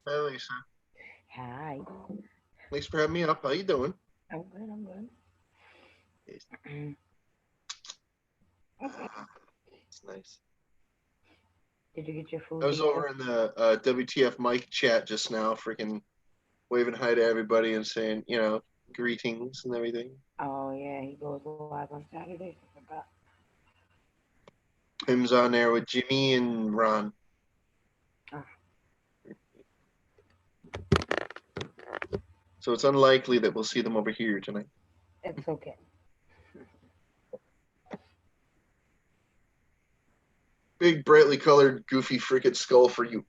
Hi, Lisa. Hi. Thanks for having me up. How you doing? I'm good. I'm good. Yes. Okay. It's nice. Did you get your I food was together? over in the WTF Mike chat just now, freaking waving hi to everybody and saying, greetings and everything. Oh yeah, he goes live on Saturdays. I forgot. Him's on there with Jimmy and Ron. Ah, So it's unlikely that we'll see them over here tonight. it's okay. Big, brightly colored, goofy, frickin' skull for you.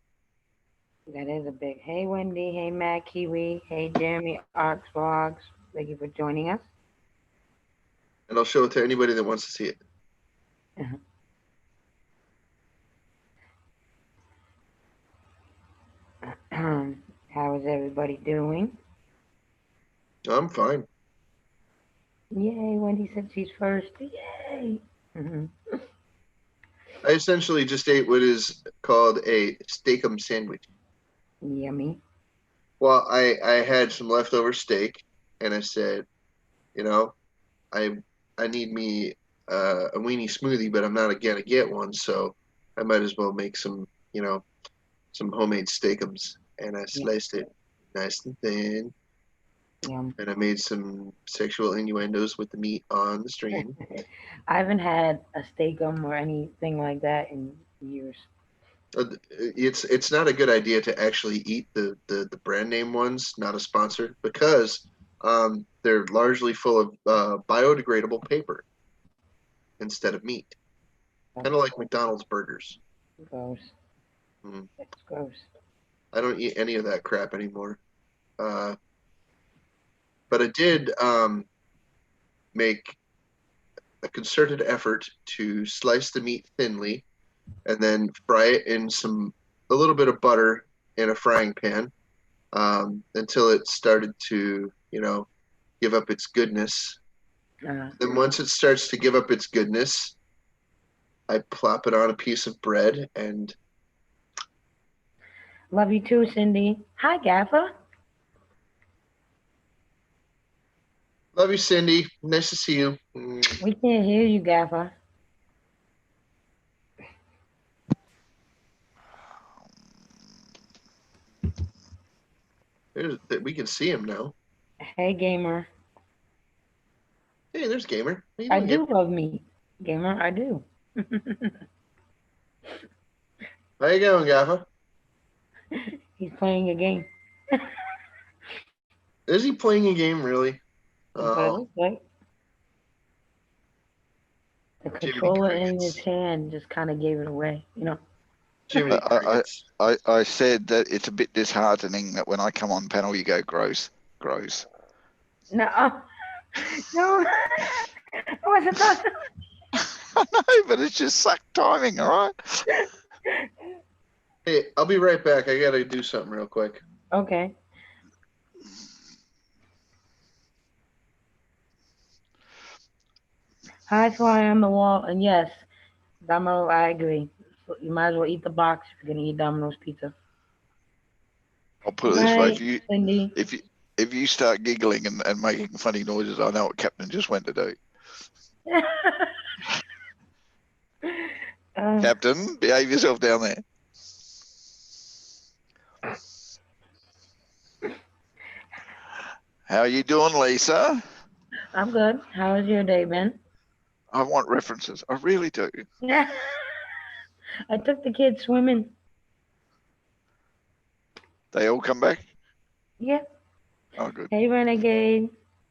That is a big. Hey Wendy. Hey Matt Kiwi. Hey Jeremy Ox Vlogs. Thank you for joining us. And I'll show it to anybody that wants to see it. How is everybody doing? I'm fine. Yay! Wendy said she's first. Yay! Mhm. I essentially just ate what is called a steakum sandwich. Yummy. Well, I had some leftover steak, and I said, you know, I I need me a weenie smoothie, but I'm not gonna get one, so I might as well make some homemade steakums. And I Yum. sliced it nice and thin, Yum. and I made some sexual innuendos with the meat on the stream. I haven't had a steakum or anything like that in years. It's not a good idea to actually eat the brand name ones, not a sponsor, because they're largely full of biodegradable paper instead of meat, That's kind of like McDonald's burgers. gross. Mm. It's gross. I don't eat any of that crap anymore. Uh, but I did make a concerted effort to slice the meat thinly and then fry it in a little bit of butter in a frying pan until it started to, give up its goodness. Uh, Then once it starts to give up its goodness, I plop it on a piece of bread and Love you too, Cindy. Hi, Gaffer. love you, Cindy. Nice to see you. We can't hear you, Gaffer. We can see him now. Hey, Gamer. Hey, there's Gamer. How you I doing, Gamer? do love meat. Gamer, I do. How you going, Gaffa? He's playing a game. Is he playing a game really? That's what it Oh, looks like. The Jiminy controller in his Crickets. hand just kind of gave it away, you know. Jiminy I, Crickets. I said that it's a bit disheartening that when I come on panel, you go gross, gross. No, no, I wasn't talking. I know, but it's just suck timing, all right? Hey, I'll be right back. I gotta do something real quick. Okay. High fly on the wall, and yes, Domino, I agree. So you might as well eat the box if you're gonna eat Domino's pizza. I'll put Good it this way: night, Cindy. if you start giggling and making funny noises, I know what Captain just went to do. uh, Captain, behave yourself down there. How are you doing, Lisa? I'm good. How was your day, Ben? I want references. I really do. I took the kids swimming. They all come back. Yeah. Oh, good. Hey, Renegade.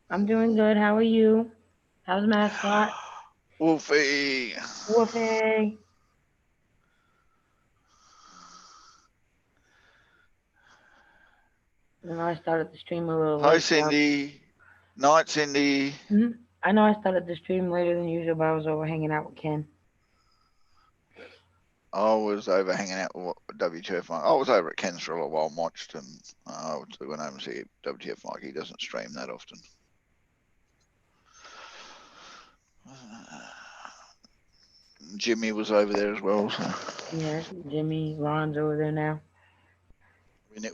I'm doing good. How are you? How's mascot? Wolfie. Woofy. I know I started the stream a little Hi, late, but Cindy. Night, Cindy. I know I started the stream later than usual, but I was over hanging out with Ken. I was over hanging out with WTF Mike. I was over at Ken's for a little while and watched, and I went home and see WTF Mike. He doesn't stream that often. Jimmy was over there as well. So Yeah, Jimmy, Ron's over there now.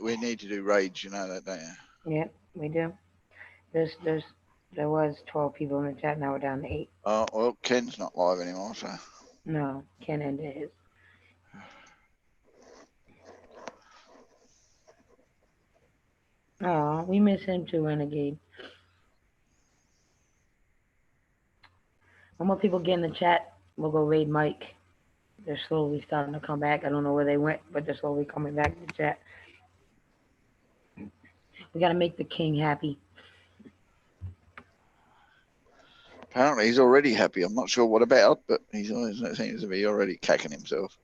We need to do raids, you know that, don't you? Yeah, we do. There was 12 people in the chat. Now we're down to 8. Oh, well, Ken's not live anymore, so. No, Ken ended his. Oh, we miss him too, Renegade. When more people get in the chat, we'll go raid Mike. They're slowly starting to come back. I don't know where they went, but they're slowly coming back to the chat. We gotta make the king happy. Apparently he's already happy. I'm not sure what about, but he seems to be already cacking himself.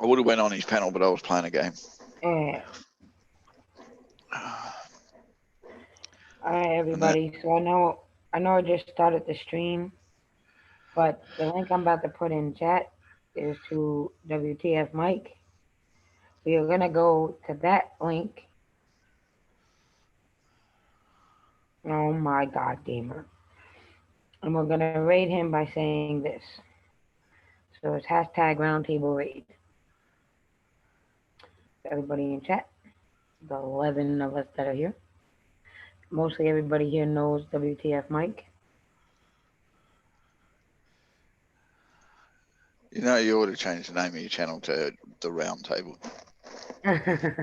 I would have went on his panel, but I was playing a game. Yeah. All right, everybody. So I know I just started the stream, but the link I'm about to put in chat is to WTF Mike. We are gonna go to that link. Oh my God, gamer! And we're gonna raid him by saying this. So it's hashtag roundtable raid. Everybody in chat, the 11 of us that are here. Mostly everybody here knows WTF Mike. You know, you ought to change the name of your channel to The Round Table. Okay,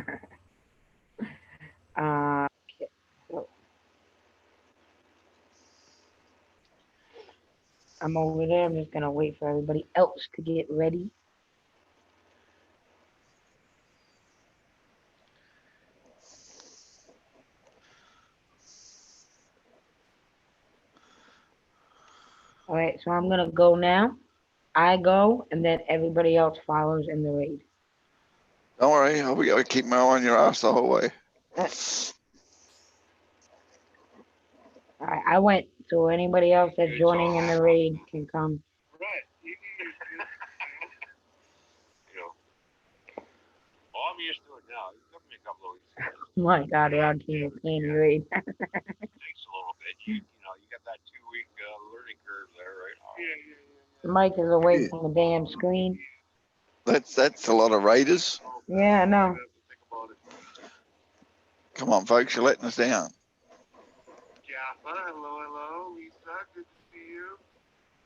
so I'm over there. I'm just gonna wait for everybody else to get ready. All right, so I'm gonna go now. I go, and then everybody else follows in the raid. Don't worry, I'll be able to keep my eye on your ass the whole way. All right, I went. So anybody else that's joining in the raid can come. Right. Well, I'm used to it now. It took me a couple of weeks. Oh my God, around King of Candy raid. It takes a little bit. You got that 2-week learning curve there, right? Mike is away from the damn screen. That's a lot of raiders. Yeah, I know. Come on, folks, you're letting us down. Jaffa, hello, Lisa, good to see you.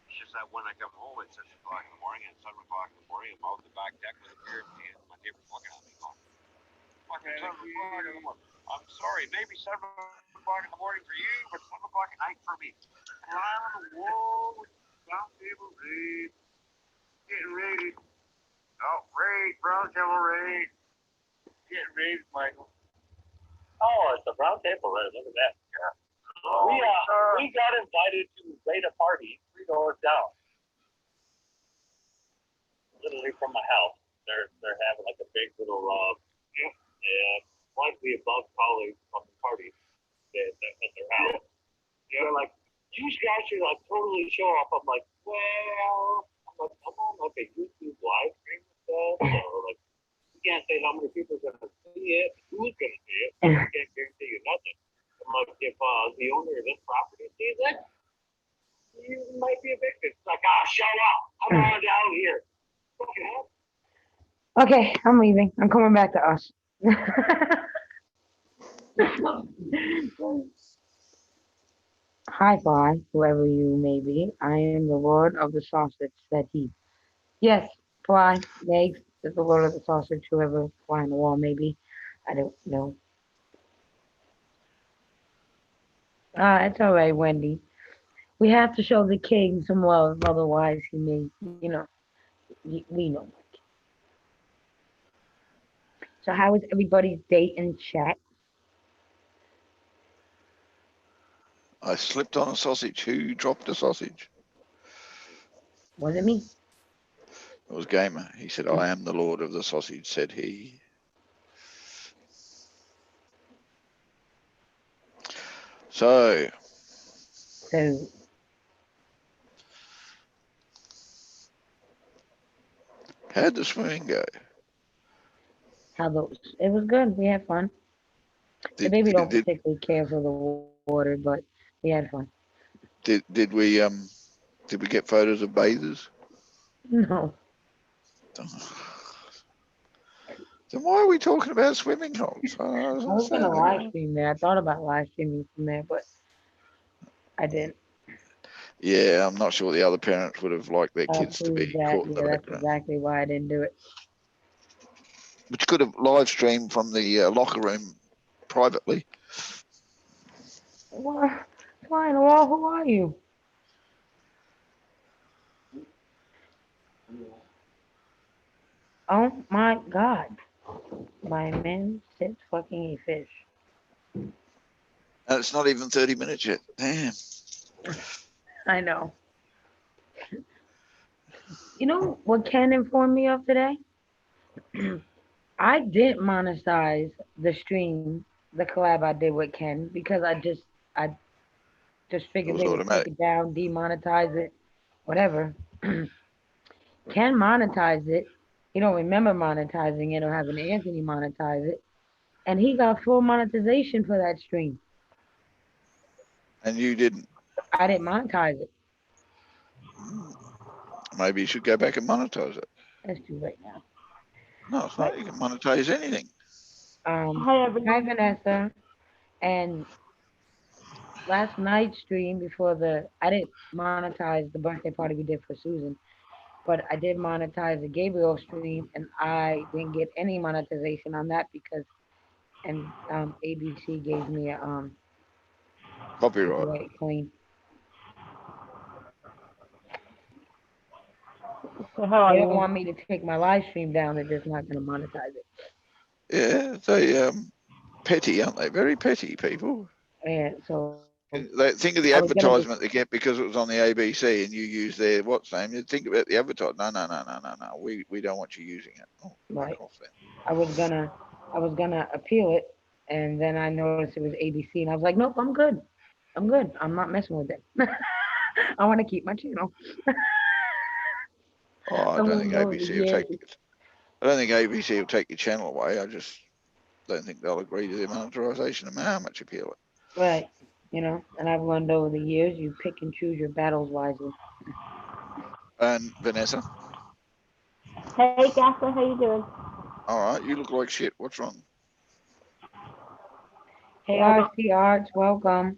It's just that when I come home at 6 o'clock in the morning and 7 o'clock in the morning, I'm out the back deck with a beer in my hand, and my neighbor's looking at me going, fucking 7 o'clock in the morning. I'm sorry, maybe 7 o'clock in the morning for you, but 7 o'clock at night for me. And I'm on the wall with round table raid. Getting raided. Oh, raid, brown table raid. Getting raided, Michael. Oh, it's a round table raid. Look at that. Yeah. We got invited to raid a party 3 doors down. Literally from my house. They're having like a big little and slightly above colleagues from the party at their house. Yeah. They're like, you guys should like totally show up. I'm like, well, I'm on like a YouTube live stream and stuff. So like, you can't say how many people are gonna see it, who's gonna see it. I can't guarantee you nothing. I'm like, if the owner of this property sees it, you might be evicted. It's like, show up. I'm on down here. Fucking hell. Okay, I'm leaving. I'm coming back to us. Hi, Fly, whoever you may be. I am the Lord of the Sausage, said he. Yes, Fly, Megs is the Lord of the Sausage, whoever Fly on the wall may be. I don't know. It's all right, Wendy. We have to show the king some love, otherwise he may, we know. So how is everybody's day in chat? I slipped on a sausage. Who dropped a sausage? Was it me? It was Gamer. He said, I am the Lord of the Sausage, said he. So, how'd the swimming go? It was good. We had fun. The baby don't particularly care for the water, but we had fun. Did we get photos of bathers? No. Then why are we talking about swimming holes? I don't I was gonna understand. live stream there. I thought about live streaming from there, but I didn't. Yeah, I'm not sure the other parents would have liked their kids to Approve be that. caught in the Yeah, that's background. exactly why I didn't do it. But you could have live streamed from the locker room privately. What? Flying wall? Who are you? Oh my God! My man sits fucking a fish. And it's not even 30 minutes yet. Damn. I know. You know what Ken informed me of today? I didn't monetize the stream, the collab I did with Ken because I just It figured was they would take automatic. it down, demonetize it, whatever. Ken monetized it. He don't remember monetizing it or having Anthony monetize it, and he got full monetization for that stream. And you didn't. I didn't monetize it. Hmm. Maybe you should go back and monetize it. That's too late now. No, it's But not. You can monetize anything. hi Vanessa. And last night's stream before I didn't monetize the birthday party we did for Susan, but I did monetize the Gabriel stream, and I didn't get any monetization on that because and ABC gave me a Copyright. copyright claim. So how are They don't you? want me to take my live stream down. They're just not going to monetize it. Yeah, they petty, aren't they? Very petty people. And so They think I of was the gonna just advertisement they get because it was on the ABC and you use their what's name. You think about the advertisement. No. We don't want you using it. Oh, fuck right. off then. I was gonna appeal it, and then I noticed it was ABC, and I was like, nope, I'm good. I'm good. I'm not messing with it. I want to keep my channel. Oh, I don't think Someone over the ABC will years, take. I don't think ABC will take your channel away. I just don't think they'll agree to the monetization no matter how much you appeal it. right? And I've learned over the years, you pick and choose your battles wisely. And Vanessa, Hey, Gaffer, how you doing? all right, you look like shit. What's wrong? Hey, Yeah, RC Arts, welcome.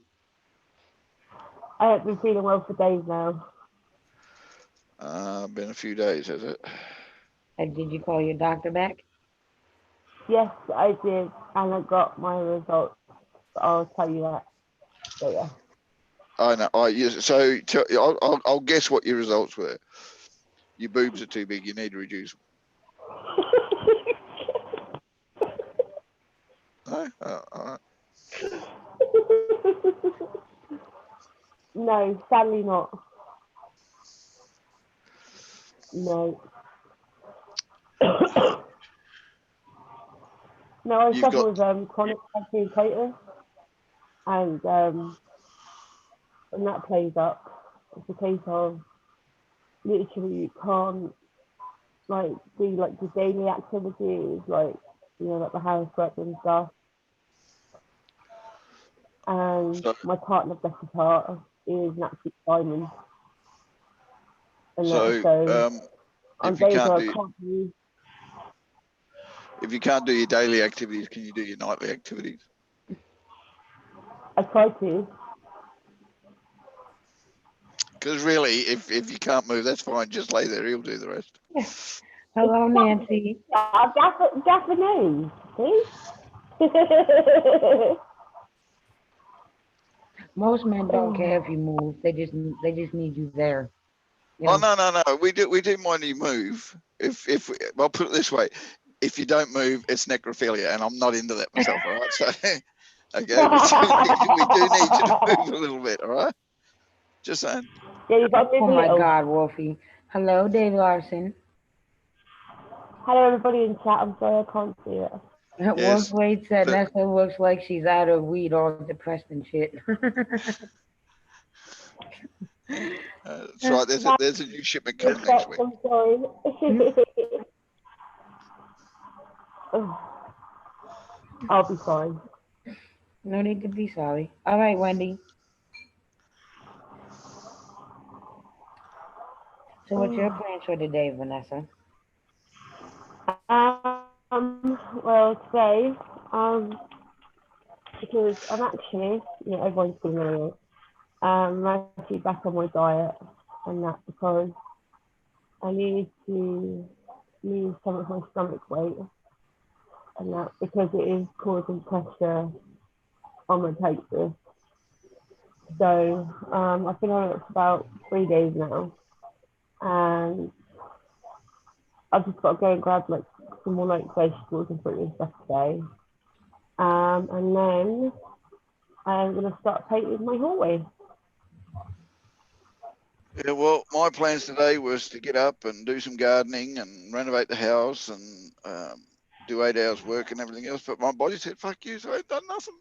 I haven't been feeling well for days now. Been a few days, has it? Did you call your doctor back? Yes, I did, and I got my results. I'll tell you that later. I know. So I'll guess what your results were. Your boobs are too big. You need to reduce them. No. All right. No, sadly not. No. No, I You've got. suffer with chronic pancreatitis, and when that plays up, it's a case of literally you can't like do like the daily activities, like like the housework and stuff. And So, my partner, bless his heart, is an absolute diamond, and that, so so on if you days can't where I do can't do, your daily activities, can you do your nightly activities? I try to. Because really, if you can't move, that's fine. Just lay there. He'll do the rest. Hello, Nancy. Gaffer knows, see? Most men don't care if you move. They just need you there. You Oh know. no. We do mind you move. If I'll put it this way, if you don't move, it's necrophilia, and I'm not into that myself. All right. So okay, we do need you to move a little bit. All right. Just saying. Yeah, you got to Oh move a my little. God, Wolfie. Hello, Dave Larson. Hello, everybody in chat. I'm sorry I can't see it. Wolf Yes. Wade said But Nessa looks like she's out of weed, all depressed and shit. that's right. There's a new shipment coming next week. I'm sorry. I'll be fine. No need to be sorry. All right, Wendy. So what's your plans for today, Vanessa? Well, today, because I'm actually, everyone's been really ill. I'm actually back on my diet, and that because I need to lose some of my stomach weight, and that because it is causing pressure on my pancreas. So I've been on it for about 3 days now, and I've just got to go and grab like some more like vegetables and fruit and stuff today. And then I'm gonna start painting my hallway. Yeah, well, my plans today was to get up and do some gardening and renovate the house and do 8 hours work and everything else. But my body said, fuck you, so I ain't done nothing.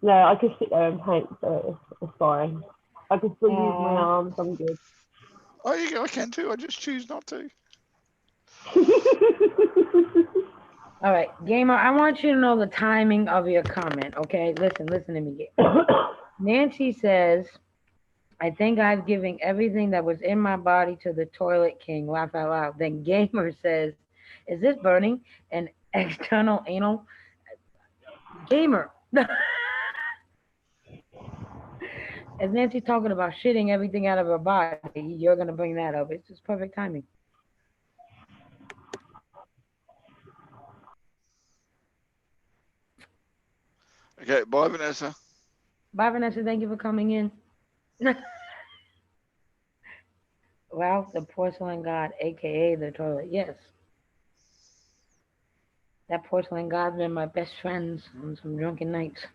No, I can sit there and paint, so it's fine. I can still use my Aw. arms. I'm good. Oh, yeah, I can too. I just choose not to. All right, gamer. I want you to know the timing of your comment. Okay, listen to me. Nancy says, "I think I've given everything that was in my body to the toilet king." Laugh out loud. Then gamer says, "Is this burning an external anal?" Gamer. As Nancy talking about shitting everything out of her body, you're gonna bring that up. It's just perfect timing. Okay, bye, Vanessa. Bye, Vanessa. Thank you for coming in. Ralph, the porcelain god, aka the toilet. Yes, that porcelain god's been my best friends on some drunken nights.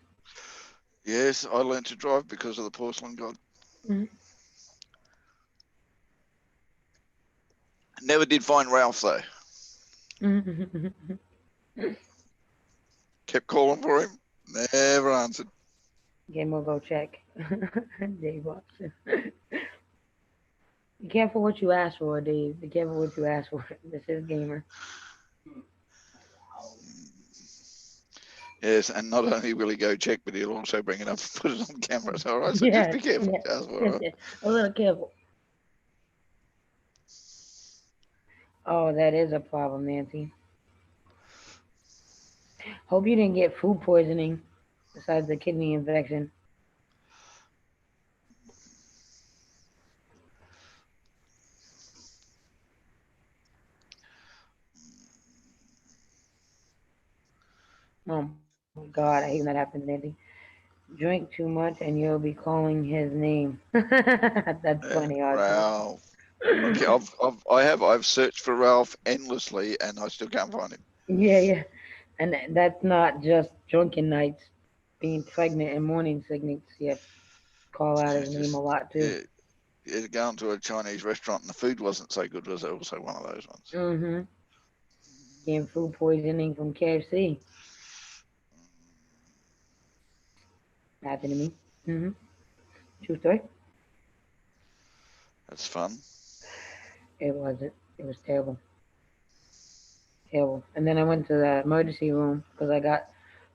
Yes, I learned to drive because of the porcelain god. Mm-hmm. Never did find Ralph, though. Kept calling for him, never answered. Game will go check. Dave Watson. Be careful what you ask for, Dave. Be careful what you ask for. This is gamer. Yes, and not only will he go check, but he'll also bring it up and put it on camera. So, all right, so just Yes, be careful. yes, Just, all yes, right. yes. A little careful. Oh, that is a problem, Nancy. Hope you didn't get food poisoning besides the kidney infection. Oh my God, I hate when that happens, Nancy. Drink too much and you'll be calling his name. That's Yeah, funny, Archie. Ralph. Okay, I've searched for Ralph endlessly, and I still can't find him. Yeah, yeah. And that's not just drunken nights, being pregnant and morning sickness. Yeah, call out his name a Just lot too. yeah, going to a Chinese restaurant and the food wasn't so good. Was also one of those ones. Mm-hmm. Getting food poisoning from KFC. Happened to me. Mm-hmm. True story. That's fun. It wasn't. It was terrible. Terrible. And then I went to the emergency room because I got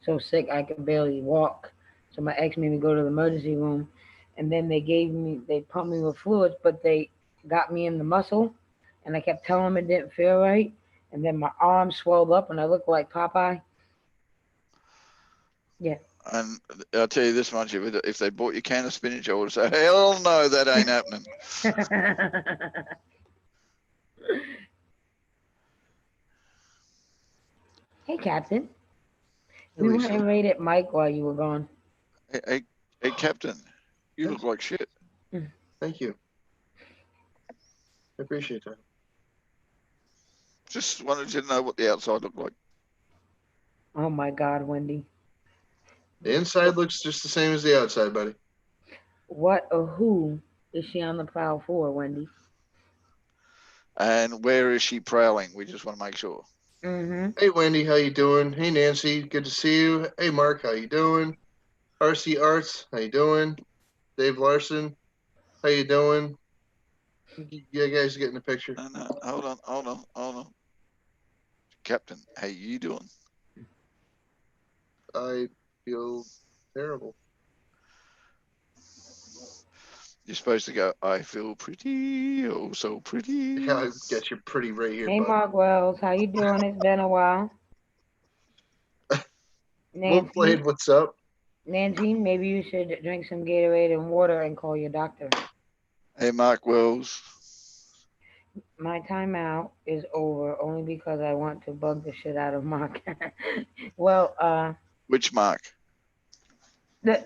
so sick I could barely walk. So my ex made me go to the emergency room, and then they pumped me with fluids, but they got me in the muscle, and I kept telling them it didn't feel right, and then my arm swelled up, and I looked like Popeye. Yeah. And I'll tell you this much: if they bought you a can of spinach, I would say, "Hell no, that ain't happening." Hey, Captain. Hey, We went Lisa. and raided Mike while you were gone. Hey, Captain, you Yeah, look like shit. thank you. I appreciate that. Just wanted you to know what the outside looked like. Oh my God, Wendy. The inside looks just the same as the outside, buddy. What or who is she on the prowl for, Wendy? And where is she prowling? We just want to make sure. Mm-hmm. Hey, Wendy, how you doing? Hey, Nancy, good to see you. Hey, Mark, how you doing? RC Arts, how you doing? Dave Larson, how you doing? You guys getting the picture? No, hold on. Captain, how you doing? I feel terrible. You're supposed to go, I feel pretty, oh so pretty. Yeah, I get you pretty right here, Hey, bud. Mark Wells, how you doing? It's been a while. Well Nancy, played. What's up? Nancy, maybe you should drink some Gatorade and water and call your doctor. Hey, Mark Wells. My timeout is over only because I want to bug the shit out of Mark. Well, Which Mark? the,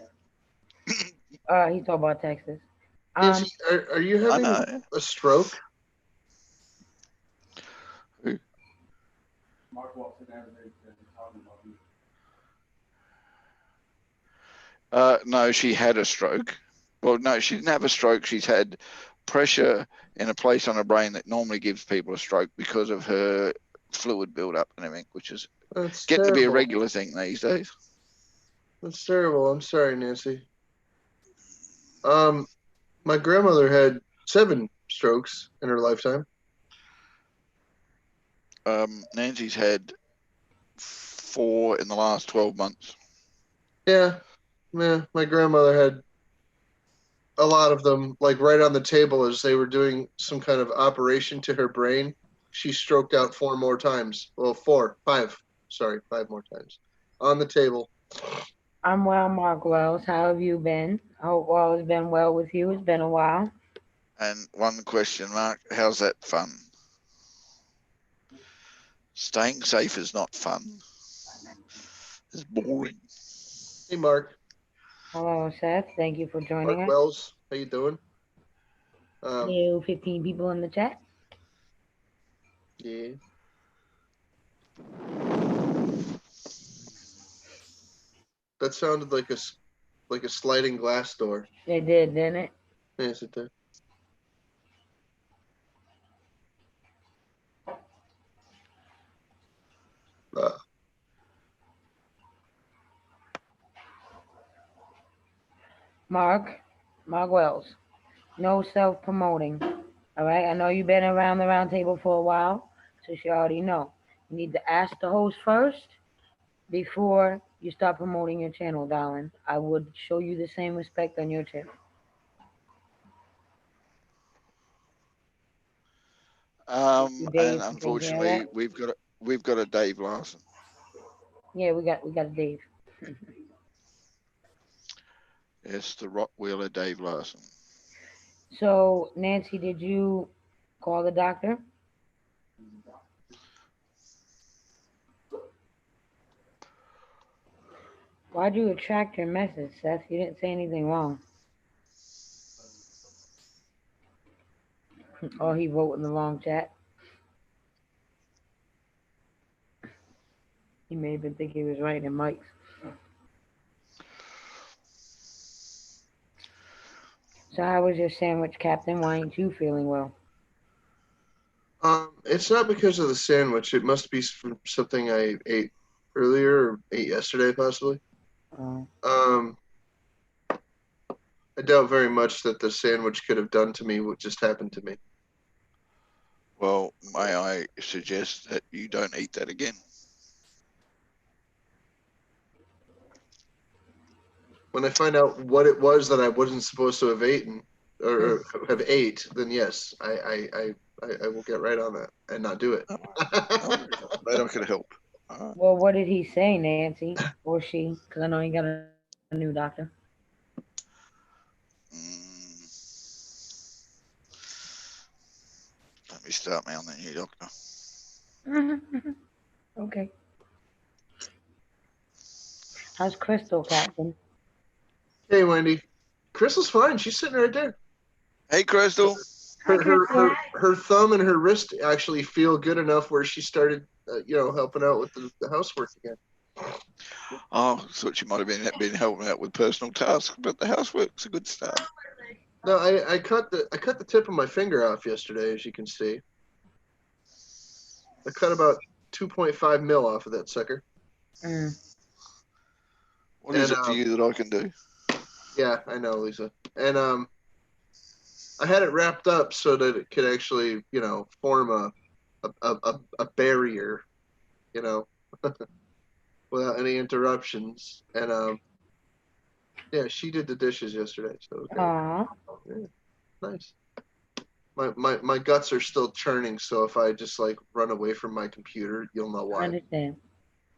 he talked about Texas. Nancy, are you I having know. a stroke? Who? No, she had a stroke. Well, no, she didn't have a stroke. She's had pressure in a place on her brain that normally gives people a stroke because of her fluid buildup and everything, which is That's getting to be a terrible. regular thing these days. That's terrible. I'm sorry, Nancy. My grandmother had 7 strokes in her lifetime. Nancy's had 4 in the last 12 months. Yeah, my grandmother had a lot of them, like right on the table as they were doing some kind of operation to her brain. She stroked out 4 more times. Well, 4, 5. Sorry, 5 more times on the table. I'm well, Mark Wells. How have you been? I hope all has been well with you. It's been a while. And one question, Mark, how's that fun? Staying safe is not fun. It's boring. Hey, Mark. Hello, Seth. Thank you for joining Mark us. Wells, how you doing? Hello, 15 people in the chat. Yeah. That sounded like a sliding glass door. They did, didn't it? Yes, it did. Uh, Mark Wells. No self promoting. All right. I know you've been around the round table for a while, so you already know. You need to ask the host first before you start promoting your channel, darling. I would show you the same respect on your channel. You And Dave can take care of unfortunately, that. we've got a Dave Larson. Yeah, we got a Dave. Yes, the Rottweiler Dave Larson. So Nancy, did you call the doctor? Why'd you retract your message, Seth? You didn't say anything wrong. Oh, he wrote in the wrong chat. He may have been thinking he was writing in Mike's. So how was your sandwich, Captain? Why ain't you feeling well? it's not because of the sandwich. It must be from something I ate earlier or ate yesterday, possibly. Uh, Um, I doubt very much that the sandwich could have done to me what just happened to me. Well, may I suggest that you don't eat that again? When I find out what it was that I wasn't supposed to have eaten or have ate, then yes, I will get right on that and not do it. Oh, glad I could help. well, what did he say, Nancy? Or she? Because I know he got a new doctor. Let me start me on the new doctor. Okay. How's Crystal, Captain? Hey, Wendy. Crystal's fine. She's sitting right there. Hey, Crystal. Hi, Crystal. Her thumb and her wrist actually feel good enough where she started, helping out with the housework again. Oh, thought you might have been helping out with personal tasks, but the housework's a good start. No, I cut the tip of my finger off yesterday, as you can see. I cut about 2.5 mil off of that sucker. Mm. What is it for you that I can do? Yeah, I know, Lisa. And I had it wrapped up so that it could actually, form a barrier, without any interruptions. And Yeah, she did the dishes yesterday, so it was good. Aw. Yeah, nice. My guts are still churning, so if I just like run away from my computer, you'll know I why. understand.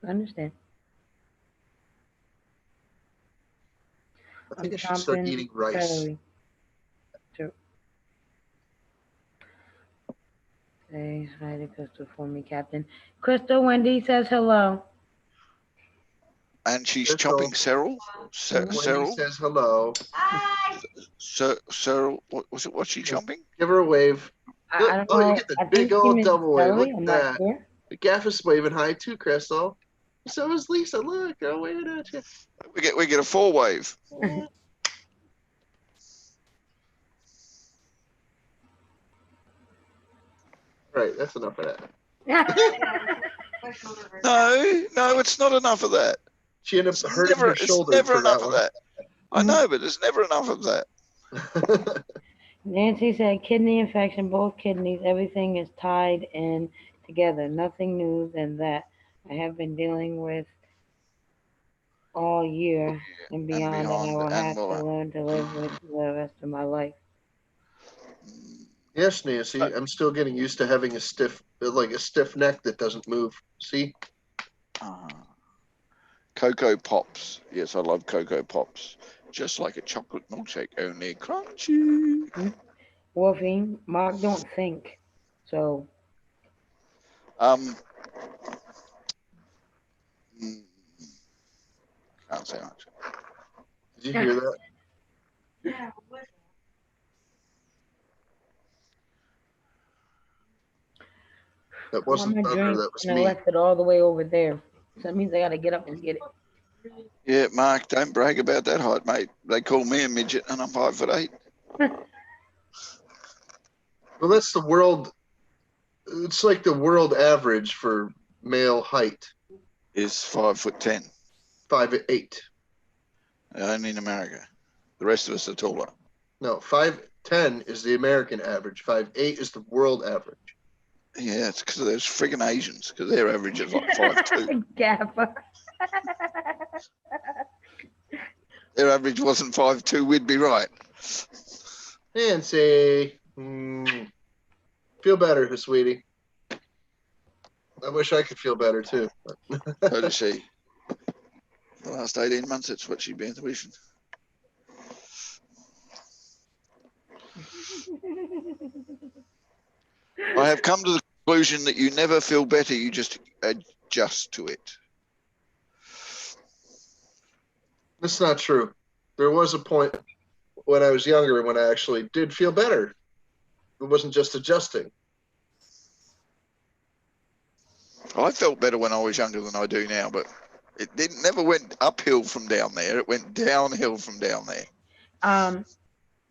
I understand. I I'm think I should start chomping eating rice. celery. So say hi to Crystal for me, Captain. Crystal, Wendy says hello. And she's Crystal, chopping Cyril. Mhm. Wendy Cyril. says hello. Cyril. What's she chopping? Give her a wave. I Look, don't oh, you know. get the I big think she old meant double wave. Look celery. I'm at not that. sure. The gaff is waving hi too, Crystal. So is Lisa. Look, they're all waving at you. We get a 4-wave. Right, that's enough of that. No, it's not enough of that. She ended up hurting her It's shoulder never for that enough of one. that. I know, but there's never enough of that. Nancy said kidney infection, both kidneys, everything is tied in together. Nothing new than that. I have been dealing with all year and And beyond, and I beyond, will and have to learn to live with the rest of my life. Yes, Nancy. I'm still getting used to having a stiff neck that doesn't move. See? Cocoa Pops. Yes, I love Cocoa Pops. Just like a chocolate milkshake, only crunchy. Wolfie, Mark don't think. So Um, can't say much. Did you hear that? That I want wasn't my thunder. drink That was and I me. left it all the way over there. So that means I gotta get up and get it. Yeah, Mark, don't brag about that height, mate. They call me a midget, and I'm 5'8". Well, that's the world. It's like the world average for male height. Is 5'10". 5'8". Only in America. The rest of us are taller. No, 5'10" is the American average. 5'8" is the world average. Yeah, it's because of those friggin' Asians, because their average is like 5'2". Gaffer. Their average wasn't 5'2", we'd be right. Nancy, feel better, sweetie. I wish I could feel better too. So does she. The last 18 months, that's what she's been wishing. I have come to the conclusion that you never feel better, you just adjust to it. That's not true. There was a point when I was younger when I actually did feel better. It wasn't just adjusting. I felt better when I was younger than I do now, but it never went uphill from down there. It went downhill from down there.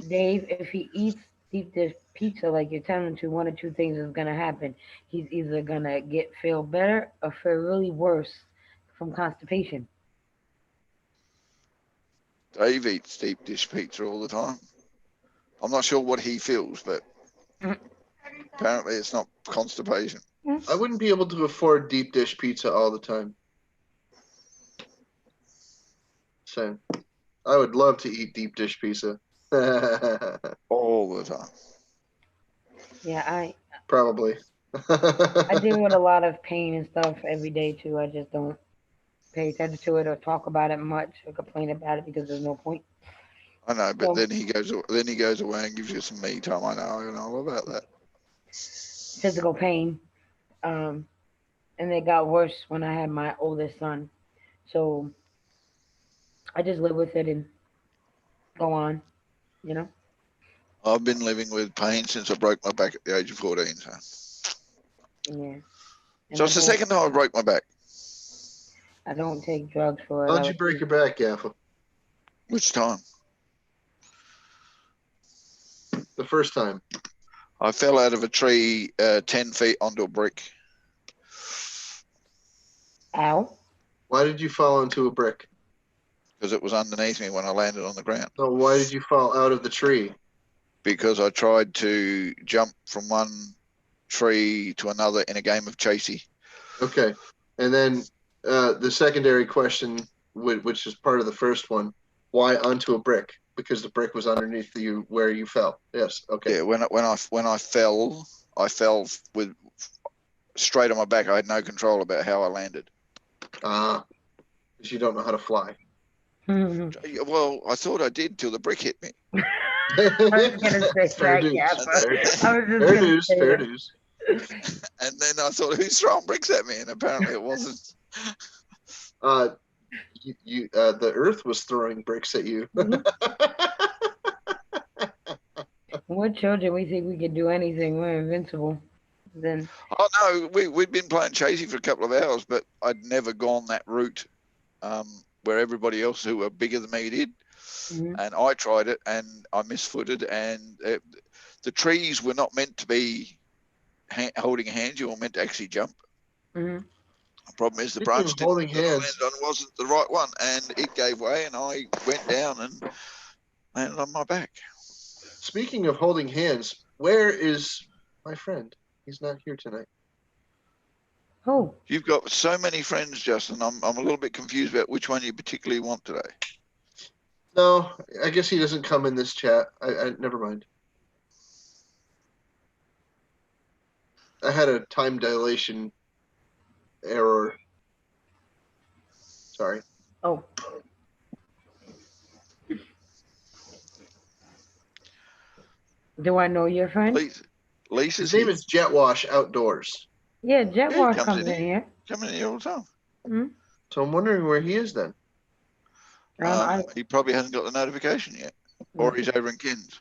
Dave, if he eats deep dish pizza like you're telling him to, one or two things is gonna happen. He's either gonna feel better or feel really worse from constipation. Dave eats deep dish pizza all the time. I'm not sure what he feels, but apparently it's not constipation. I wouldn't be able to afford deep dish pizza all the time. Same. I would love to eat deep dish pizza. All the time. Yeah, Probably. I deal with a lot of pain and stuff every day too. I just don't pay attention to it or talk about it much or complain about it because there's no point. I know, but So then he goes away and gives you some me time. I know all about that. physical pain, um, and it got worse when I had my oldest son. So I just live with it and go on, you know. I've been living with pain since I broke my back at the age of 14. So Yeah, and it's the second time I broke my back. I don't take drugs for it. How'd you break your back, Gaffa? Which time? The first time. I fell out of a tree 10 feet onto a brick. Ow. Why did you fall into a brick? Because it was underneath me when I landed on the ground. No, why did you fall out of the tree? Because I tried to jump from one tree to another in a game of chasey. Okay. And then the secondary question, which is part of the first one, Why onto a brick? Because the brick was underneath you where you fell. Yes. Okay. Yeah, when I fell with straight on my back. I had no control about how I landed. Because you don't know how to fly. Well, I thought I did till the brick hit me. I was gonna say Fair that, dues. yeah. Fair, I was just fair gonna dues. say Fair that. dues. And then I thought, who's throwing bricks at me? And apparently it wasn't. The earth was throwing bricks at you. We're children. We think we could do anything. We're invincible. Then Oh no, we'd been playing chasey for a couple of hours, but I'd never gone that route where everybody else who were bigger than me did. And I tried it and I misfooted, and the trees were not meant to be holding hands. You were meant to actually jump. The problem is the Speaking branch of holding that I hands, landed on wasn't the right one, and it gave way, and I went down and landed on my back. speaking of holding hands, where is my friend? He's not here tonight. who? You've got so many friends, Justin. I'm a little bit confused about which one you particularly want today. No, I guess he doesn't come in this chat. I never mind. I had a time dilation error. Sorry. Oh, do I know your friend? Lisa's His name here. is Jetwash Outdoors. Yeah, Jet Yeah, Wash he comes in here. Coming in here all the time. So I'm wondering where he is then. He probably hasn't got the notification yet, or he's over in Ken's.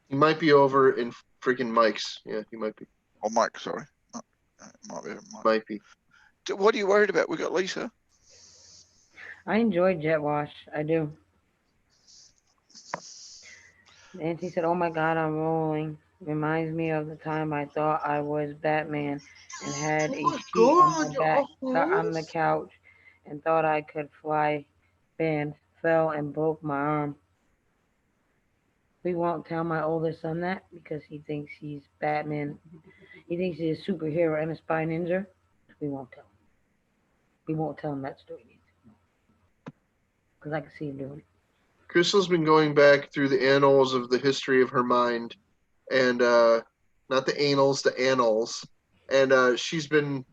He might be over in freaking Mike's. Yeah, he might be. Or Mike, sorry. Might be Mike. Might be. What are you worried about? We got Lisa. I enjoy Jet Wash. I do. Nancy said, "Oh my God, I'm rolling. Reminds me of the time I thought I was Batman and had a sheet on my back, sat on the couch, and thought I could fly. Band fell and broke my arm. We won't tell my oldest son that because he thinks he's Batman. He thinks he's a superhero and a spy ninja. We won't tell him. We won't tell him that story because I can see him doing it." Crystal's been going back through the annals of the history of her mind, and not the annals, the annals, and she's been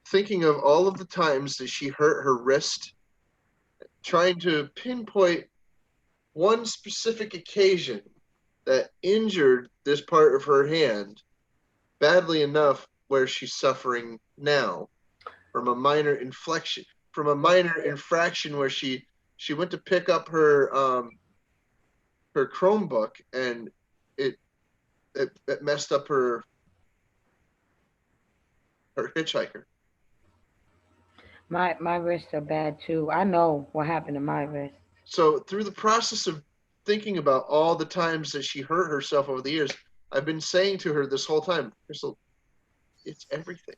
thinking of all of the times that she hurt her wrist, trying to pinpoint one specific occasion that injured this part of her hand badly enough where she's suffering now from a minor infraction where she went to pick up her Chromebook and it messed up her hitchhiker. My wrists are bad too. I know what happened to my wrist. So through the process of thinking about all the times that she hurt herself over the years, I've been saying to her this whole time, Crystal, it's everything.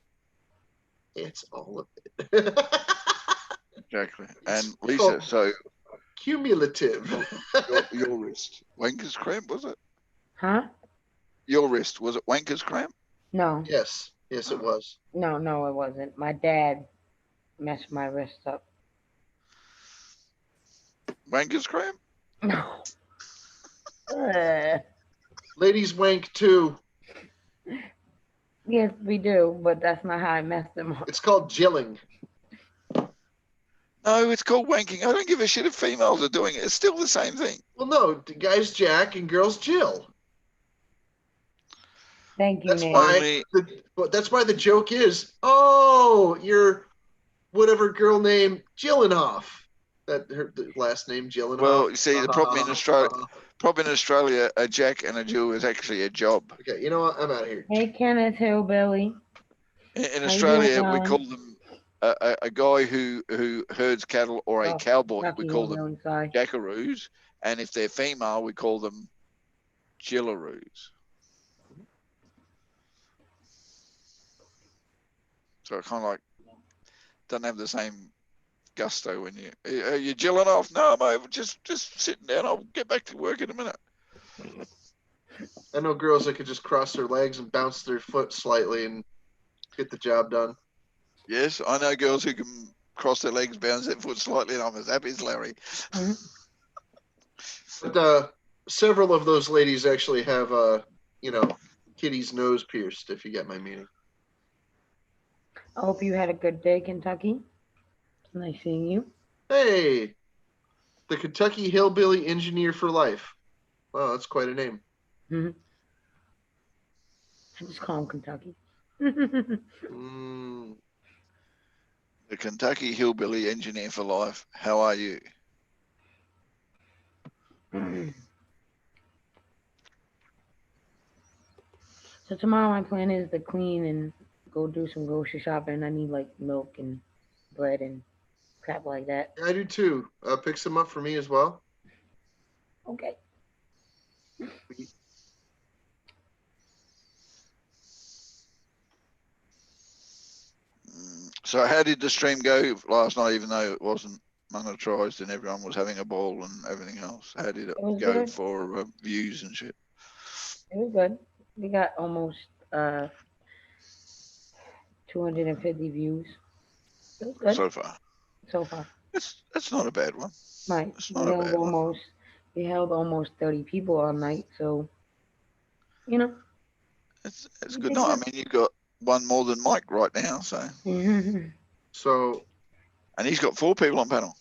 It's all of it. Exactly. And Lisa, so cumulative. your wrist, wanker's cramp, was it? Huh? Your wrist, was it wanker's cramp? No. Yes, it was. No, it wasn't. My dad messed my wrist up. Wanker's cramp? No. Ladies wank too. Yes, we do, but that's not how I messed them up. It's called jilling. No, it's called wanking. I don't give a shit if females are doing it. It's still the same thing. Well, no, guys jack and girls jill. Thank you, That's Nate. that's why the joke is, oh, you're whatever girl name Jillenoff. That her the last name Jillenoff. Well, you see, the problem in Australia, a jack and a Jill is actually a job. Okay, you know what? I'm out of here. Hey, Kenneth Hillbilly. In Australia, we call them a guy who herds cattle or a cowboy. We call them jackaroos, and if they're female, we call them jillaroos. So it kind of like doesn't have the same gusto when you're jilling off. No, mate, just sitting down. I'll get back to work in a minute. I know girls that could just cross their legs and bounce their foot slightly and get the job done. Yes, I know girls who can cross their legs, bounce their foot slightly, and I'm as happy as Larry. Mm-hmm. But several of those ladies actually have, Kitty's nose pierced, if you get my meaning. I hope you had a good day, Kentucky. It's nice seeing you. Hey, the Kentucky Hillbilly Engineer for Life. Wow, that's quite a name. Hmm. I just call him Kentucky. Mm, The Kentucky Hillbilly Engineer for Life. How are you? So tomorrow my plan is to clean and go do some grocery shopping. I need like milk and bread and crap like that. I do too. Pick some up for me as well. Okay. So how did the stream go last night, even though it wasn't monetized and everyone was having a ball and everything else? How did it It was go good. for views and shit? It was good. We got almost 250 views. It was good So far? so far. That's not a bad one. Right. It's not a bad one. We held almost 30 people all night, so you know. It's We good did night. I good. mean, you've got one more than Mike right now, so. So, And he's got 4 people on panel.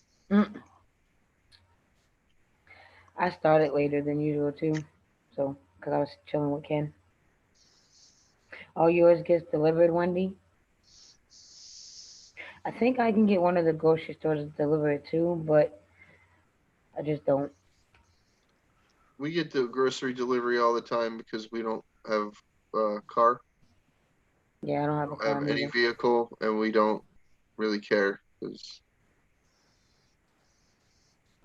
I started later than usual too, so because I was chilling with Ken. All yours gets delivered, Wendy. I think I can get one of the grocery stores to deliver it too, but I just don't. we get the grocery delivery all the time because we don't have a car. Yeah, I don't We have a don't car have any neither. vehicle, and we don't really care because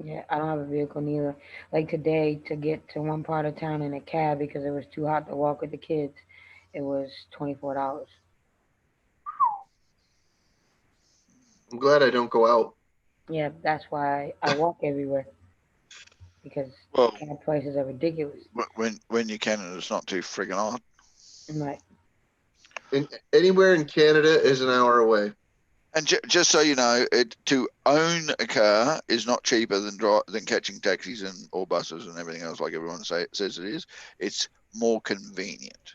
Yeah, I don't have a vehicle neither. Like today, to get to one part of town in a cab because it was too hot to walk with the kids, it was $24. I'm glad I don't go out. Yeah, that's why I walk everywhere because Well, cab prices are ridiculous. when you can and it's not too friggin' hot. Right. Anywhere in Canada is an hour away. And just so you know, to own a car is not cheaper than catching taxis and or buses and everything else like everyone says it is. It's more convenient.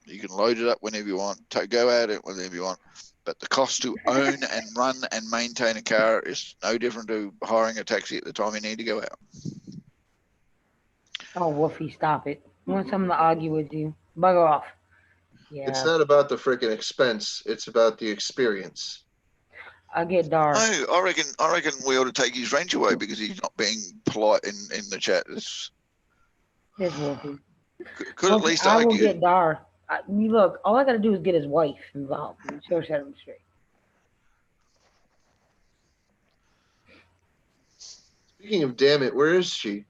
You can load it up whenever you want, go at it whenever you want. But the cost to own and run and maintain a car is no different to hiring a taxi at the time you need to go out. Oh, Wolfie, stop it. You want someone to argue with you? Bugger off. It's Yeah, not about the freaking expense; it's about the experience. I'll get Dar. No, I reckon we ought to take his range away because he's not being polite in the chat. This Wolfie. Could at Wolfie, least I will argue. get Dar. Look, all I gotta do is get his wife involved, and she'll set him straight. Speaking of damn it, where is she?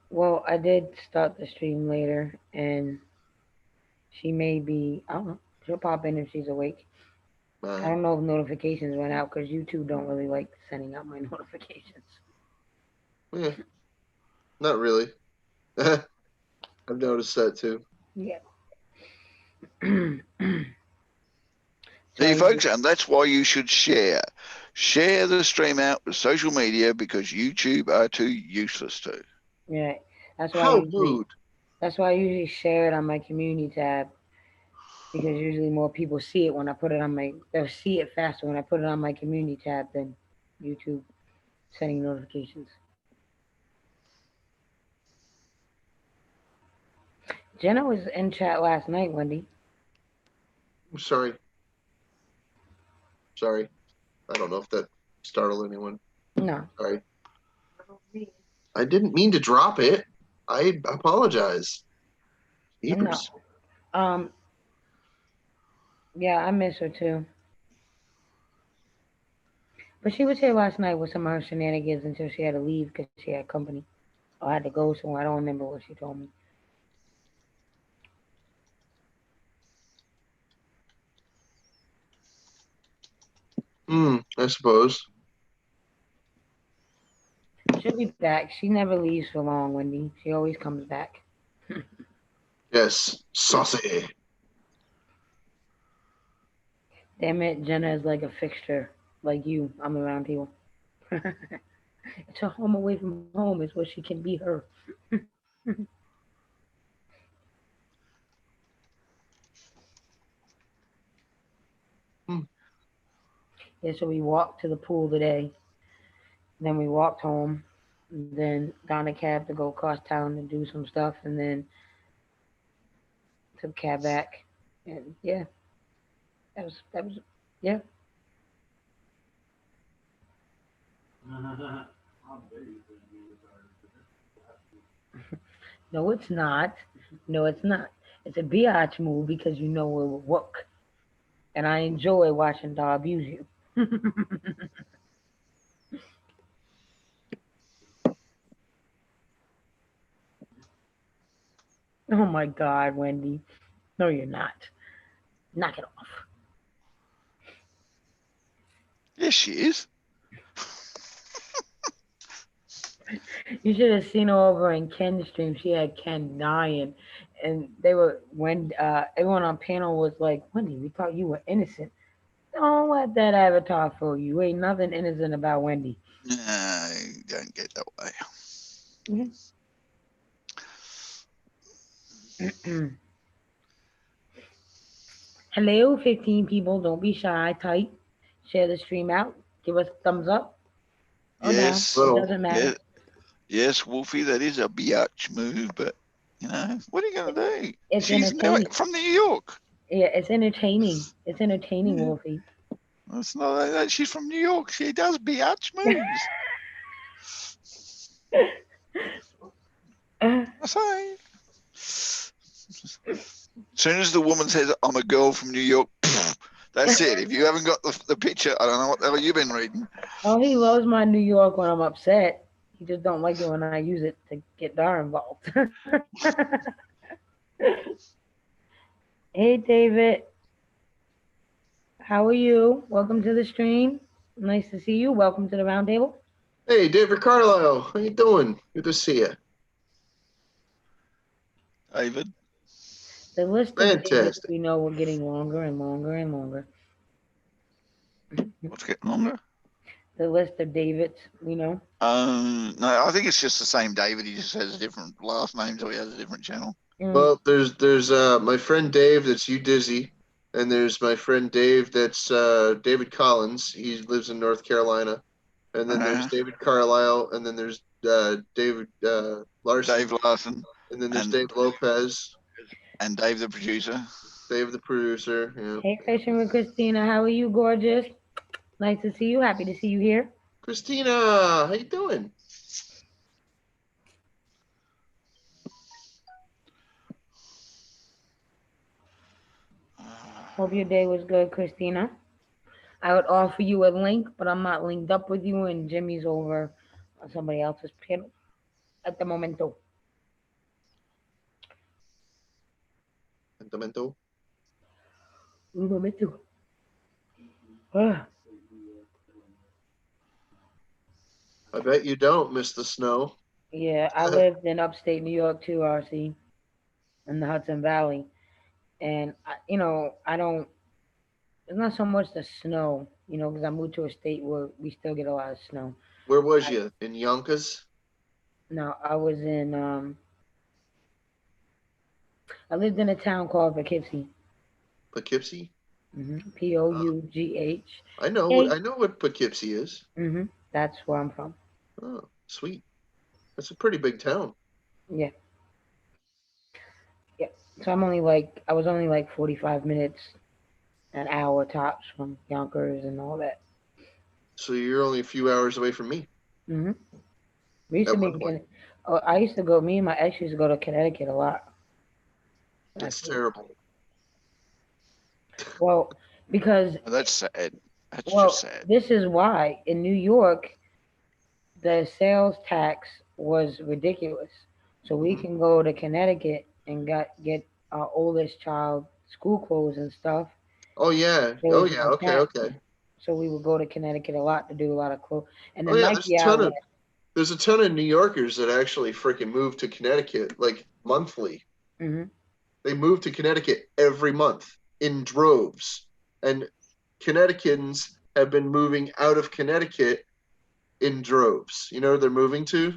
Well, I did start the stream later, and she may be. I don't know. She'll pop in if she's awake. I don't know if notifications went out because YouTube don't really like sending out my notifications. Yeah, not really. I've noticed that too. Yeah. So See, I folks, and that's why you should share. Share the stream out with social media because YouTube are too useless to. yeah. That's why I How usually rude! that's why I usually share it on my community tab because usually more people see it when I put it on my. They'll see it faster when I put it on my community tab than YouTube sending notifications. Jenna was in chat last night, Wendy. I'm sorry. Sorry. I don't know if that startled anyone. No. Sorry. I didn't mean to drop it. I apologize. No. Jeepers. Um. Yeah, I miss her too. But she was here last night with some of her shenanigans until she had to leave because she had company. Or had to go somewhere. I don't remember what she told me. I suppose. She'll be back. She never leaves for long, Wendy. She always comes back. Yes. Saucy. Damn it, Jenna is like a fixture. Like you. I'm around people. It's her home away from home is where she can be her. Hmm. Yeah, so we walked to the pool today. Then we walked home. Then got in a cab to go across town to do some stuff, and then took a cab back. And yeah, that was yeah. No, it's not. No, it's not. It's a biatch move because you know it will work, and I enjoy watching Dog abuse you. Oh my God, Wendy. No, you're not. Knock it off. Yes, she is. You should have seen her over in Ken's stream. She had Ken dying, and they were when everyone on panel was like, "Wendy, we thought you were innocent. Don't let that avatar fool you. Ain't nothing innocent about Wendy." No, don't get that way. Hello, 15 people. Don't be shy. Type. Share the stream out. Give us a thumbs up or down. Yes, It Little. doesn't matter. yeah, yes, Wolfie, that is a biatch move, but what are you going to do? It's She's now entertaining. from New York. Yeah, it's entertaining. It's entertaining, Yeah, Wolfie. it's not like that. She's from New York. She does biatch moves. I say. As soon as the woman says, "I'm a girl from New York," that's it. If you haven't got the picture, I don't know what the hell you've been reading. Oh, he loves my New York when I'm upset. He just don't like it when I use it to get Dar involved. Hey, David. How are you? Welcome to the stream. Nice to see you. Welcome to the round table. Hey, David Carlisle. How you doing? Good to see you. David, The list of Davids Fantastic. we know we're getting longer and longer and longer. what's getting longer? The list of Davids we know. No, I think it's just the same David. He just has different last names, or he has a different channel. Well, there's my friend Dave that's you dizzy, and there's my friend Dave that's David Collins. He lives in North Carolina, and then there's Uh, David Carlisle, and then there's David Larson, Dave Larson and then there's and Dave Lopez, Dave the producer. Dave the producer. Yeah. Hey, Christian and Christina. How are you, gorgeous? Nice to see you. Happy to see you here. Christina, how you doing? Hope your day was good, Christina. I would offer you a link, but I'm not linked up with you, and Jimmy's over on somebody else's panel at the momento. Sentimental. Un momento. Ugh. I bet you don't miss the snow. Yeah, I lived in upstate New York too, RC, in the Hudson Valley, and I don't. It's not so much the snow, because I moved to a state where we still get a lot of snow. Where was I, you? In Yonkers? no, I was in. I lived in a town called Poughkeepsie. Poughkeepsie? Uh, Poughch. I know. Hey. I know what Poughkeepsie is. That's where I'm from. Oh, sweet. That's a pretty big town. Yeah, yeah. So I was only like 45 minutes, an hour tops from Yonkers and all that. So you're only a few hours away from me hmm We used to at be one in point. Oh, I used to go. Me and my ex used to go to Connecticut a lot. That's Actually, terrible. well, because That's sad. That's just well, sad. this is why in New York the sales tax was ridiculous. So we Hmm. can go to Connecticut and get our oldest child school clothes and stuff. Oh yeah. There Oh was yeah. no Okay. tax, Okay. so we would go to Connecticut a lot to do a lot of clothes. And the Oh yeah. There's a Nike ton outlet. of New Yorkers that actually freaking move to Connecticut like monthly. hmm They move to Connecticut every month in droves, and Connecticutans have been moving out of Connecticut in droves. You know where they're moving to?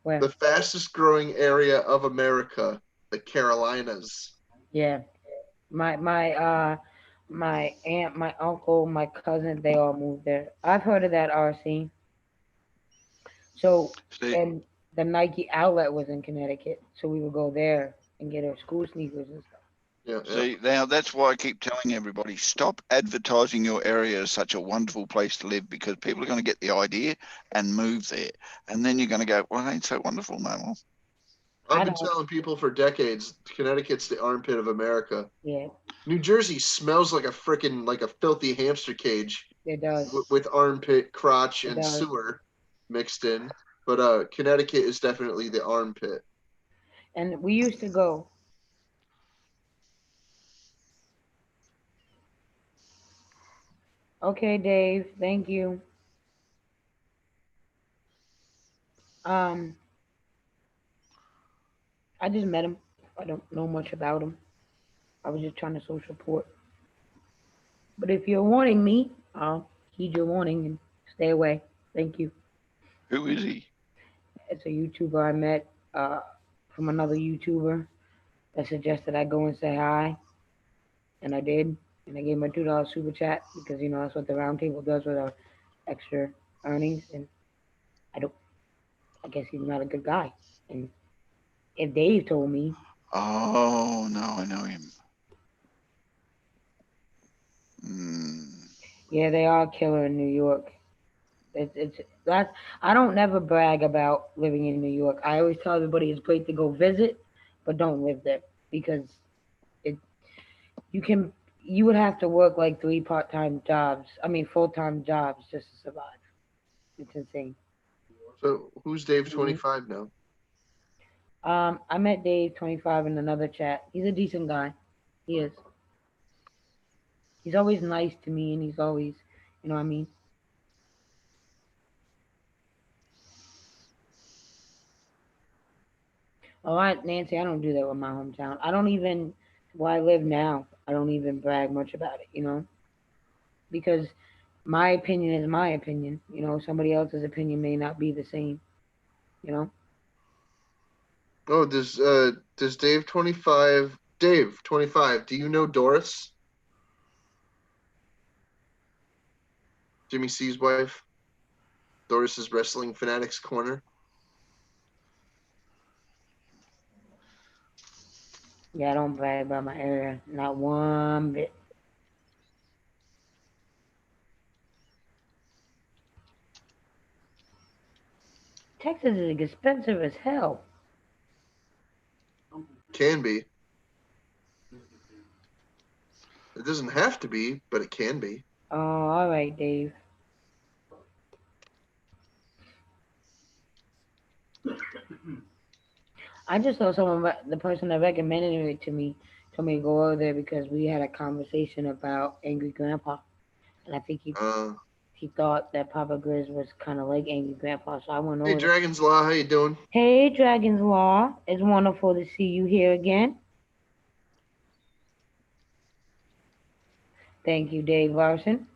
Where? The fastest growing area of America, the Carolinas. Yeah. My my aunt, my uncle, my cousin, they all moved there. I've heard of that RC. So See, and the Nike outlet was in Connecticut, so we would go there and get our school sneakers and stuff. Yeah, yeah. see, now that's why I keep telling everybody stop advertising your area as such a wonderful place to live because people are going to get the idea and move there. And then you're going to go, well, it ain't so wonderful no more. I've I been don't. telling people for decades, Connecticut's the armpit of America. Yeah, New Jersey smells like a freaking like a filthy hamster cage it does. with armpit, crotch, It and does. sewer mixed in. But Connecticut is definitely the armpit. And we used to go. Okay, Dave. Thank you. Um, I just met him. I don't know much about him. I was just trying to social support. But if you're warning me, I'll heed your warning and stay away. Thank you. Who is he? It's a YouTuber I met from another YouTuber that suggested I go and say hi, and I did. And I gave him a $2 super chat because that's what the roundtable does with our extra earnings. And I don't. I guess he's not a good guy. And if Dave told me, Oh, no, I know him. Mm. yeah, they are a killer in New York. It's that I don't never brag about living in New York. I always tell everybody it's great to go visit, but don't live there because it you can you would have to work like three part-time jobs. I mean full-time jobs just to survive. It's insane. So who's Dave hmm 25 now? I met Dave 25 in another chat. He's a decent guy. He is. He's always nice to me, and he's always, what I mean. Oh, Nancy, I don't do that with my hometown. I don't even where I live now. I don't even brag much about it, because my opinion is my opinion. Somebody else's opinion may not be the same. You know. Oh, does Dave 25, do you know Doris? Jimmy C's wife? Doris's Wrestling Fanatics Corner? Yeah, I don't brag about my area, not one bit. Texas is expensive as hell. Can be. It doesn't have to be, but it can be. Oh, all right, Dave. I just saw the person that recommended it to me told me to go over there because we had a conversation about Angry Grandpa, and I think Uh, he thought that Papa Grizz was kind of like Angry Grandpa, so I went hey, over there. Dragon's Law, how you doing? Hey, Dragon's Law, it's wonderful to see you here again. Thank you, Dave Larson.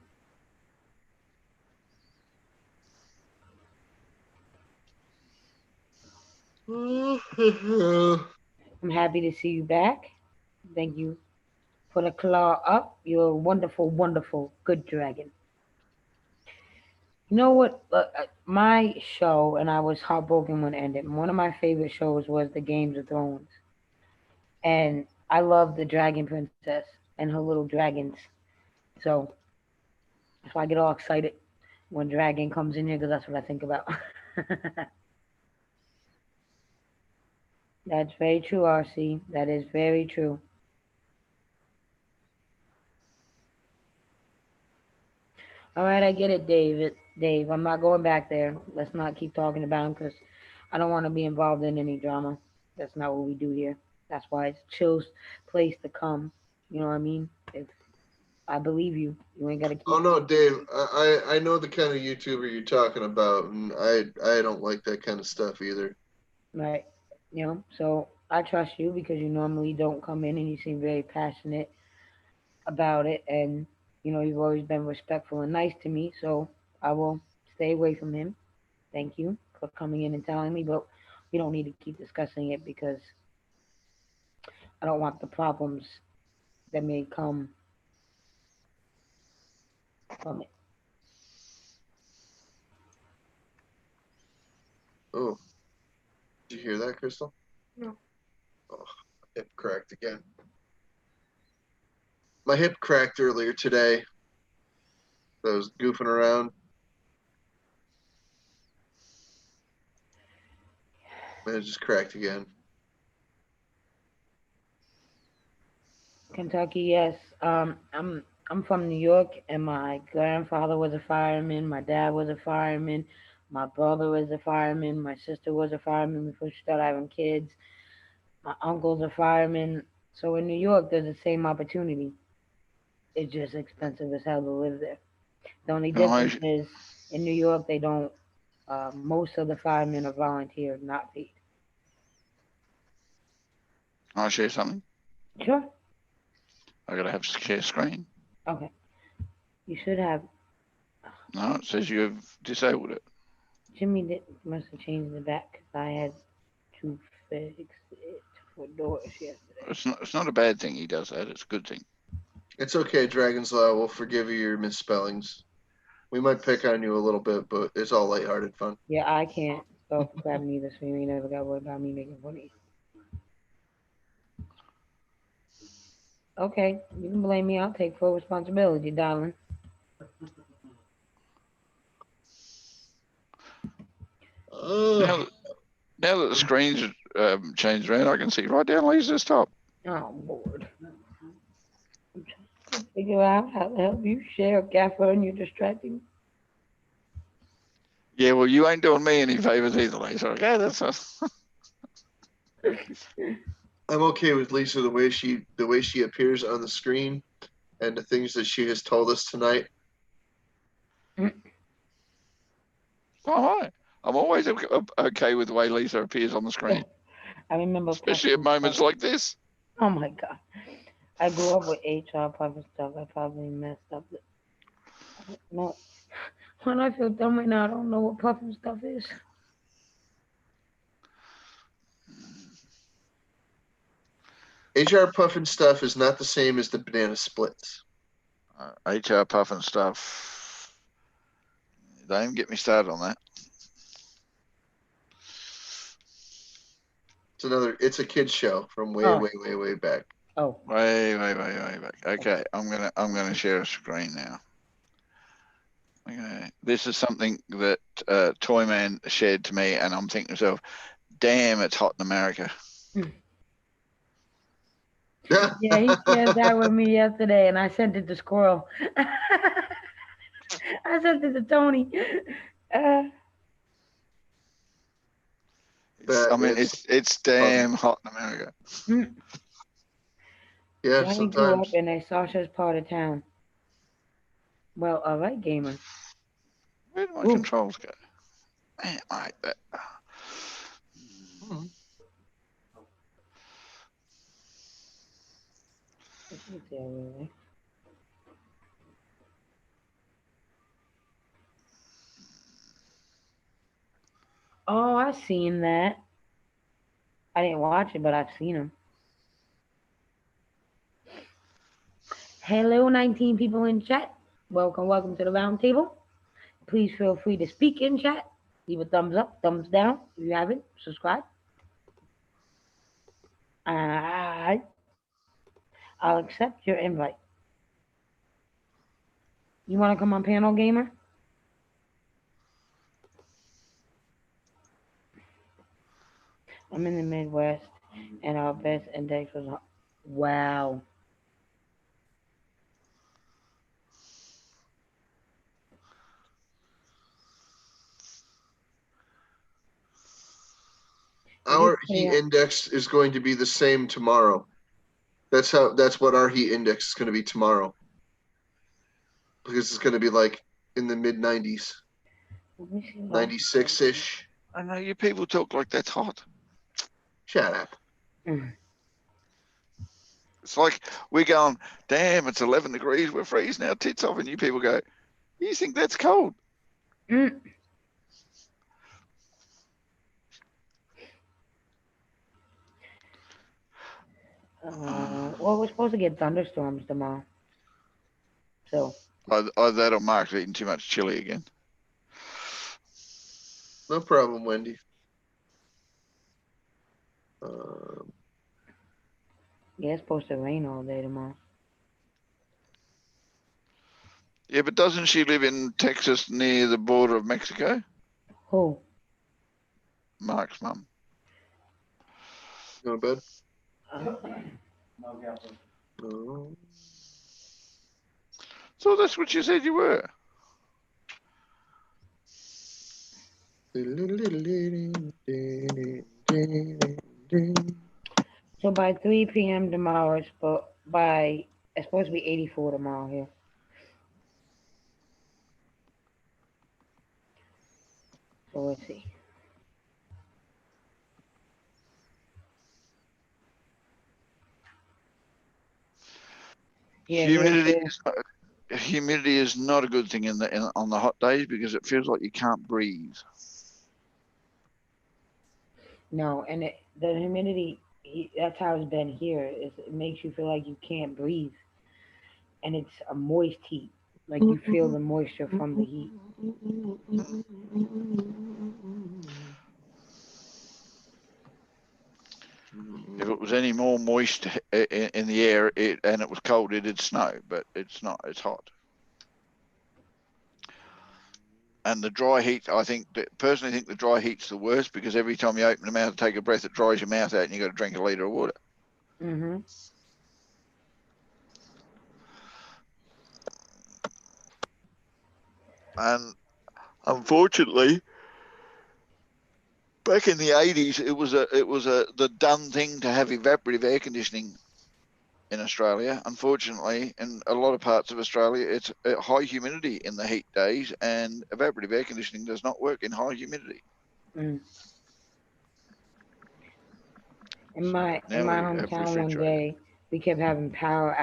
I'm happy to see you back. Thank you for the claw up. You're a wonderful, wonderful, good dragon. You know what? My show, and I was heartbroken when it ended. One of my favorite shows was the Games of Thrones, and I love the Dragon Princess and her little dragons. So that's why I get all excited when Dragon comes in here because that's what I think about. That's very true, RC. That is very true. All right, I get it, David. Dave, I'm not going back there. Let's not keep talking about him because I don't want to be involved in any drama. That's not what we do here. That's why it's chill's place to come. You know what I mean? If I believe you, you ain't gotta Oh keep. no, Dave, I know the kind of YouTuber you're talking about, and I don't like that kind of stuff either. Right. So I trust you because you normally don't come in and you seem very passionate about it, and you've always been respectful and nice to me. So I will stay away from him. Thank you for coming in and telling me, but we don't need to keep discussing it because I don't want the problems that may come from it. Oh, did you hear that, Crystal? No. Oh, hip cracked again. My hip cracked earlier today. I was goofing around. And it just cracked again. Kentucky, yes. I'm from New York, and my grandfather was a fireman. My dad was a fireman. My brother was a fireman. My sister was a fireman before she started having kids. My uncle's a fireman. So in New York, there's the same opportunity. It's just expensive as hell to live there. The only I, difference is in New York, they don't. Most of the firemen are volunteer, not paid. I share something. Sure. I gotta have share screen. Okay. You should have. No, it says you have disabled it. Jimmy must have changed the back because I had to fix it for doors yesterday. It's not a bad thing he does that. It's a good thing. It's okay, Dragon's Law. We'll forgive you your misspellings. We might pick on you a little bit, but it's all lighthearted fun. Yeah, I can't spell for crap neither, so you ain't never got worried about me making funny. Okay, you can blame me. I'll take full responsibility, darling. Now, now that the screen's changed around, I can see right down Lisa's top. Oh, Lord. I'm trying to figure out how to help you share, Gaffer, and you're distracting. Yeah, well, you ain't doing me any favors either, Lisa. Okay, that's I'm okay with Lisa the way she appears on the screen and the things that she has told us tonight. all right. I'm always okay with the way Lisa appears on the screen, I remember especially at Puffin moments stuff. like this. Oh my God. I grew up with HR Puffin stuff. I probably messed up. No, when I feel dumb right now, I don't know what Puffin stuff is. HR Puffin stuff is not the same as the banana splits. HR puff and stuff. Don't even get me started on that. It's a kids show from way, Oh. way back. Oh, Way back. Okay, I'm gonna share a screen now. Okay, this is something that Toyman shared to me, and I'm thinking to myself, "Damn, it's hot in America." yeah, he shared that with me yesterday, and I sent it to Squirrel. I sent it to Tony. Uh, It's damn hot in America. Yeah, Johnny grew up sometimes. in a Sasha's part of town. Well, all right, gamer. Where do my Ooh. controls go? Man, I hate that. Oh, I've seen that. I didn't watch it, but I've seen them. Hello, 19 people in chat. Welcome to the round table. Please feel free to speak in chat. Leave a thumbs up, thumbs down if you haven't. Subscribe. I'll accept your invite. You want to come on panel, gamer? I'm in the Midwest, and our best index was wow. Our heat index is going to be the same tomorrow. That's what our heat index is going to be tomorrow. Because it's going to be like in the mid 90s. 96-ish. I know you people talk like that's hot. Shut up. It's like we're going, damn, it's 11 degrees, we're freezing our tits off, and you people go, you think that's cold? Mm. Well, we're supposed to get thunderstorms tomorrow. So, Either that or Mark's eating too much chili again. No problem, Wendy. Um, yeah, it's supposed to rain all day tomorrow. Yeah, but doesn't she live in Texas near the border of Mexico? Who? Mark's mum. go to bed. Uh, No. So that's what you said you were. so by 3 p.m. tomorrow, it's supposed to be 84 tomorrow here. So let's see. Yeah, here it Humidity is. humidity is not a good thing on the hot days because it feels like you can't breathe. No, and the humidity, that's how it's been here. It makes you feel like you can't breathe. And it's a moist heat. Like you feel the moisture from the heat. If it was any more moist in the air and it was cold, it'd snow, but it's not. It's hot. And the dry heat, personally think the dry heat's the worst because every time you open the mouth to take a breath, it dries your mouth out and you got to drink a litre of water. Mm-hmm. And unfortunately, back in the 80s, it was the done thing to have evaporative air conditioning in Australia. Unfortunately, in a lot of parts of Australia, it's high humidity in the heat days, and evaporative air conditioning does not work in high humidity. Mm. In my Now we have hometown one refrigerators. day, we kept having power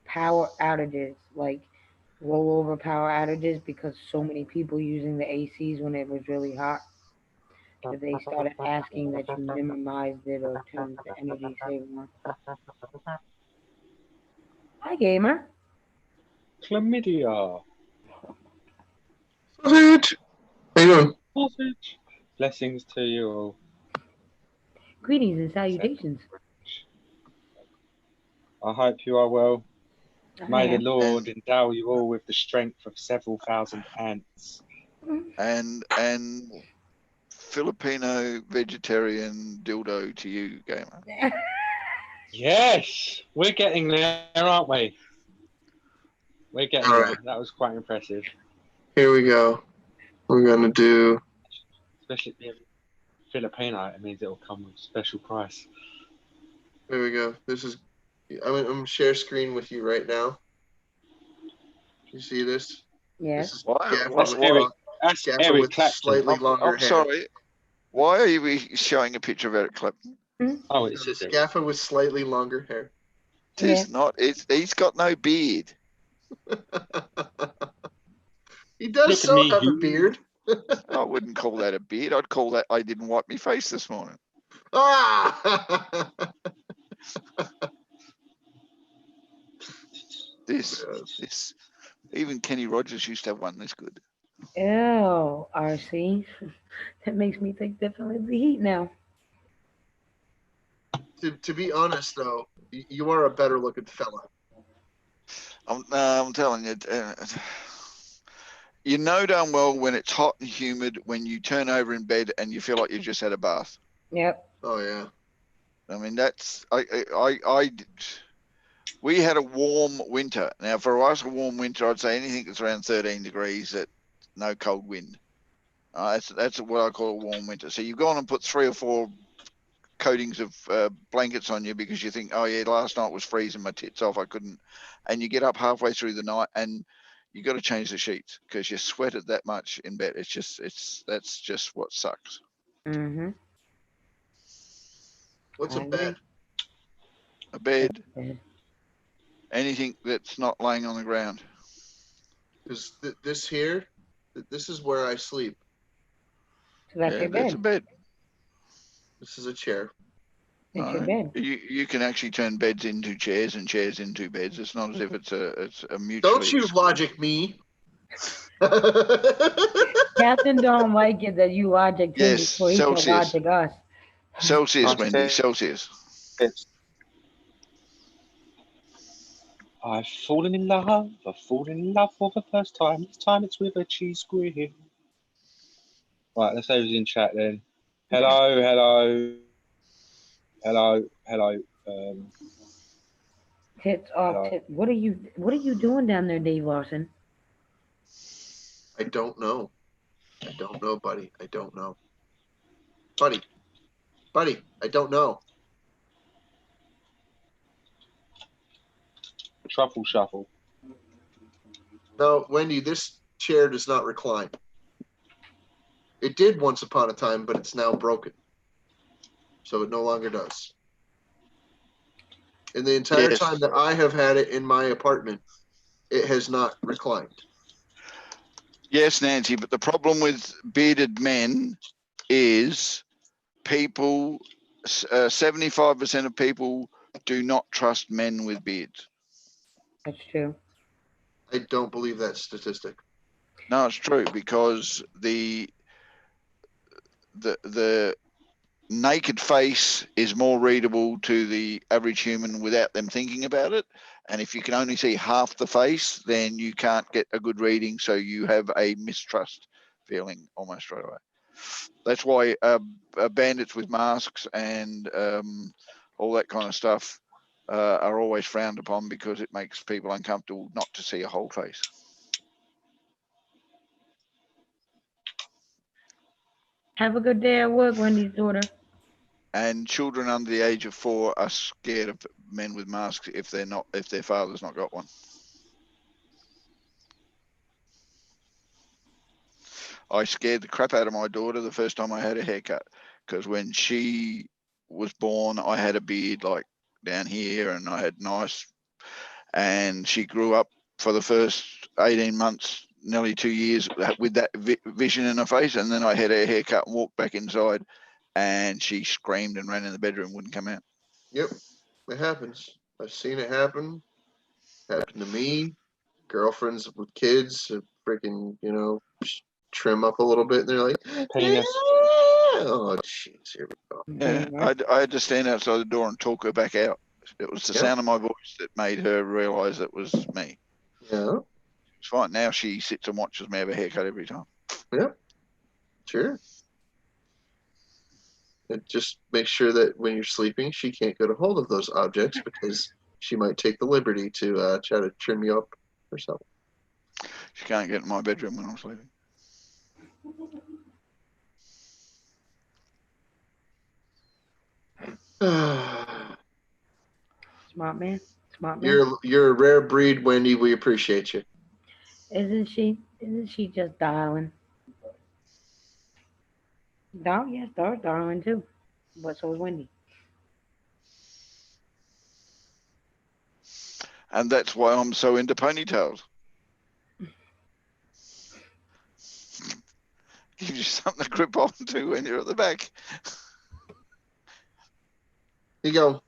outages, like rollover power outages, because so many people using the ACs when it was really hot that they started asking that you minimized it or turn the energy saving on. Hi, gamer. Chlamydia. Sausage. How you doing? Sausage. Blessings to you all. Greetings and salutations. I hope you are well. I May the am. Lord endow you all with the strength of several thousand ants. And Filipino vegetarian dildo to you, gamer. Yes, we're getting there, aren't we? We're getting All there. right, That was quite impressive. here we go. We're gonna do. Especially being Filipino, it means it will come with a special price. Here we go. This is. I'm gonna share screen with you right now. You see this? Yes. This is Why? Gaffer That's with Eric. That's Gaffer Eric with Clapton. slightly longer I'm hair. sorry. Why are you showing a picture of Eric Clapton? Oh, This it's is Eric. Gaffer with slightly longer hair. Yeah. Tis not. He's got no beard. He does Look at so me, have a you. beard. I wouldn't call that a beard. I'd call that I didn't wipe my face this morning. Ah! This, Yes. this. Even Kenny Rogers used to have one this good. Ew, RC. That makes me think differently of the heat now. To be honest, though, you are a better looking fella. I'm telling you. You know damn well when it's hot and humid when you turn over in bed and you feel like you just had a bath. Yep. Oh yeah. I mean that's we had a warm winter. Now for us a warm winter, I'd say anything that's around 13 degrees, that no cold wind. That's what I call a warm winter. So you've gone and put 3 or 4 coatings of blankets on you because you think, oh yeah, last night was freezing my tits off, I couldn't. And you get up halfway through the night and you got to change the sheets because you sweated that much in bed. That's just what sucks. Mm-hmm. What's I a agree. bed? A bed, Okay. anything that's not laying on the ground. Because this here This is where I sleep. So that's Yeah, your that's a bed. bed. This is a chair. It's your No, bed. you can actually turn beds into chairs and chairs into beds. It's not as if it's a Don't mutually you exclusive. logic me. Captain don't like it that you logic him Yes, before he can Celsius. logic us. Celsius, I Wendy, said Celsius. this. I've fallen in love. I've fallen in love for the first time. This time it's with a cheese grill. Right, let's say who's in chat then. Hello, hello, hello, hello. Tits off. Hello. What are you doing down there, Dave Lawson? I don't know. I don't know, buddy. I don't know. Buddy. Buddy, I don't know. Truffle shuffle. No, Wendy, this chair does not recline. It did once upon a time, but it's now broken. So it no longer does. In the entire Yes, time that I have had it in my apartment, it has not reclined. yes, Nancy. But the problem with bearded men is people. 75% of people do not trust men with beards. That's true. I don't believe that statistic. No, it's true because the naked face is more readable to the average human without them thinking about it. And if you can only see half the face, then you can't get a good reading. So you have a mistrust feeling almost straight away. That's why bandits with masks and all that kind of stuff are always frowned upon because it makes people uncomfortable not to see a whole face. Have a good day at work, Wendy's daughter. And children under the age of 4 are scared of men with masks if their father's not got one. I scared the crap out of my daughter the first time I had a haircut because when she was born, I had a beard like down here and I had nice, and she grew up for the first 18 months, nearly 2 years with that vision in her face. And then I had her haircut and walked back inside and she screamed and ran in the bedroom, wouldn't come out. Yep, it happens. I've seen it happen. Happened to me. Girlfriends with kids, freaking, trim up a little bit, and they're like, yeah. Penis. Oh, jeez, here we go. Yeah, I had to stand outside the door and talk her back out. It was the Yep. sound of my voice that made her realise it was me. Yeah, It's fine. Now she sits and watches me have a haircut every time. sure. And just make sure that when you're sleeping, she can't get a hold of those objects because she might take the liberty to try to trim you up herself. She can't get in my bedroom when I'm sleeping. Smart man. Smart man. You're a rare breed, Wendy. We appreciate you. Isn't she? Isn't she just darling? Yes, darling too. But so is Wendy. And that's why I'm so into ponytails. Gives you something to grip onto when you're at the back. Here you go.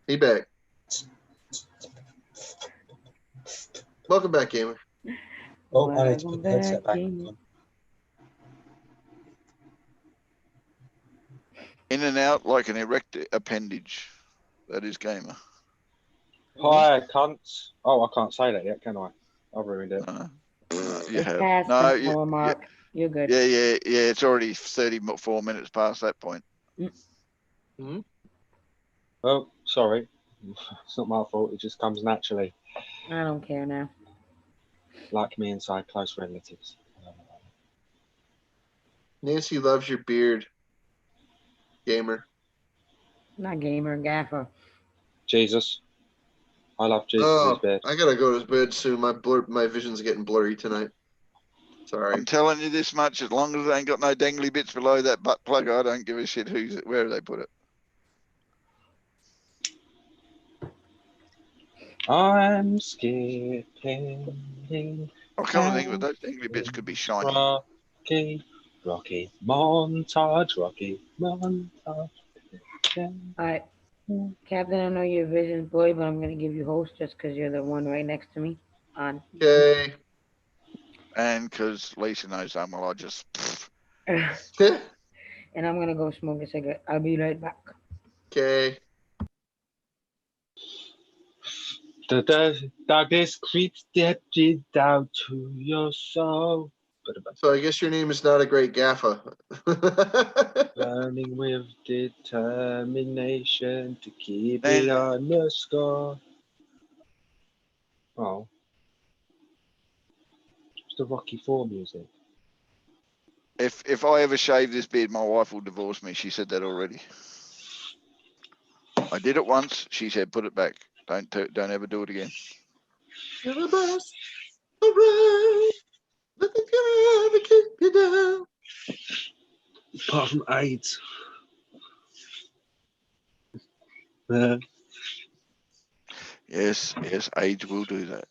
He back. Welcome back, gamer. Oh, I need to put the headset back Gamer. on. In and out like an erect appendage. That is gamer. Hi, cunts. Oh, I can't say that yet, can I? I've ruined it. No, you It's have. past No, the mark. You're good. yeah. It's already 34 minutes past that point. Oh, sorry. It's not my fault. It just comes naturally, I don't care now. like me inside close relatives. Nancy loves your beard, gamer. Not gamer, gaffer. Jesus. I love Jesus' Oh, bed. I gotta go to bed soon. My vision's getting blurry tonight. Sorry. I'm telling you this much, as long as they ain't got no dangly bits below that butt plug, I don't give a shit where they put it. I'm skipping. I come to think of it, those dangly bits could be shiny. Rocky, Rocky, montage, Rocky, montage. Alright, Captain, I know you're Vision's boy, but I'm gonna give you host just because you're the one right next to me. On. Okay. And because Lisa knows that, well, I just. And I'm gonna go smoke a cigarette. I'll be right back. Okay. The darkness creeps deep down to your soul. So I guess your name is not a great gaffer. Burning with determination to keep And- it on the score. Oh. It's the Rocky 4 music. If I ever shave this beard, my wife will divorce me. She said that already. I did it once. She said, "Put it back. Don't ever do it again." You're the best around. Nothing can ever keep you down. Apart from AIDS. Yes, age will do that.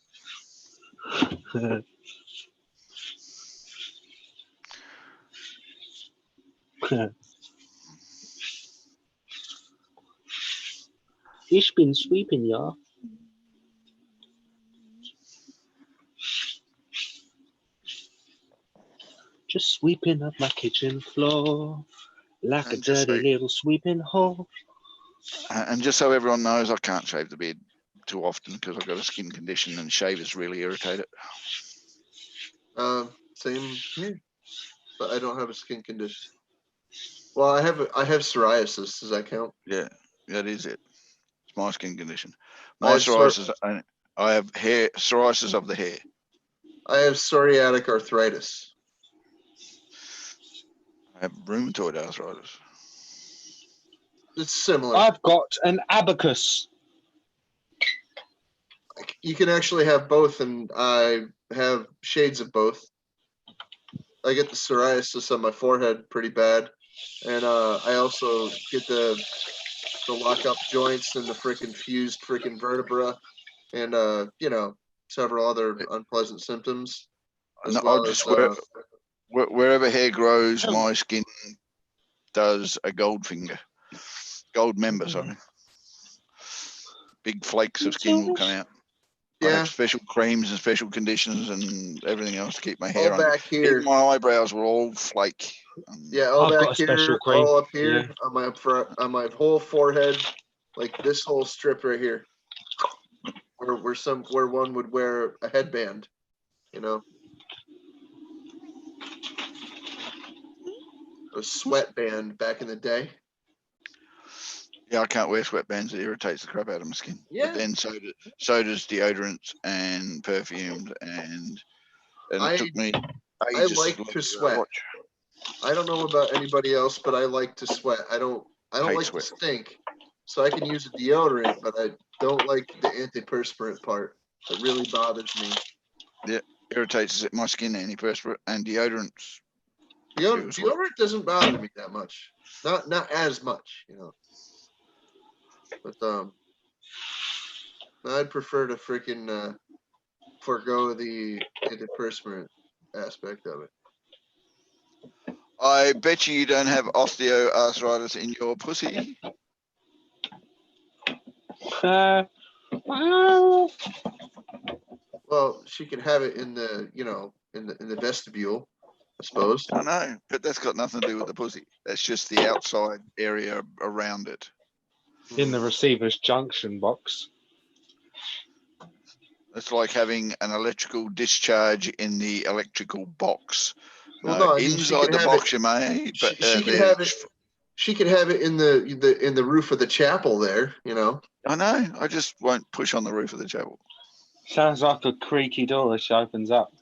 Ich bin sweeping, ja. Just sweeping up my kitchen floor like And a just dirty so, little sweeping hole. and just so everyone knows, I can't shave the beard too often because I've got a skin condition and shavers really irritate it. Same here, but I don't have a skin condition. Well, I have psoriasis. Does that count? Yeah, that is it. It's my skin condition. I My have psoriasis. I have hair psoriasis of the hair. I have psoriatic arthritis. I have rheumatoid arthritis. It's similar. I've got an abacus. You can actually have both, and I have shades of both. I get the psoriasis on my forehead pretty bad, and I also get the lock up joints and the freaking fused freaking vertebra, and several other unpleasant symptoms, as No, well as wherever hair grows, my skin does a gold member, sorry. Big flakes of skin will come out. I yeah, have special creams and special conditions and everything else to keep my hair all on. back here. Even my eyebrows will all flake. Yeah, all I've back got a special here, cream. all up here Yeah. on my whole forehead, like this whole strip right here, where one would wear a headband, a sweatband back in the day. Yeah, I can't wear sweatbands. It irritates the crap out of my skin. Yeah. But then so does deodorants and perfumes, and it took me ages like learn to that sweat. watch. I don't know about anybody else, but I like to sweat. I don't Hate like sweat. to stink, so I can use a deodorant, but I don't like the antiperspirant part. It really bothers me. Yeah, irritates my skin, antiperspirant and deodorants. Deodorant doesn't bother me that much. Not as much, But I'd prefer to freaking forego the antiperspirant aspect of it. I bet you don't have osteoarthritis in your pussy. Well, she can have it in the in the vestibule, I suppose. I know, but that's got nothing to do with the pussy. That's just the outside area around it. In the receiver's junction box. It's like having an electrical discharge in the electrical box. Well, no, I mean, inside the box, you may, but she can have it. She could have it in the roof of the chapel there. I know. I just won't push on the roof of the chapel. Sounds like a creaky door as she opens up.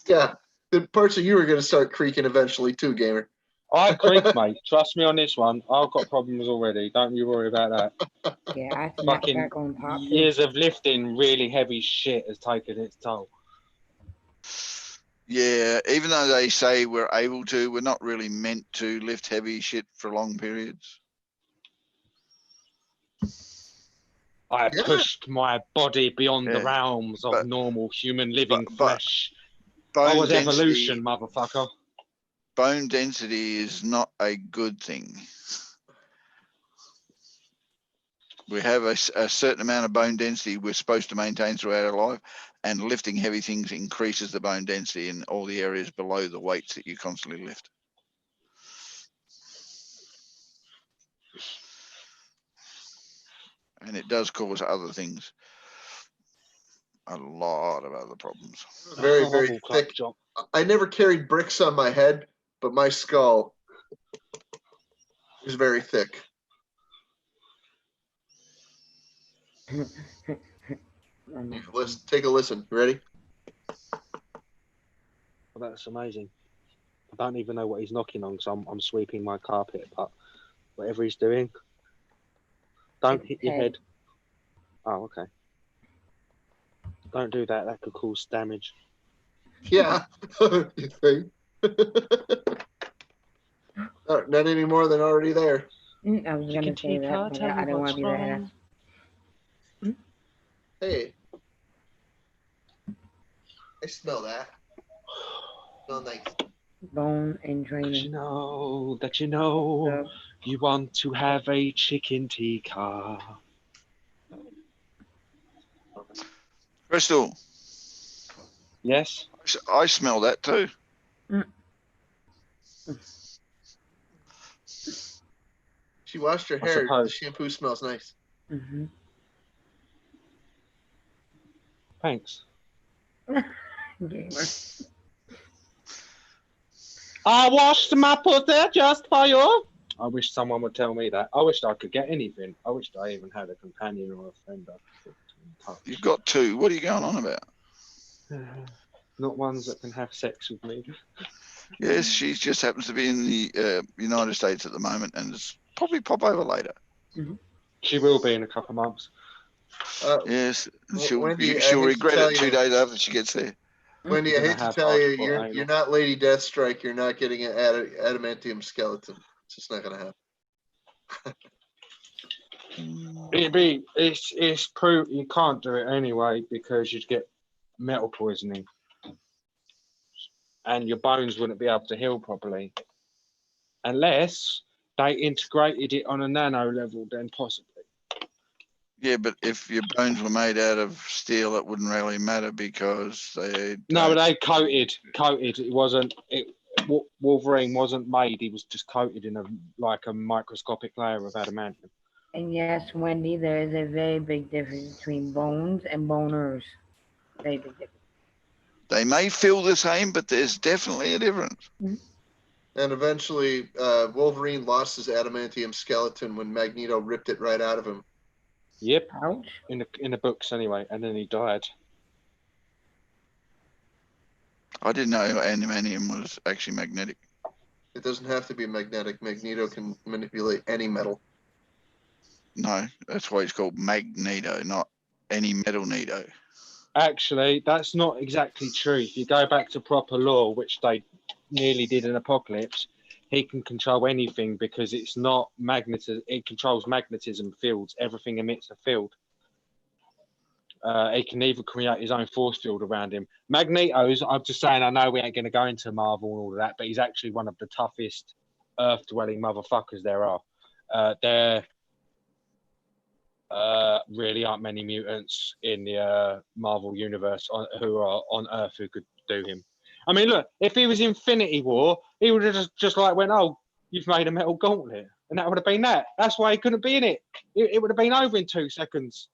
Yeah, the parts of you are going to start creaking eventually too, gamer. I creak, mate. Trust me on this one. I've got problems already. Don't you worry about that. Yeah, I snap Fucking back on top too. years of lifting really heavy shit has taken its toll. Yeah, even though they say we're able to, we're not really meant to lift heavy shit for long periods. I Yeah. pushed my body beyond the Yeah, realms of but- normal human living but flesh. I bone was density, evolution, motherfucker. bone density is not a good thing. We have a certain amount of bone density we're supposed to maintain throughout our life, and lifting heavy things increases the bone density in all the areas below the weights that you constantly lift. And it does cause other things, a lot of other problems. Very, Oh, very I've all thick. clubbed John. I never carried bricks on my head, but my skull is very thick. Let's take a listen. You ready? Well, that's amazing. I don't even know what he's knocking on because I'm sweeping my carpet, but whatever he's doing, don't hit your head. Oh, okay. Don't do that. That could cause damage. Yeah. You think? Not any more than already there. I was gonna say that, but I didn't want to be that ass. Hey. I smell that. Smell nice. Bone and training. That you know you want to have a chicken tikka. Crystal, Yes. I smell that too. She washed her I hair. The suppose. shampoo smells nice. Mm-hmm. Thanks. Gamer. I washed my pussy just for you. I wish someone would tell me that. I wish I could get anything. I wish I even had a companion or a friend I could touch. You've got two. What are you going on about? Not ones that can have sex with me. Yes, she just happens to be in the United States at the moment, and it's probably pop over later. Mm-hmm. She will be in a couple of months. Yes, she'll Wendy, she'll I hate to regret tell it 2 you. days after she gets there. Wendy, I Gonna hate to have tell you, hardcore anal. you're not Lady Deathstrike. You're not getting an adamantium skeleton. It's just not gonna happen. It's proof you can't do it anyway because you'd get metal poisoning, and your bones wouldn't be able to heal properly unless they integrated it on a nano level. Then possibly. Yeah, but if your bones were made out of steel, it wouldn't really matter because they No, they coated. It wasn't. Wolverine wasn't made. He was just coated in a microscopic layer of adamantium. And yes, Wendy, there is a very big difference between bones and boners. Very big difference. They may feel the same, but there's definitely a difference. Mm-hmm. And eventually, Wolverine lost his adamantium skeleton when Magneto ripped it right out of him. Yep. Ouch. In the books anyway, and then he died. I didn't know adamantium was actually magnetic. It doesn't have to be magnetic. Magneto can manipulate any metal. No, that's why it's called Magneto, not any metal Neato. Actually, that's not exactly true. If you go back to proper law, which they nearly did in Apocalypse, he can control anything because it's not magnetism. It controls magnetism fields. Everything emits a field. He can even create his own force field around him. Magneto's, I'm just saying, I know we ain't going to go into Marvel and all of that, but he's actually one of the toughest earth-dwelling motherfuckers there are. There really aren't many mutants in the Marvel universe who are on Earth who could do him. I mean, look, if he was Infinity War, he would have just like went, "Oh, you've made a metal gauntlet," and that would have been that. That's why he couldn't be in it. It would have been over in 2 seconds.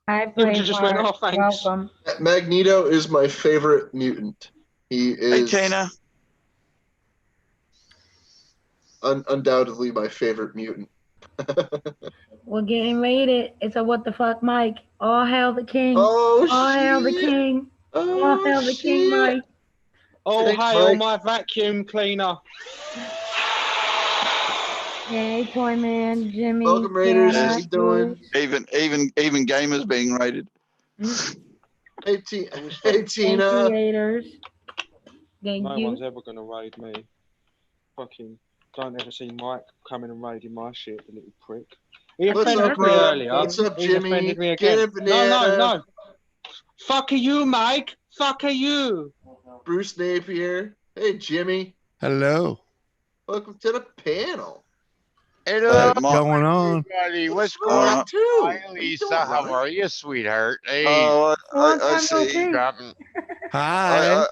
Hi, He would have just went, Braveheart. "Oh, thanks." Welcome. Magneto is my favorite mutant. He Hey, is Tina. undoubtedly my favorite mutant. We're getting raided. It's a what the fuck, Mike. All hail the king. Oh, All hail the shit. king. Oh, All hail the king, shit. Mike. Oh, Thanks, hail Mike. my vacuum cleaner. Hey, Toy Man, Jimmy, Welcome, Raiders. How Yes. you doing? Even gamers being raided. Hey, I wish hey Thank you, Tina. Raiders. Thank no you. one's ever going to raid me. Fucking don't ever see Mike coming and raiding my shit, the little prick. He What's offended up, me Rob? earlier. What's up, He's Jimmy? offended me Get again. it, No, banana. no. Fuck you, Mike. Fuck you. Bruce Napier. Hey, Jimmy. Hello. Welcome to the panel. Hello, What's going on? everybody. What's What's going going on? too? Hi, What are you Lisa. doing, How brother? are you, sweetheart? Hey, Oh, Long I time no see. see. dropping. Hi.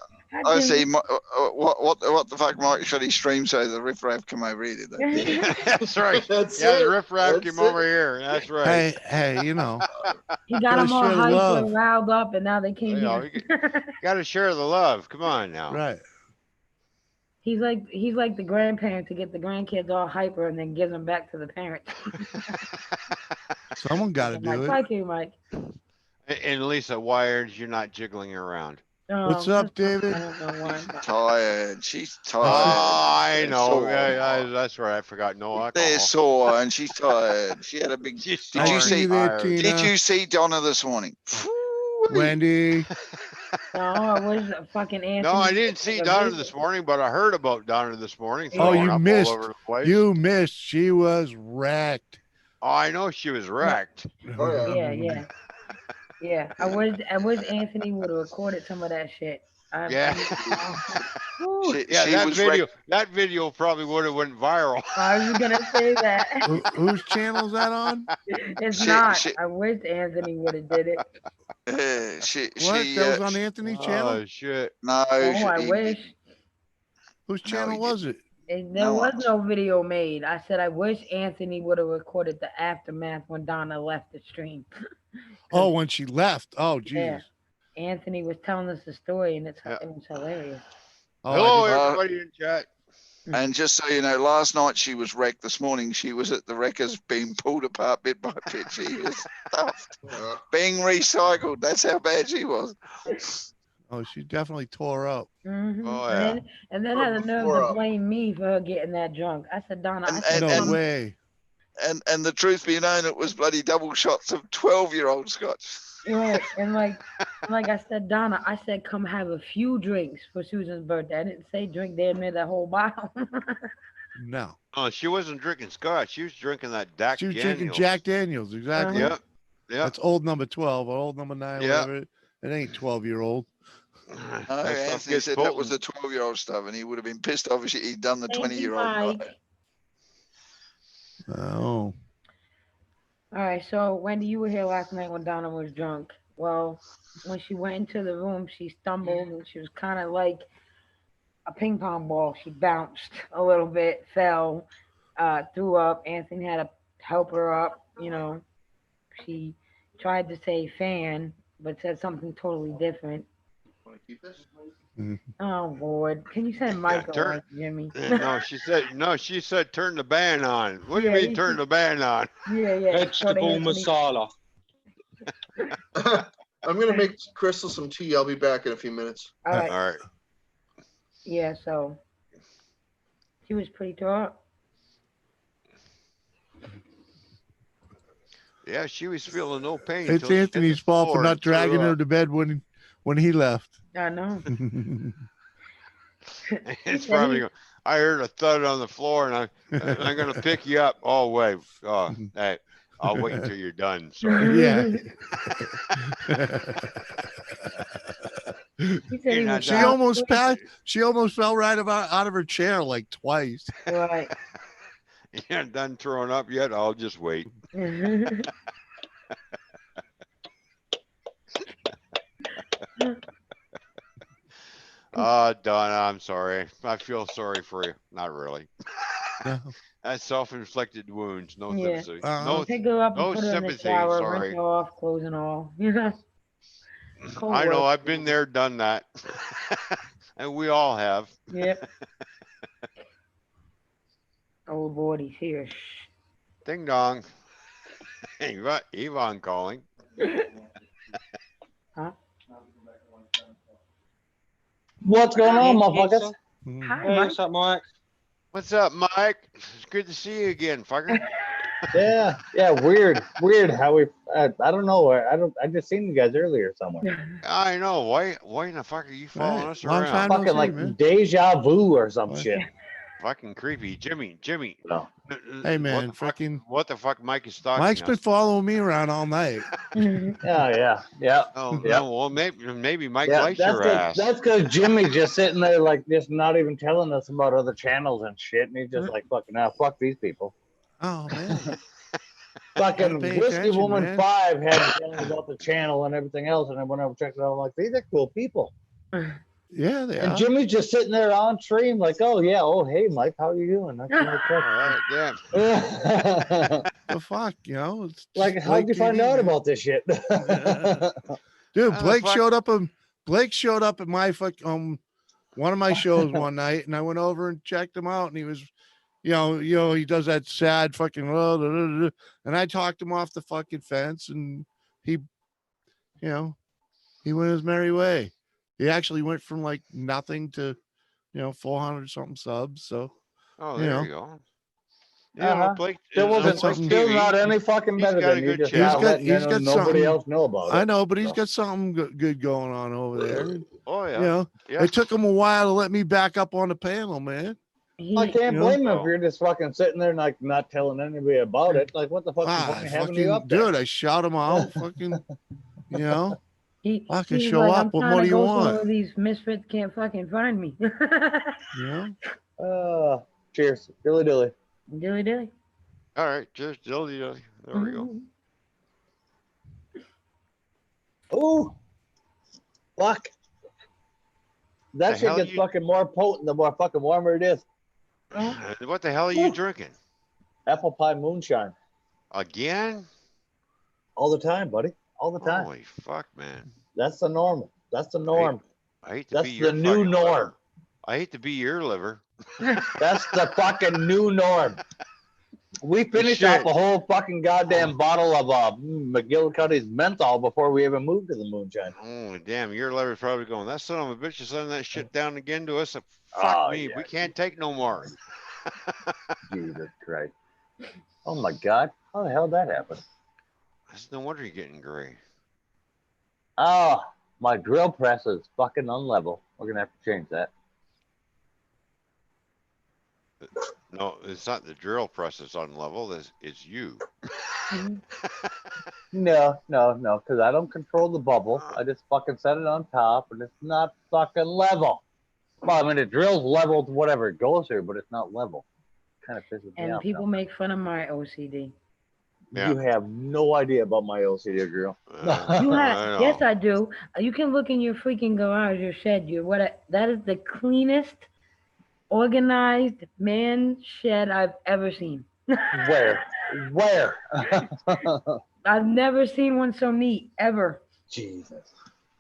I see. Jimmy. What the fuck, Mike? Should he stream so the riffraff come over here? Did they? That's right. That's Yeah, the it. riffraff That's came it. over here. That's right. Hey, you know, He got gotta them all share the hyped love. and riled up, and now they can't You know, be. got to share the love. Come on now. Right. He's like the grandparent to get the grandkids all hyper and then gives them back to the parents. Someone got to I'm do like, it. fuck you, Mike. And Lisa, why aren't you not jiggling around? What's up, David? I don't know why. Tired. She's Oh, tired. I know. Yeah, that's right. I forgot. No alcohol. They're sore and she's tired. She had a big. She's Did you I sore see see? you there, tired. Tina. Did you see Donna this morning? Wendy? No, I wish fucking Anthony. No, I didn't see Donna this morning, but I heard about Donna this morning. Oh, Throwing you up missed. all over the place. You missed. She was wrecked. Oh, I know she was wrecked. Oh, Yeah. Yeah, I wish Anthony would have recorded some of that shit. Yeah. Whew. Yeah, She that was video. wrecked. That video probably would have went viral. I was gonna say that. Whose channel's that on? It's She- not. she- I wish Anthony would have did it. What? That was on Anthony's channel? Oh shit! No, Oh, I wish. Whose No, channel he was it? There No was one's. no video made. I said I wish Anthony would have recorded the aftermath when Donna left the stream. Oh, when she left. Oh, Yeah. Jesus. Anthony was telling us the story, and it was hilarious. Oh, Hello, I everybody in chat. And just so you know, last night she was wrecked. This morning she was at the wreckers being pulled apart bit by bit. She was stuffed, being recycled. That's how bad she was. Oh, she definitely tore up. Mm-hmm. Oh yeah. And then had the nerve to blame me for her getting that drunk. I said, Donna, I said, No way. And the truth be known, it was bloody double shots of 12-year-old scotch. right. And like I said, Donna, I said, come have a few drinks for Susan's birthday. I didn't say drink damn near that whole bottle. No. Oh, she wasn't drinking scotch. She was drinking that Jack She was Daniels. drinking Jack Daniels. Exactly. Yep. Yep. That's old number 12 or old number 9, Yep. whatever. It ain't 12-year-old. No, That stuff Anthony gets said that was potent. the 12-year-old stuff, and he would have been pissed off if he'd done the Thank you, 20-year-old. Mike. Oh. All right, so Wendy, you were here last night when Donna was drunk. Well, when she went into the room, she stumbled and she was kind of like a ping pong ball. She bounced a little bit, fell, threw up. Anthony had to help her up. You know, she tried to say fan, but said something totally different. Want to keep this? Oh Lord, can you send Michael on, Jimmy? No, she said turn the band on. What do you Yeah, mean turn the band on? Yeah. Vegetable masala. I'm gonna make Crystal some tea. I'll be back in a few minutes. All right. All right. Yeah, so she was pretty tore up. Yeah, she was feeling no pain. It's till she hit Anthony's the fault for floor not and threw dragging her up. to bed when he left. I know. It's probably. I heard a thud on the floor, and I'm gonna pick you up. Oh wait, hey, I'll wait until you're done. Sorry. Yeah. He was She almost passed. She almost fell right out of her chair like twice. Right. You ain't done throwing up yet? I'll just wait. Donna, I'm sorry. I feel sorry for you. Not really. No. That's self-inflicted wounds. No Yeah. sympathy. Uh-huh. Pick her up and no put her in the sympathy. shower, Sorry. rinse her off, clothes and all. You know. Cold I know. work. I've been there, done that, and we all have. Yep. Oh Lord, he's here. Ding dong. Yvonne calling. Huh? What's going on, motherfuckers? Hi, Hey, Mike. what's up, Mike? What's up, Mike? It's good to see you again, fucker. Yeah, weird how we. I don't know. I just seen you guys earlier somewhere. I know. Why in the fuck are you following Right. us Long around? time no Fucking see, like man. deja vu or some What? shit. Fucking creepy. Jimmy. No. Hey, What man, the fuck? fucking What the fuck? Mike is stalking Mike's been us. following me around all night. Yeah. Oh Yep. no. Well, maybe Mike Yeah, likes your ass. that's because Jimmy's just sitting there like just not even telling us about other channels and shit, and he's just like fucking fuck these people. Oh man, Fucking Gotta pay Whiskey attention, Woman man. 5 had to tell me about the channel and everything else, and then when I checked it out, I'm like, these are cool people. yeah, they And are. Jimmy's just sitting there on stream, like, oh yeah, oh hey Mike, how you doing? That's my Yeah. question. The fuck, you know? It's Like, just how'd Blake you find TV, out man. about this shit? Dude, How the Blake fuck- showed up. Blake showed up at my one of my shows one night, and I went over and checked him out, and he was, you know, he does that sad fucking, and I talked him off the fucking fence, and he, you know, he went his merry way. He actually went from like nothing to, 400 something subs. So, Oh, you there know. you go. You know, Blake. Still wasn't something- still TV, not any fucking he's better got a than you good just channel. not He's got letting nobody something- else know about it. I know, but he's So. got something good going on over there. Oh yeah. You know, Yeah. it took him a while to let me back up on the panel, man. I can't you blame know? him if you're just fucking sitting there like not telling anybody about it. Like, what the fuck's the point of having you up there? Dude, I shot him out. Fucking, you know, He fucking was show like, up. I'm What trying more to do you go want? somewhere these misfits can't fucking find me. You know, Cheers, dilly dilly. Dilly dilly. All right. Cheers, dilly. There we go. Ooh, fuck. That The shit hell gets you- fucking more potent the more fucking warmer it is. What the hell are you drinking? Apple pie moonshine. Again? All the time, buddy. All the time. Holy fuck, man. That's the normal. That's the norm. I hate to That's be your the new fucking norm. liver. I hate to be your liver. That's the fucking new norm. We finished Shit. off a whole fucking goddamn bottle of McGillicuddy's menthol before we even moved to the moonshine. Oh damn, your liver's probably going, that son of a bitch is sending that shit down again to us. Fuck Oh, me. yeah. We can't take no more. Jesus Christ. Oh my God. How the hell did that happen? That's no wonder you're getting gray. Oh, my drill press is fucking unlevel. We're going to have to change that. No, it's not the drill press that's on level. It's you. No, because I don't control the bubble. I just fucking set it on top and it's not fucking level. Well, I mean, the drill's level to whatever it goes through, but it's not level. Kind of pisses me And off. people make fun of my OCD. Yeah. You have no idea about my OCD, girl. You I have, know. yes, I do. You can look in your freaking garage, your shed. That is the cleanest, organized man shed I've ever seen. Where? I've never seen one so neat ever. Jesus.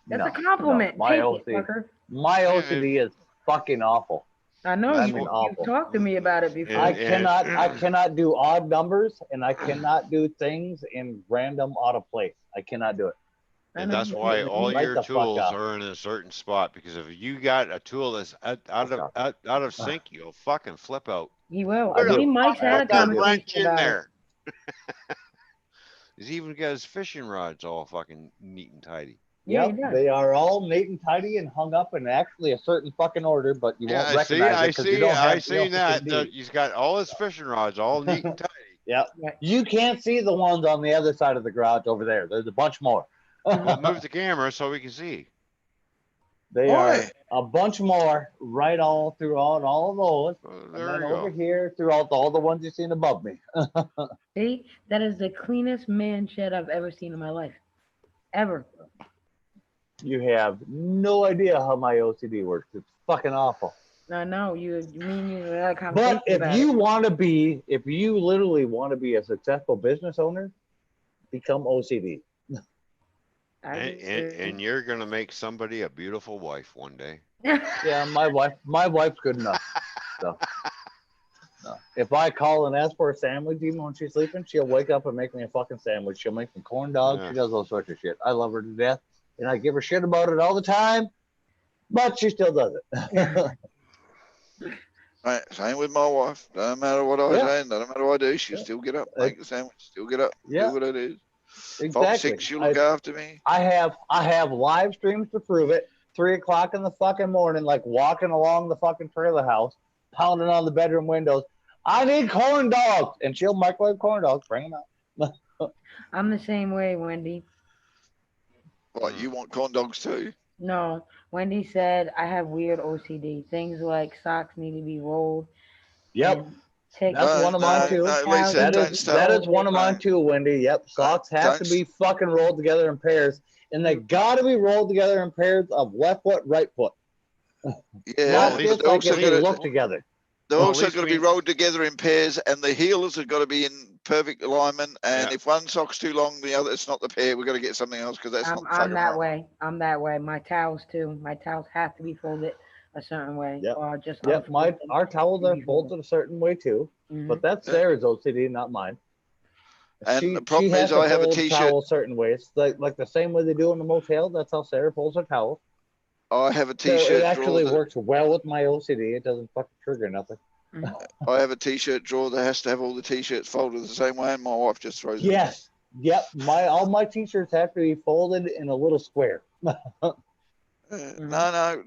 That's No, a compliment. no, my Take OCD. it, fucker. My OCD is fucking awful. I know I you. mean, You've awful. talked to me about it before. I cannot do odd numbers, and I cannot do things in random out of place. I cannot do it. And that's why all Right your the fuck tools up. are in a certain spot. Because if you got a tool that's out of sync, you'll fucking flip out. He will. I do. Me and Mike's had a Put that wrench conversation in about it. there. He's even got his fishing rods all fucking neat and tidy. Yeah, Yep, he does. they are all neat and tidy and hung up in actually a certain fucking order, but you won't recognize it because you don't have seen that. He's got all his fishing rods all neat and tidy. Yep. Right. You can't see the ones on the other side of the garage over there. There's a bunch more. Well, move the camera so we can see. They are a bunch more right all throughout all of those. Well, And there then you over go. here throughout all the ones you've seen above me. See, that is the cleanest man shed I've ever seen in my life, ever. You have no idea how my OCD works. It's fucking awful. I know you mean you had a conversation But about if you literally want to be a successful business owner, become OCD. And you're gonna make somebody a beautiful wife one day. Yeah, my wife's good enough. So, no. If I call and ask for a sandwich, even when she's sleeping, she'll wake up and make me a fucking sandwich. She'll make me corn dogs. Yeah. She does all sorts of shit. I love her to death, and I give her shit about it all the time, but she still does it. Right, same with my wife. Doesn't matter what I Yeah. say, doesn't matter what I do, she'll still get up, make the sandwich, still get up, Yeah. do what I do. If I'm Exactly. sick, she'll look after me. I have live streams to prove it. 3 o'clock in the fucking morning, like walking along the fucking trailer house, pounding on the bedroom windows. I need corn dogs, and she'll microwave corn dogs. Bring them out. I'm the same way, Wendy. What, you want corn dogs too? No, Wendy said I have weird OCD. Things like socks need to be rolled Yep, and tick that's one of mine too. No, towels Lisa, need to don't be start. That is one of folded. mine too, Wendy. Yep, socks have to Don't. be fucking rolled together in pairs, and they gotta be rolled together in pairs of left foot, right foot. Yeah, Not at just but like they're also if they got to. look together. They're Well, at also least got to be we, rolled together in pairs, and the heelers have got to be in perfect alignment. And yeah. if one sock's too long, the other, it's not the pair. We've got to get something else because that's not I'm fucking that right. way. I'm that way. My towels too. My towels have to be folded a certain way, Yep. or just Yep, unfolded. our towels are folded a certain way too, but that's Yeah. Sarah's OCD, not mine. And the She problem has is, to I have a fold t-shirt. towels certain ways, like the same way they do in the motel. That's how Sarah folds her towels. I have a So it t-shirt drawer. actually works well with my OCD. It doesn't fucking trigger nothing. I have a t-shirt drawer that has to have all the t-shirts folded the same way, and my wife just throws them in there. Yes. Yep. All my t-shirts have to be folded in a little square. No,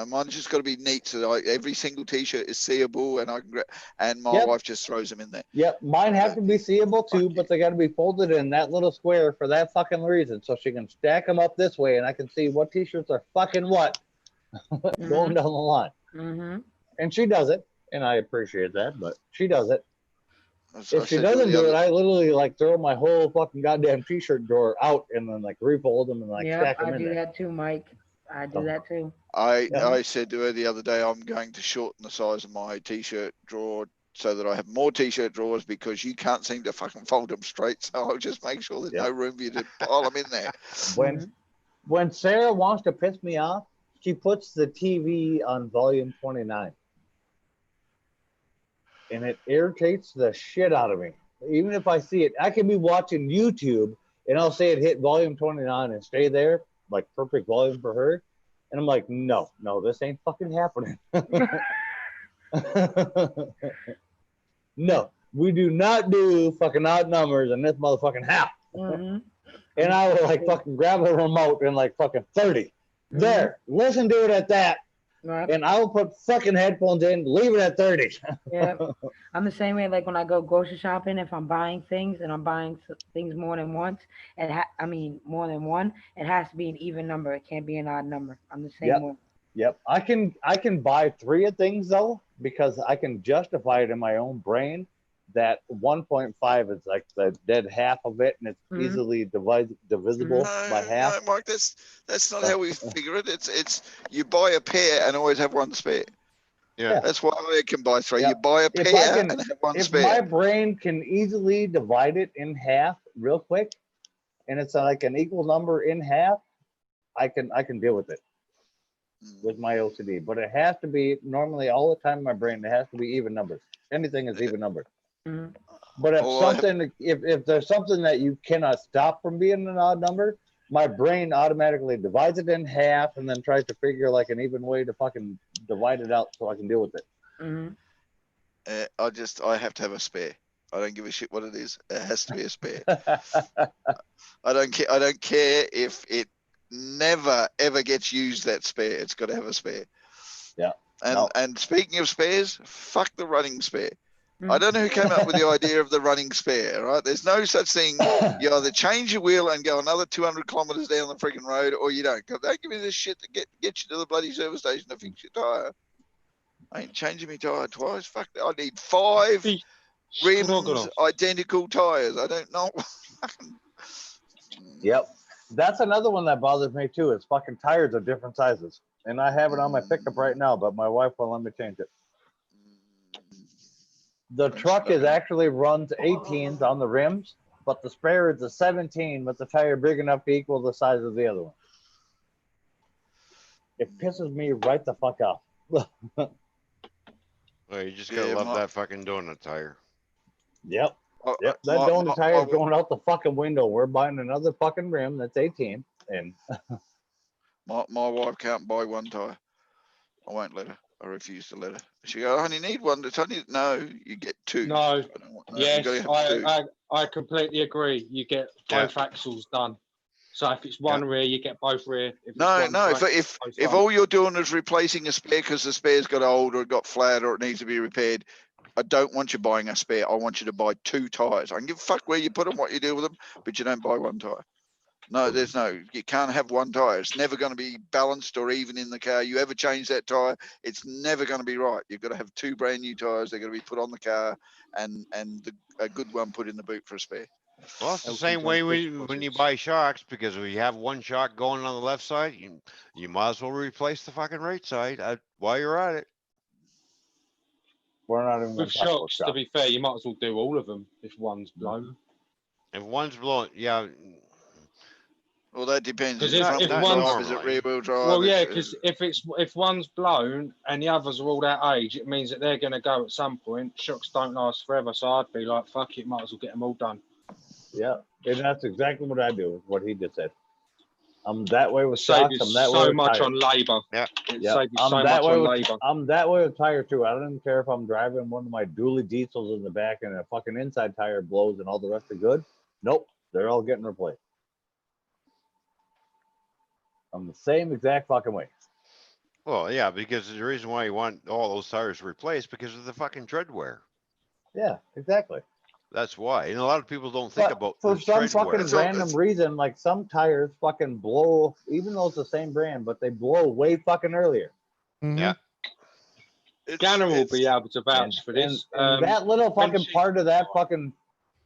mine's just got to be neat so that every single t-shirt is seeable, and I can and my Yep. wife just throws them in there. Yep. Mine have to be seeable too, but they got to be folded in that little square for that fucking reason, so she can stack them up this way, and I can see what t-shirts are fucking what going down the line. And she does it, and I appreciate that, but she does it. If she doesn't do it, I literally like throw my whole fucking goddamn t-shirt drawer out and then like refold them and like stack them I in do there. that too, Mike. I do that too. I said to her the other day, I'm going to shorten the size of my t-shirt drawer so that I have more t-shirt drawers because you can't seem to fucking fold them straight. So I'll just make sure there's no room for you to pile them in there. When Sarah wants to piss me off, she puts the TV on volume 29. And it irritates the shit out of me. Even if I see it, I can be watching YouTube and I'll say it hit volume 29 and stay there, like perfect volume for her. And I'm like, no, this ain't fucking happening. No, we do not do fucking odd numbers in this motherfucking house. And I will like fucking grab the remote and like fucking 30. There, listen to it at that. Right. And I will put fucking headphones in, leave it at 30. Yeah, I'm the same way. Like when I go grocery shopping, if I'm buying things and I'm buying things more than once, more than one, it has to be an even number. It can't be an odd number. I'm the same way. Yep. I can buy 3 of things though, because I can justify it in my own brain that 1.5 is like the dead half of it, and it's easily divisible by half. No, Mike, that's not how we figure it. It's you buy a pair and always have one spare. Yeah. That's why I can buy 3. Yeah. You buy a pair and have one if spare. my brain can easily divide it in half real quick, and it's like an equal number in half, I can deal with it with my OCD. But it has to be normally all the time in my brain. It has to be even numbers. Anything is even numbers. But if there's something that you cannot stop from being an odd number, my brain automatically divides it in half and then tries to figure like an even way to fucking divide it out so I can deal with it. I have to have a spare. I don't give a shit what it is. It has to be a spare. I don't care if it never ever gets used. That spare, it's got to have a spare. Yeah. And speaking of spares, fuck the running spare. I don't know who came up with the idea of the running spare, right? There's no such thing. You either change your wheel and go another 200 kilometers down the freaking road, or you don't. Don't give me this shit to get you to the bloody service station to fix your tire. I ain't changing my tire twice. Fuck that. I need 5 rims, identical tires. I don't know. Yep. That's another one that bothers me too. Is fucking tires are different sizes. And I have it on my pickup right now, but my wife won't let me change it. The truck actually runs 18s on the rims, but the spare is a 17 with the tire big enough to equal the size of the other one. It pisses me right the fuck off. Well, you just gotta love that fucking donut tire. Yep. Yep. That donut tire is going out the fucking window. We're buying another fucking rim that's 18. And my wife can't buy one tire. I won't let her. I refuse to let her. She goes, I only need one. No, you get 2. No, yes, I completely agree. You get both axles done. So if it's one rear, you get both rear. If it's No, one no. front, If all you're doing is replacing a spare because the spare's got old or it got flat or it needs to be repaired, I don't want you buying a spare. I want you to buy 2 tires. I can give a fuck where you put them, what you do with them, but you don't buy 1 tire. No, you can't have 1 tire. It's never going to be balanced or even in the car. You ever change that tire, it's never going to be right. You've got to have 2 brand new tires. They're going to be put on the car and a good one put in the boot for a spare. Well, it's the same way when you buy shocks, because if you have one shock going on the left side, you might as well replace the fucking right side while you're at it. We're not even with shocks, to be fair, you might as well do all of them if one's blown. If one's blown, yeah. Well, that depends. Because Is it front wheel drive? Is it rear wheel drive? Well, yeah, because if one's blown and the others are all that age, it means that they're going to go at some point. Shocks don't last forever, so I'd be like, fuck it, might as well get them all done. Yeah, and that's exactly what I do. What he just said. I'm that way with shocks. I'm that way so with much tires. on labour. Yeah, I'm that way with labour. I'm that way with tire too. I don't even care if I'm driving one of my dually diesels in the back and a fucking inside tire blows and all the rest are good. Nope, they're all getting replaced. I'm the same exact fucking way. Well, yeah, because the reason why you want all those tires replaced because of the fucking tread wear. Yeah, exactly. That's why. And a lot of people don't think about for the some tread fucking wear. random reason, like some tires fucking blow, even though it's the same brand, but they blow way fucking earlier. Yeah. Gannon will be able to vouch for this. And that little fucking part of that fucking,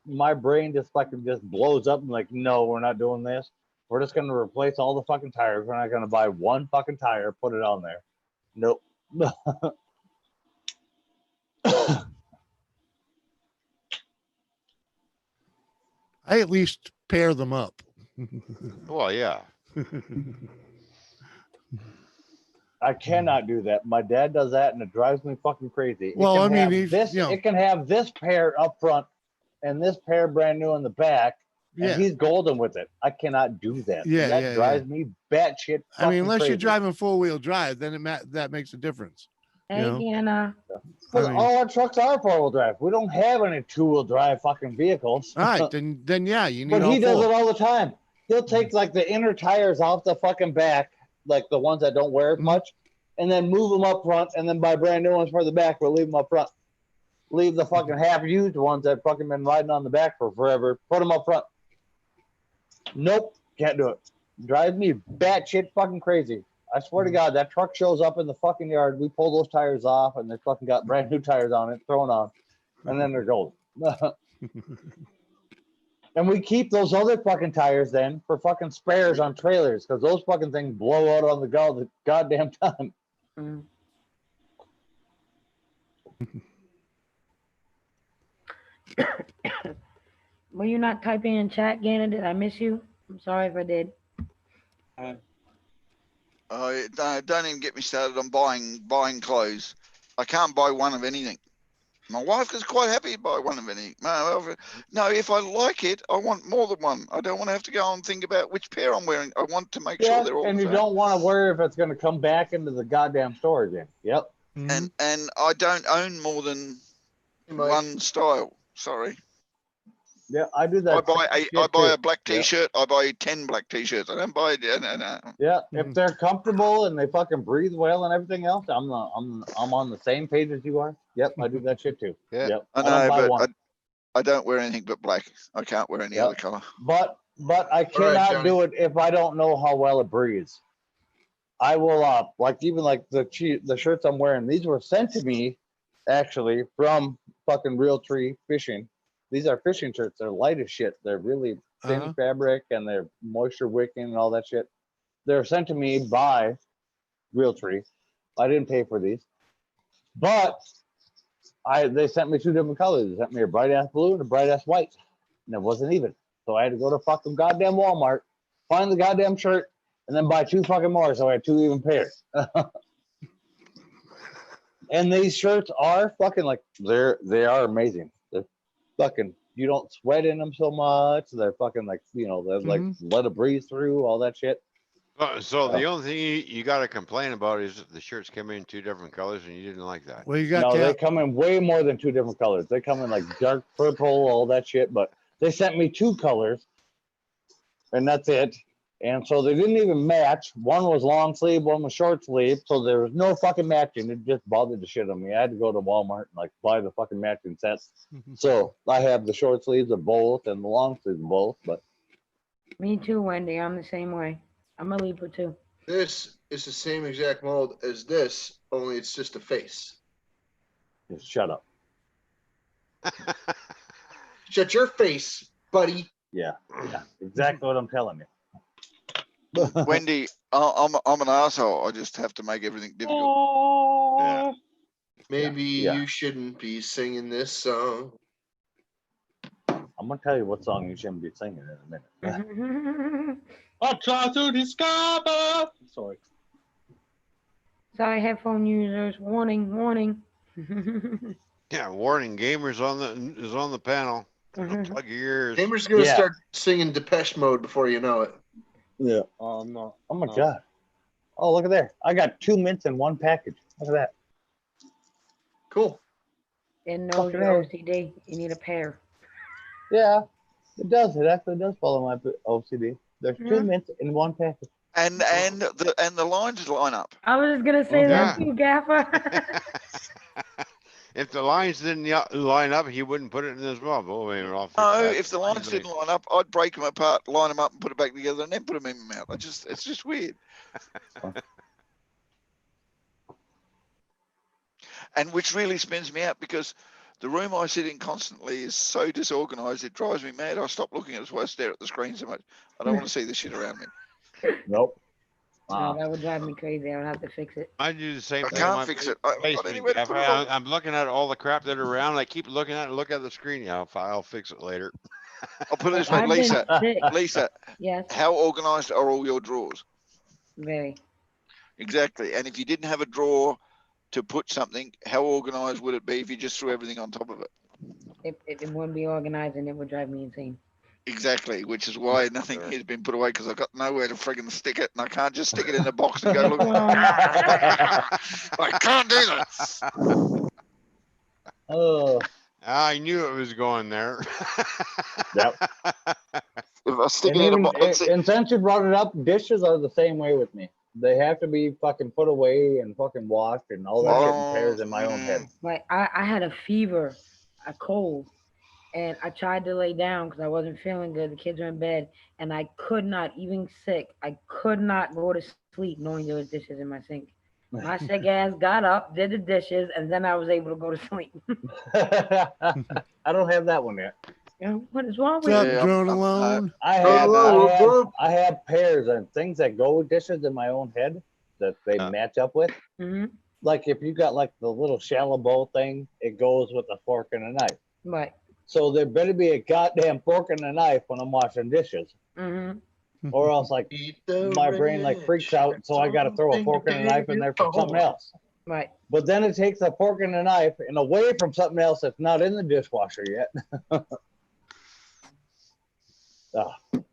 my brain just fucking just blows up and like, no, we're not doing this. We're just gonna replace all the fucking tires. We're not gonna buy one fucking tire, put it on there. Nope. I at least pair them up. Well, yeah. I cannot do that. My dad does that, and it drives me fucking crazy. Well, I mean, it can have this pair up front and this pair brand new in the back, and he's golden with it. I cannot do that. That drives me batshit. I mean, unless crazy. you're driving 4-wheel drive, then that makes a difference. Hey, Anna. But all our trucks are 4-wheel drive. We don't have any 2-wheel drive fucking vehicles. All right, then yeah, you need. But all he does 4. it all the time. He'll take like the inner tires off the fucking back, like the ones that don't wear as much, and then move them up front, and then buy brand new ones for the back. We'll leave them up front. Leave the fucking half-used ones that fucking been riding on the back for forever. Put them up front. Nope, can't do it. Drives me batshit fucking crazy. I swear to God, that truck shows up in the fucking yard. We pull those tires off, and they fucking got brand new tires on it, thrown on, and then they're gold. And we keep those other fucking tires then for fucking spares on trailers because those fucking things blow out on the goddamn time. Mm. Were you not typing in chat, Gannon? Did I miss you? I'm sorry if I did. Don't even get me started on buying clothes. I can't buy one of anything. My wife is quite happy to buy one of anything. No, if I like it, I want more than one. I don't want to have to go and think about which pair I'm wearing. I want to make sure they're all. And you don't want to worry if it's going to come back into the goddamn store again. Yep. And I don't own more than one style. Sorry. Yeah, I do that. I buy a black T-shirt. I buy 10 black T-shirts. I don't buy no. Yeah, if they're comfortable and they fucking breathe well and everything else, I'm on the same page as you are. Yep, I do that shit too. Yeah, yep. I know, but I don't wear anything but black. I can't wear any other color. But I cannot do it if I don't know how well it breathes. I will even the shirts I'm wearing. These were sent to me actually from fucking Real Tree Fishing. These are fishing shirts. They're light as shit. They're really thin fabric and they're moisture wicking and all that shit. They're sent to me by Real Tree. I didn't pay for these, but they sent me 2 different colors. They sent me a bright ass blue and a bright ass white, and it wasn't even. So I had to go to fucking goddamn Walmart, find the goddamn shirt, and then buy 2 fucking more. So I had 2 even pairs. And these shirts are fucking they are amazing. Fucking, you don't sweat in them so much. They're fucking they're like let it breathe through all that shit. So the only thing you got to complain about is the shirts come in 2 different colors, and you didn't like that. Well, you got they come in way more than 2 different colors. They come in like dark purple, all that shit. But they sent me 2 colors, and that's it. And so they didn't even match. One was long sleeve, one was short sleeve. So there was no fucking matching. It just bothered the shit on me. I had to go to Walmart and like buy the fucking matching sets. So I have the short sleeves of both and the long sleeves of both. But Me too, Wendy. I'm the same way. I'm a Libra too. This is the same exact mold as this, only it's just a face. just shut up. Shut your face, buddy. Yeah, exactly what I'm telling you. Wendy, I'm an asshole. I just have to make everything difficult. Yeah. Maybe Yeah. you shouldn't be singing this song. I'm gonna tell you what song you shouldn't be singing in a minute. I try to discover. Sorry. Sorry, headphone users. Warning, warning. Yeah. Warning: gamers is on the panel. Plug your ears. Gamer's gonna Yeah. start singing Depeche Mode before you know it. Yeah. Oh no. Oh my god. Oh, look at there. I got 2 mints in one package. Look at that. Cool. And knows Fucking your A. OCD. You need a pair. Yeah, it does. It actually does follow my OCD. There's 2 mints in one package. And the lines line up. I was just gonna say Yeah. that too, Gaffer. If the lines didn't line up, he wouldn't put it in his mouth. Oh, wait, I'll fix No, that. if the lines didn't line up, I'd break them apart, line them up, and put it back together, and then put them in my mouth. It's just weird. And which really spins me out because the room I sit in constantly is so disorganized, it drives me mad. I stop looking at it, so I stare at the screen so much. I don't want to see the shit around me. Nope. No, that would drive me crazy. I would have to fix it. I do the same I thing. in can't my fix it. I haven't got basement, anywhere to Jeff. put it on. I'm looking at all the crap that are around. I keep looking at it. Look at the screen. Yeah, I'll fix it later. I'll put it this way, I've been Lisa. sick. Lisa, Yes, how organized are all your drawers? very. Exactly. And if you didn't have a drawer to put something, how organized would it be if you just threw everything on top of it? It wouldn't be organized and it would drive me insane. Exactly, which is why nothing has been put away because I've got nowhere to friggin' stick it, and I can't just stick it in a box and go look. I can't do that. Oh, I knew it was going there. yep. If I stick And it in a even box, and since you brought it up, dishes are the same way with me. They have to be fucking put away and fucking washed and all that shit in pairs in my own head. Like I had a fever, a cold, and I tried to lay down because I wasn't feeling good. The kids were in bed, and I could not, even sick, I could not go to sleep knowing there was dishes in my sink. My sick ass got up, did the dishes, and then I was able to go to sleep. I don't have that one yet. What is wrong What's with up, you? drone alone? I have pairs and things that go with dishes in my own head that they match up with. Mm-hmm. Like if you got like the little shallow bowl thing, it goes with a fork and a knife. Right. So there better be a goddamn fork and a knife when I'm washing dishes. Mm-hmm. Or else like my brain like freaks out, so I gotta throw a fork and a knife in there for something else. Right. But then it takes a fork and a knife and away from something else that's not in the dishwasher yet.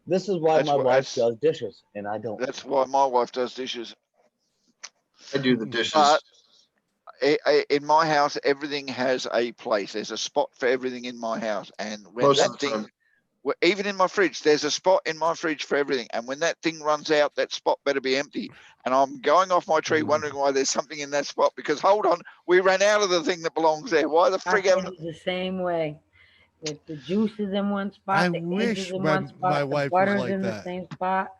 This is why my wife does dishes and I don't. That's why my wife does dishes. I do the dishes. But in my house, everything has a place. There's a spot for everything in my house, and when Most that of the thing, time. even in my fridge, there's a spot in my fridge for everything. And when that thing runs out, that spot better be empty. And I'm going off my tree wondering why there's something in that spot. Because hold on, we ran out of the thing that belongs there. Why the frig I haven't? think it's the same way. With the juices in one spot, I the eggs wish in my one spot, the wife was butter's like in the that. same spot.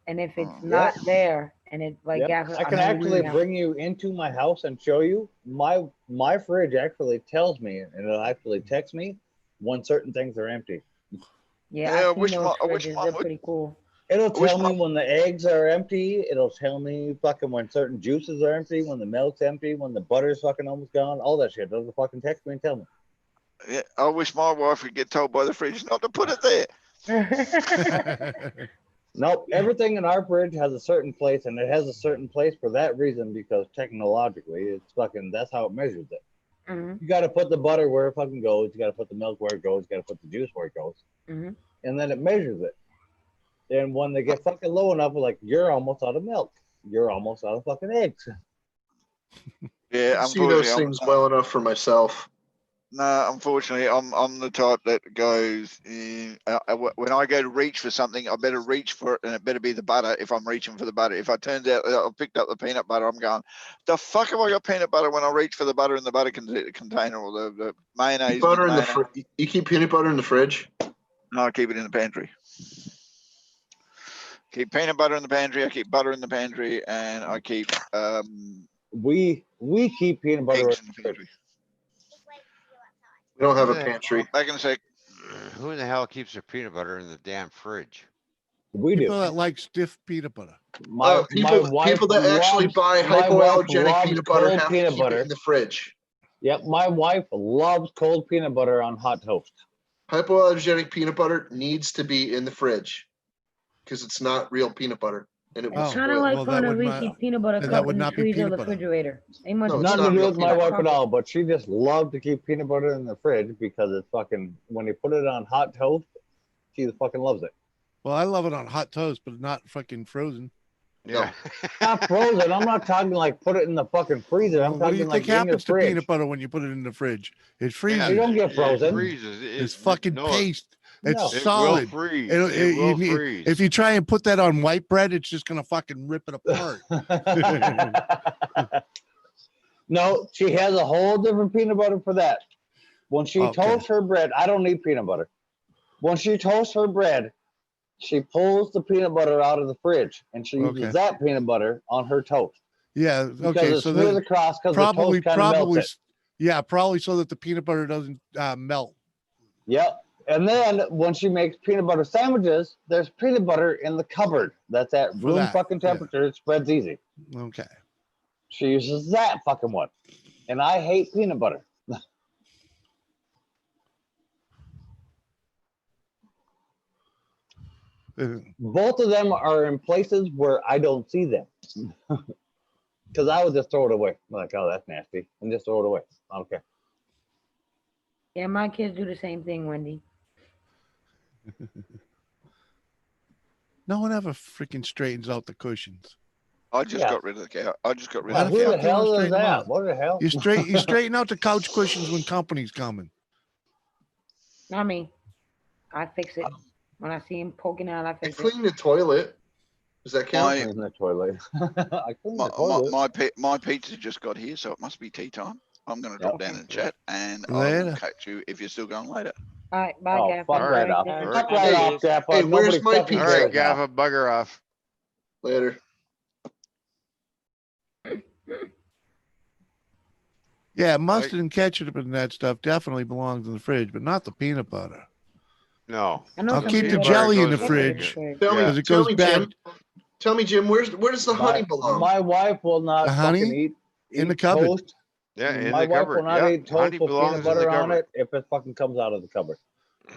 And if it's Oh. not there, and it's like Yep. I can actually bring you into my house and show you. My fridge actually tells me, and it'll actually text me when certain things are empty. Yeah, Yeah, I've seen those I wish fridges. mine They're would. pretty cool. It'll I wish tell me when the eggs are empty. It'll tell me fucking when certain juices are empty, when the milk's empty, when the butter's fucking almost gone. All that shit. It'll fucking text me and tell me. Yeah, I wish my wife would get told by the fridge not to put it there. Nope. Everything in our fridge has a certain place, and it has a certain place for that reason because technologically, it's fucking. That's how it measures it. Mm-hmm. You got to put the butter where it fucking goes. You got to put the milk where it goes. You got to put the juice where it goes, Mm-hmm. and then it measures it. And when they get fucking low enough, we're like, you're almost out of milk. You're almost out of fucking eggs. Yeah, I see those things well enough for myself. No, unfortunately, I'm the type that goes when I go to reach for something, I better reach for it, and it better be the butter. If I'm reaching for the butter, if it turns out that I've picked up the peanut butter, I'm going, the fuck have I got peanut butter when I reach for the butter in the butter container or the mayonnaise? Keep butter in mayonnaise. you keep peanut butter in the fridge? No, I keep it in the pantry. Keep peanut butter in the pantry. I keep butter in the pantry, and I keep we keep peanut butter eggs in the pantry. We don't have a pantry. Back in a sec. Who in the hell keeps their peanut butter in the damn fridge? We do. People that like stiff peanut butter. My wife people that actually loves- buy my wife hypoallergenic loves peanut butter cold have to peanut keep butter. it in the fridge. Yep, my wife loves cold peanut butter on hot toast. Hypoallergenic peanut butter needs to be in the fridge because it's not real peanut butter, and it will It's kind of spoil. like Well, that putting a would Reese's not- peanut butter that cup would in the not be freezer or peanut the butter. refrigerator. They must No, it's Nothing not to do real with my peanut wife at all, but she just loves to keep peanut butter in the fridge because it's fucking, when you put it on hot toast, she fucking loves it. Well, I love it on hot toast, but not fucking frozen. Yeah. Not frozen. I'm not talking like put it in the fucking freezer. I'm What do talking you like think in your happens to fridge. peanut butter when you put it in the fridge? It freezes. You don't get frozen. It freezes. It's fucking no, paste. It's No. It will solid. freeze. It'll- It you will need- freeze. If you try and put that on white bread, it's just gonna fucking rip it apart. No, she has a whole different peanut butter for that. When she Okay. toasts her bread, I don't need peanut butter. When she toasts her bread, she pulls the peanut butter out of the fridge and she uses Okay. that peanut butter on her toast. Yeah. Because Okay. it's So smooth then across because the probably, toast kind of melts it. yeah, probably so that the peanut butter doesn't melt. Yep. And then when she makes peanut butter sandwiches, there's peanut butter in the cupboard. That's at For room that, fucking yeah. temperature. It spreads easy. Okay. She uses that fucking one. And I hate peanut butter. Both of them are in places where I don't see them. Because I would just throw it away. I'm like, oh, that's nasty. And just throw it away. Okay. Yeah, my kids do the same thing, Wendy. No one ever freaking straightens out the cushions. I just Yeah. got rid of the cow. I just got rid Why of the the Who cow. the fuck they wanna hell is straighten them that? out? What the hell? You straighten out the couch cushions when company's coming. Not me. I fix it. When I see him poking out, I I fix it. clean the toilet. Does that count? I clean the toilet. I clean the toilet. My pizza just got here, so it must be tea time. I'm going to drop down in the chat, and I will Later. catch you if you're still going later. All right, bye, Oh, Gaff. fuck All right right. off. There. All Fuck right. right Hey, off, Gaffa. hey, where's Nobody my fucking pizza? All right, cares now. Gaffa, bugger off. Later. Yeah, mustard and ketchup and that stuff definitely belongs in the fridge, but not the peanut butter. No. I know I'll some keep people the that jelly put in the ketchup fridge. Tell Yeah. me, it goes bad. Tell me, Jim. Where does the honey belong? My wife will not The honey? fucking eat In the eat cupboard. toast. Yeah, in My the wife cupboard. will not Yeah, eat honey toast with belongs peanut in the butter on cupboard. it if it fucking comes out of the cupboard.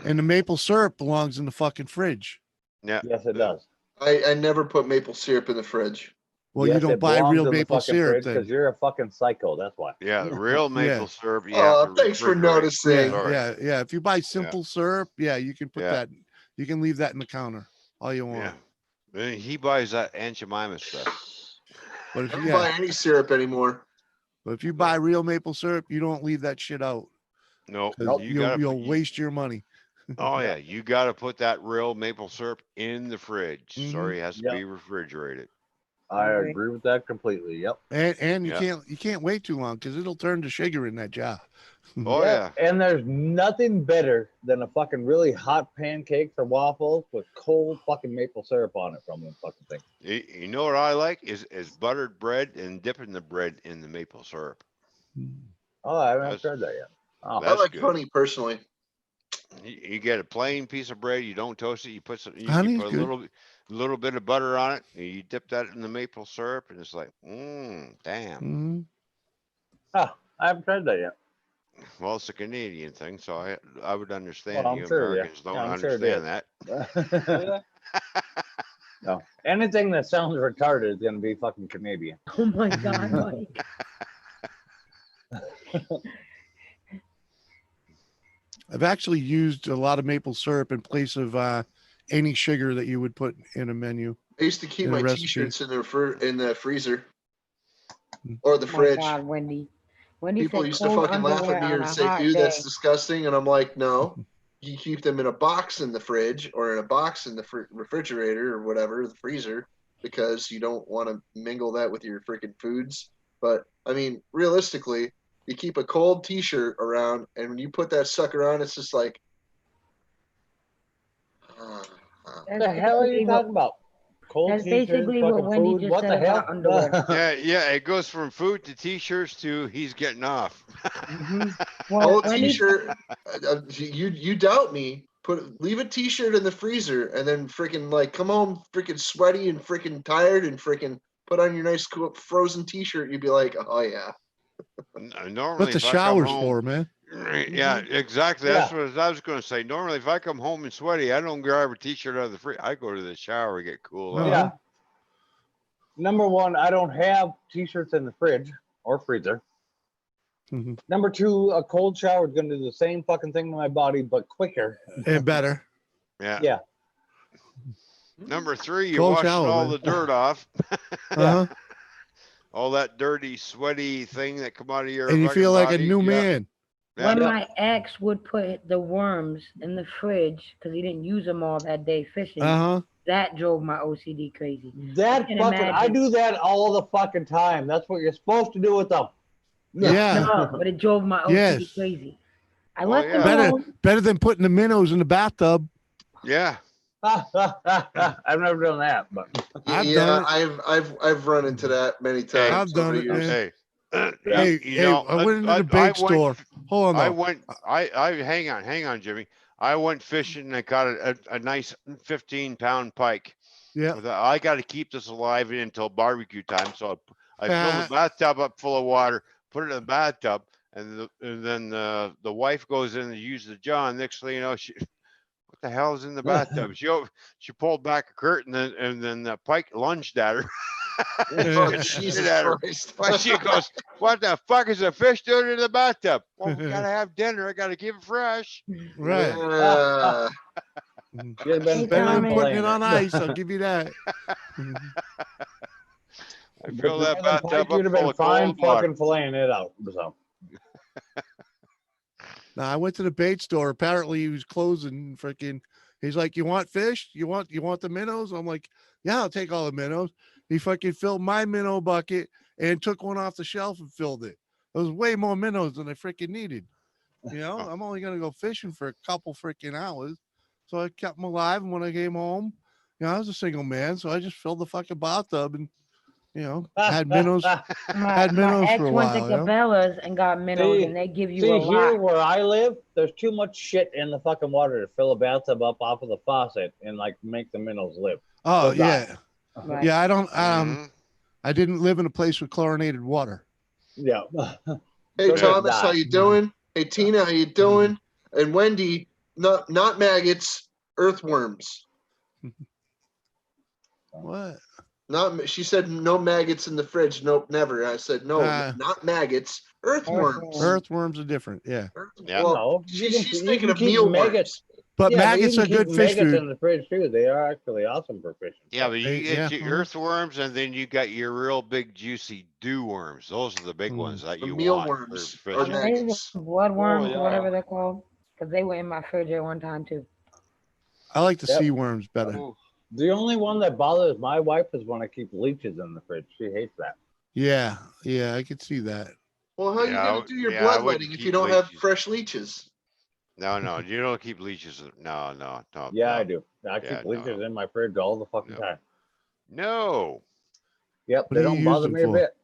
And the maple syrup belongs in the fucking fridge. Yeah. Yes, it does. I never put maple syrup in the fridge. Well, Yes, you don't it buy belongs real in the maple fucking syrup fridge then. because you're a fucking psycho. That's why. Yeah, the real maple Yeah. syrup. You have to Thanks for refrigerate. noticing. Sorry. Yeah. If you buy simple syrup, yeah, you can put Yeah. that. You can leave that in the counter all you want. Yeah. Then he buys that Aunt Jemima stuff. But I if don't yeah, buy any syrup anymore. but if you buy real maple syrup, you don't leave that shit out. No, 'Cause you gotta you'll put, waste your money. oh yeah, you gotta put that real maple syrup in the fridge. Mhm. Sorry, it has to Yep. be refrigerated. I agree. agree with that completely. Yep. And you Yeah. can't wait too long because it'll turn to sugar in that jar. Oh yeah. And there's nothing better than a fucking really hot pancake or waffles with cold fucking maple syrup on it from them fucking thing. You know what I like is buttered bread and dipping the bread in the maple syrup. Oh, I haven't That's- tried that yet. Oh, That's I like good. honey personally. You get a plain piece of bread. You don't toast it. You put some. You Honey's put a good. little bit of butter on it. And you dip that in the maple syrup, and it's like, damn. Mhm. I haven't tried that yet. Well, it's a Canadian thing, so I would understand. Well, I'm You sure, yeah. Americans don't Yeah, I'm sure it understand that. No, anything that sounds retarded is gonna be fucking Canadian. Oh my God, Mike. I've actually used a lot of maple syrup in place of any sugar that you would put in a menu. I used to keep In a my recipe. T-shirts in the freezer or the Oh my fridge. God, Wendy. Wendy People said used to cold fucking laugh at underwear me on and a say, hot "Ew, day. that's disgusting." And I'm like, no, you keep them in a box in the fridge or in a box in the refrigerator or whatever, the freezer, because you don't want to mingle that with your freaking foods. But I mean, realistically, you keep a cold T-shirt around, and when you put that sucker on, it's just like, uh, What the hell are you talking about? Cold That's t-shirts, basically what fucking Wendy food. just What said the about hell? underwear. Yeah, it goes from food to t-shirts to he's getting off. Well, cold Wendy, T-shirt. You doubt me? Leave a T-shirt in the freezer, and then freaking like come home freaking sweaty and freaking tired, and freaking put on your nice cool frozen T-shirt. You'd be like, oh yeah. Normally, What the if I come showers home, for, man? yeah, exactly. That's Yeah. what I was going to say. Normally, if I come home and sweaty, I don't grab a t-shirt out of the fridge. I go to the shower and get cool off. Yeah. Number one, I don't have t-shirts in the fridge or freezer. Mhm. Number two, a cold shower is going to do the same fucking thing to my body, but quicker. And better. Yeah. Yeah. Number three, you're Cold washing shower, all man. the dirt off. Uh-huh. All that dirty, sweaty thing that come out of your And you fucking feel like a body. new Yeah. man. Yeah. when Yep. my ex would put the worms in the fridge because he didn't use them all that day fishing, Uh-huh. that drove my OCD crazy. That can fucking, I imagine. do that all the fucking time. That's what you're supposed to do with them. Yeah. No, but it drove my OCD Yes. crazy. I Well, left them yeah. alone. Better than putting the minnows in the bathtub. Yeah. I've never done that, but I've Yeah, done it. I've run into that many Hey, times I've done over the it, years. man. Hey, Hey, you hey, know, I went into the bait store. Hold on, I though. went. I hang on, Jimmy. I went fishing and I caught a nice 15-pound pike. Yeah. I got to keep this alive until barbecue time, so I filled the bathtub up full of water, put it in the bathtub, and then the wife goes in to use the John. Next thing you know, what the hell is in the bathtub? She pulled back a curtain and then the pike lunged at her. Oh, Scared the Jesus shit out of her. Christ. Well, she goes, "What the fuck is a fish doing in the bathtub?" Well, we gotta have dinner. I gotta keep it fresh. Right. Yeah. you'd have been Hey, Better than Tommy. putting it on ice. I'll give you that. I If fill you that had the bathtub pike, up you'd have full been of fine cold water. fucking filleting it out. So Now I went to the bait store. Apparently he was closing. Freaking. He's like, "You want fish? You want the minnows?" I'm like, "Yeah, I'll take all the minnows." He fucking filled my minnow bucket and took one off the shelf and filled it. There was way more minnows than I freaking needed. You know, I'm only gonna go fishing for a couple freaking hours, so I kept them alive. And when I came home, you know, I was a single man, so I just filled the fucking bathtub and, you know, had minnows. My minnows ex for a went to while, you know? Cabela's and got minnows, See- and they give you see a here lot. where I live, there's too much shit in the fucking water to fill a bathtub up off of the faucet and like make the minnows live. Oh They'll die. yeah, Right. yeah. I don't. Mhm. I didn't live in a place with chlorinated water. Yeah. Hey They'll Thomas, just how die. you doing? Hey Tina, how you doing? And Wendy, not maggots, earthworms. What? Not she said no maggots in the fridge. Nope, never. I said no, not maggots, earthworms. Earthworms are different. Yeah. Yeah. Well, No, she's you thinking can of keep mealworms. maggots. But Yeah, maggots but are you can good keep fish maggots food. in the fridge too. They are actually awesome for fishing. Yeah, but you get Yeah, your earthworms, and then you got your real big juicy dew worms. Those are the big ones that The you want for mealworms are fishing. Are they the maggots. bloodworms Oh, or whatever yeah. they're called? Because they were in my fridge at one time too. I like the Yep. sea worms better. Ooh. The only one that bothers my wife is when I keep leeches in the fridge. She hates that. Yeah, yeah, I could see that. Well, how are you Yeah, gonna do your I wouldn't bloodletting if you keep don't have leeches. fresh leeches? No, you don't keep leeches. No. Yeah, no. I do. I Yeah, keep leeches no. in my fridge all the fucking No. time. No. Yep, What they do you don't use bother them me a for? bit.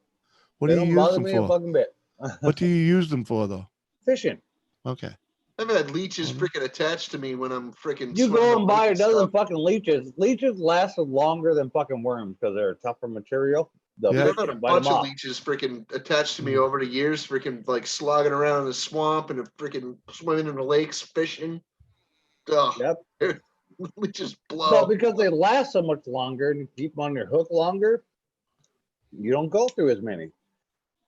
What They do you don't use bother them me a for? fucking bit. What do you use them for, though? Fishing. Okay. I've had leeches Mhm. freaking attached to me when I'm freaking. You swimming go the and buy lake a and dozen stuff. fucking leeches. Leeches last longer than fucking worms because they're a tougher material. The Yeah. I've fish had a can bite them bunch of off. leeches freaking attached to me Mm. over the years, freaking like slogging around in the swamp and freaking swimming in the lakes, fishing. Ugh, Yep. leeches But blow. because they last so much longer and you keep them on your hook longer, you don't go through as many.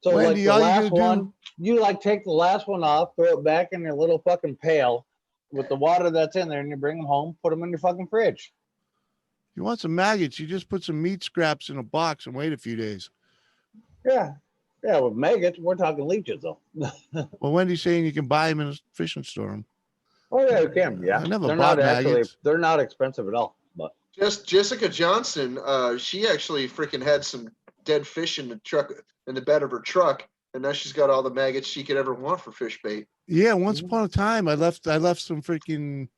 So Wendy, like the all you last gotta one, you like take the last one off, throw it back in your little fucking pail with the water that's in there, and you bring them home, put them in your fucking fridge. You want some maggots? You just put some meat scraps in a box and wait a few days. Yeah. Yeah, with maggots, we're talking leeches though. Well, Wendy's saying you can buy them in a fishing store. Oh yeah, you can. Yeah, I never they're bought not actually. maggots. They're not expensive at all. But Just Jessica Johnson, she actually freaking had some dead fish in the truck in the bed of her truck, and now she's got all the maggots she could ever want for fish bait. Yeah, once upon a time, I left some freaking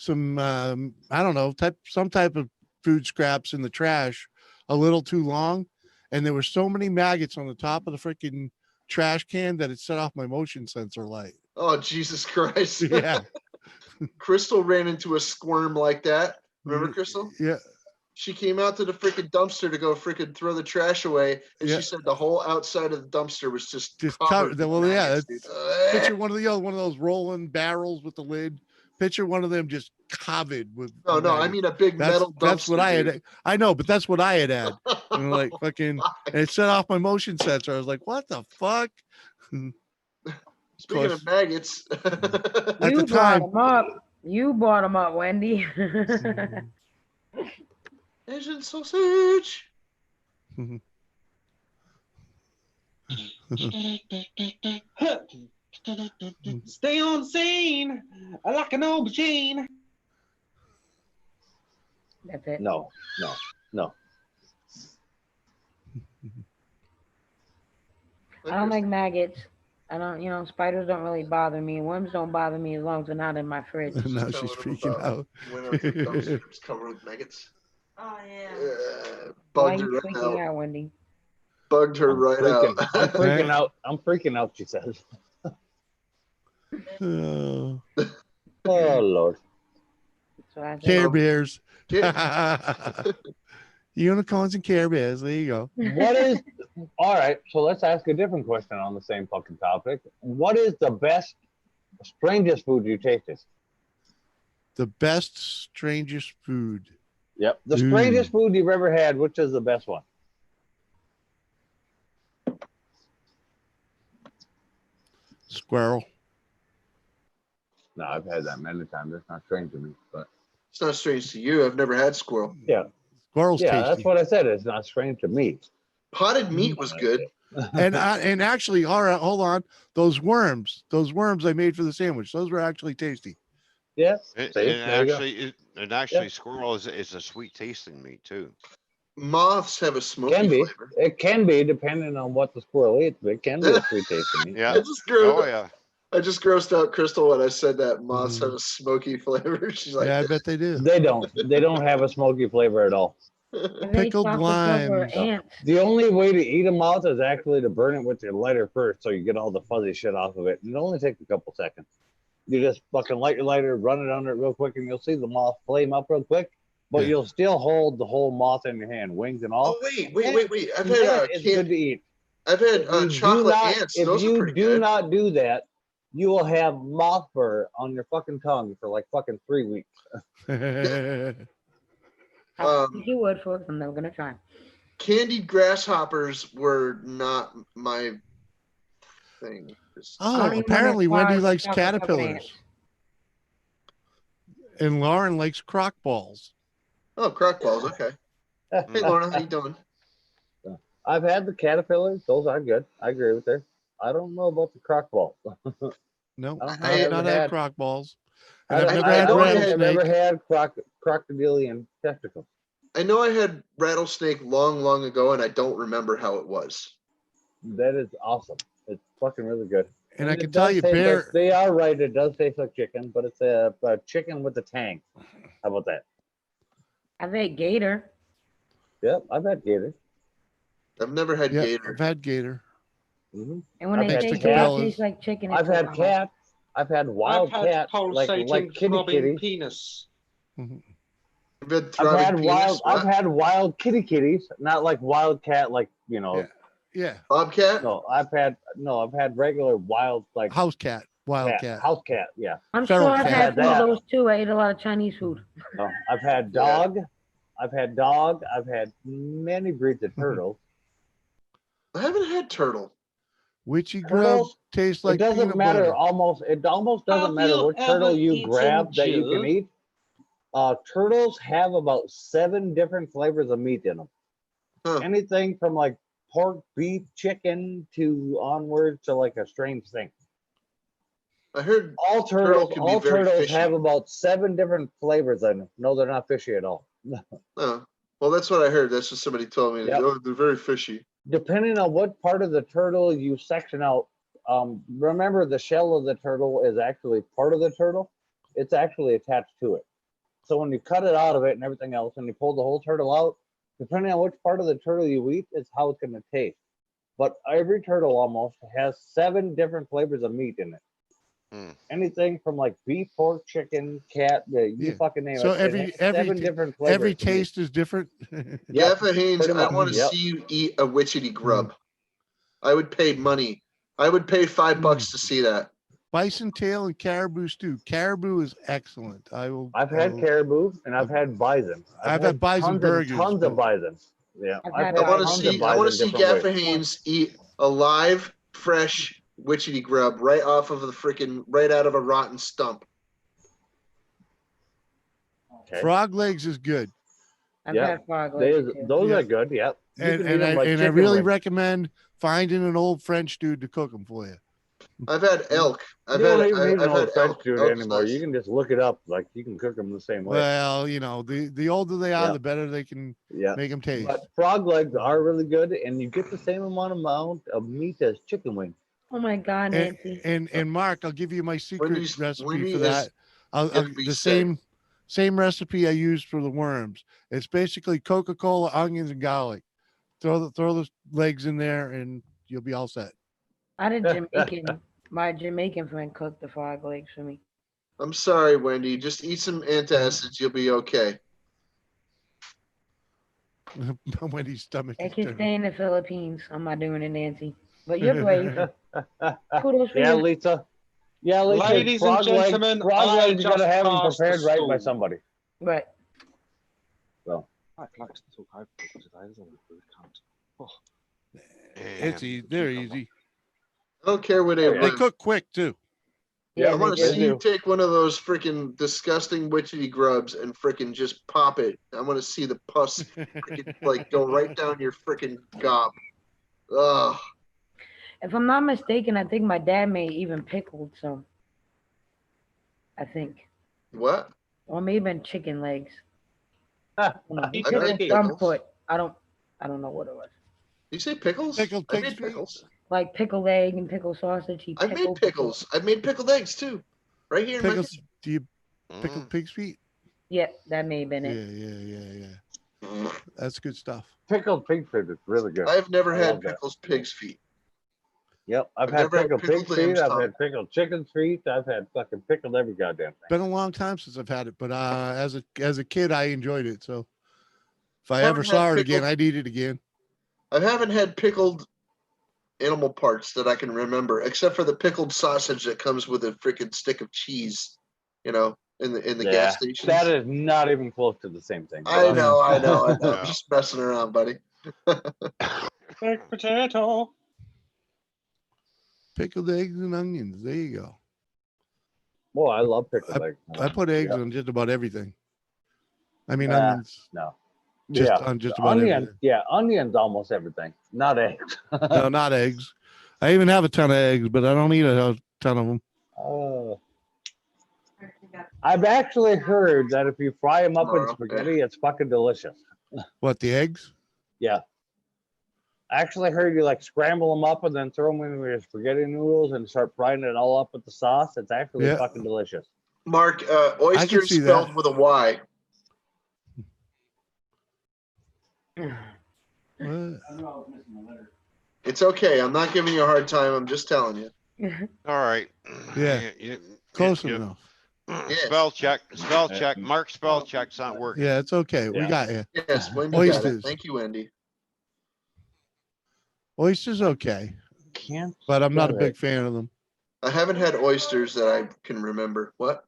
I don't know some type of food scraps in the trash a little too long, and there were so many maggots on the top of the freaking trash can that it set off my motion sensor light. Oh Jesus Christ! Yeah. Crystal ran into a squirm like that. Remember, Crystal? Yeah. She came out to the freaking dumpster to go freaking throw the trash away, and Yeah. she said the whole outside of the dumpster was just covered. with Well, yeah. maggots, Picture one of those rolling barrels with the lid. Picture one of them just covered with. No, maggots. I mean a big metal dumpster. That's what I dude. had. I know, but that's what I had. And like fucking, and it set off my motion sensor. I was like, "What the fuck?" Speaking of maggots, you brought them up. You brought them up, Wendy. Asian sausage. Stay on scene like an aubergine. That's it. no. I don't like maggots. I don't, spiders don't really bother me. Worms don't bother me as long as they're not in my fridge. Now she's freaking out. Went out to the dumpster, it's covered with maggots. Oh, yeah. Bugged Why are you her right freaking out. out, Wendy? Bugged her right out. I'm freaking out. I'm freaking out, she says. Oh, Lord. Care Bears. Unicorns and Care Bears. There you go. What is all right? So let's ask a different question on the same fucking topic. What is the best, strangest food you tasted? The best, strangest food. Yep. The strangest food you've ever had. Which is the best one? Squirrel. No, I've had that many times. It's not strange to me, but it's not strange to you. I've never had squirrel. Yeah. Squirrel's tasty. That's what I said. It's not strange to me. Potted meat was good. and actually, all right, hold on. Those worms I made for the sandwich, those were actually tasty. Yeah. And actually, squirrel is a sweet tasting meat too. Moths have a smoky flavor. It can be depending on what the squirrel eats, but it can be a sweet tasting meat. Yeah. I just grossed out Crystal when I said that moths have a smoky flavor. She's like, yeah, I bet they do. They don't. They don't have a smoky flavor at all. Pickled limes. The only way to eat a moth is actually to burn it with your lighter first, so you get all the fuzzy shit off of it. And it only takes a couple seconds. You just fucking light your lighter, run it under it real quick, and you'll see the moth flame up real quick. But you'll still hold the whole moth in your hand, wings and all. Oh wait! I've had it's good to eat. I've had chocolate ants. Those are pretty good. If you do not do that, you will have moth fur on your fucking tongue for like fucking 3 weeks. You would for it. I'm never gonna try. Candied grasshoppers were not my thing. Oh, apparently Wendy likes caterpillars. And Lauren likes crock balls. Oh, crock balls. Okay. Hey, Lauren, how you doing? I've had the caterpillars. Those are good. I agree with her. I don't know about the crock balls. No, I I've not had crock balls. I've never had crocodilian testicles. I know I had rattlesnake long ago, and I don't remember how it was. That is awesome. It's fucking really good. And I can tell you, bear. They are right. It does taste like chicken, but it's a chicken with a tang. How about that? I've had gator. Yep, I've had gator. I've never had gator. I've had gator. Mm-hmm. And when they taste it, it tastes like chicken. I've had cat. I've had wild cat, like kitty kitties. Penis. I've had wild kitty kitties, not like wild cat, like Yeah. Bobcat? No, I've had regular wild, like house cat. Wild cat. House cat, yeah. I'm sure I've had some of those too. I ate a lot of Chinese food. No, I've had dog. Yeah. I've had many breeds of turtles. I haven't had turtle. Witchy grub tastes like it doesn't matter. Butter. It almost doesn't matter what turtle you grab that you can eat. Turtles have about 7 different flavors of meat in them. Huh. Anything from like pork, beef, chicken to onward to like a strange thing. I heard All turtle turtles, can be all very turtles fishy. have about 7 different flavors in them. No, they're not fishy at all. Oh, well, that's what I heard. That's what somebody told me. Yep. Oh, they're very fishy. Depending on what part of the turtle you section out, remember the shell of the turtle is actually part of the turtle. It's actually attached to it. So when you cut it out of it and everything else, and you pull the whole turtle out, depending on which part of the turtle you eat, is how it's going to taste. But every turtle almost has 7 different flavors of meat in it. Anything from like beef, pork, chicken, cat, you fucking name So it. every It has 7 different flavors. every taste is different. Gaffa Haynes, pretty I much, want to yep. see you eat a witchetty grub. I would pay money. I would pay $5 to see that. Bison tail and caribou stew. Caribou is excellent. I've had caribou and I've had bison. I've had bison burgers, tons of bison. Yeah, I've had I want to bison. see. I want to see Gaffa Haynes eat a live, fresh witchetty grub right off of the freaking right out of a rotten stump. Okay. Frog legs is good. I've had frog legs too. Those are good. Yep. You And, can eat and, them I, like and I chicken really wings. recommend finding an old French dude to cook them for you. I've had elk. You don't even need an I've old had French elk. dude Elk's anymore. nice. You can just look it up. Like you can cook them the same way. Well, you know, the older they are, Yeah. the better they can make them taste. But frog legs are really good, and you get the same amount of meat as chicken wings. Oh my God, And, Nancy. and Mark, I'll give you my secret recipe Wendy for that. is I'll gonna be the sick. same recipe I use for the worms. It's basically Coca-Cola, onions, and garlic. Throw the legs in there, and you'll be all set. I had a Jamaican. My Jamaican friend cooked the frog legs for me. I'm sorry, Wendy. Just eat some antacids. You'll be okay. Wendy's stomach They is can turning. stay in the Philippines. I'm not doing it, Nancy. But you're brave. Kudos for Yeah, you. Lisa. Yeah, Lisa. Ladies and gentlemen, frog I legs, you gotta just have them passed the prepared right by stall. somebody. Right. So. I'd like to talk over today, isn't it? We can't. Oh. It's easy. They're easy. I don't care where they They live. cook quick too. I want to they see you do. take one of those freaking disgusting witchetty grubs and freaking just pop it. I want to see the pus freaking, like go right down your freaking gob. Ugh. If I'm not mistaken, I think my dad may even pickled some. I think. What? Or maybe in chicken legs. Ah, He I've pickled made some pickles. put. I don't know what it was. You say pickles? Pickled I pig's made feet? pickles. Like pickled egg and pickled sausage. He I've made pickled pickles. I've made pickled eggs too. Right here in my Pickles? kitchen. Do you pickle pig's feet? Yep, that may have been Yeah, it. yeah. That's good stuff. Pickled pig feet is really good. I've never I had love that. pickles pig's feet. Yep, I've I've had never had pickled pickled pig feet. lamb's I've tongue. had pickled chicken feet. I've had fucking pickled every goddamn thing. Been a long time since I've had it, but as a kid, I enjoyed it. So if I I ever haven't saw had it again, pickled- I'd eat it again. I haven't had pickled animal parts that I can remember, except for the pickled sausage that comes with a freaking stick of cheese, in the gas stations. That is not even close to the same thing. I know. Yeah. I'm just messing around, buddy. Baked potato. Pickled eggs and onions. There you go. Well, I love pickled eggs. I put eggs Yep. on just about everything. I mean, Nah, onions. No. Just yeah, on just the about onion. everything. Yeah, onions almost everything. Not eggs. No, not eggs. I even have a ton of eggs, but I don't eat a ton of them. I've actually heard that if you fry them up in Tomorrow, spaghetti, it's fucking delicious. What, the eggs? Yeah. I actually heard you like scramble them up and then throw them in your spaghetti noodles and start frying it all up with the sauce. It's actually Yeah. fucking delicious. Mark, oyster is see spelled that. with a Y. What? It's okay. I'm not giving you a hard time. I'm just telling you. All right. Yeah. Close enough. Yes. Spell check. Spell check. Mark spell check's not working. Yeah, it's okay. We Yeah. got you. Yes, Wendy got Oysters. it. Thank you, Wendy. Oysters okay, Can't. but I'm not a spell big it. fan of them. I haven't had oysters that I can remember. What?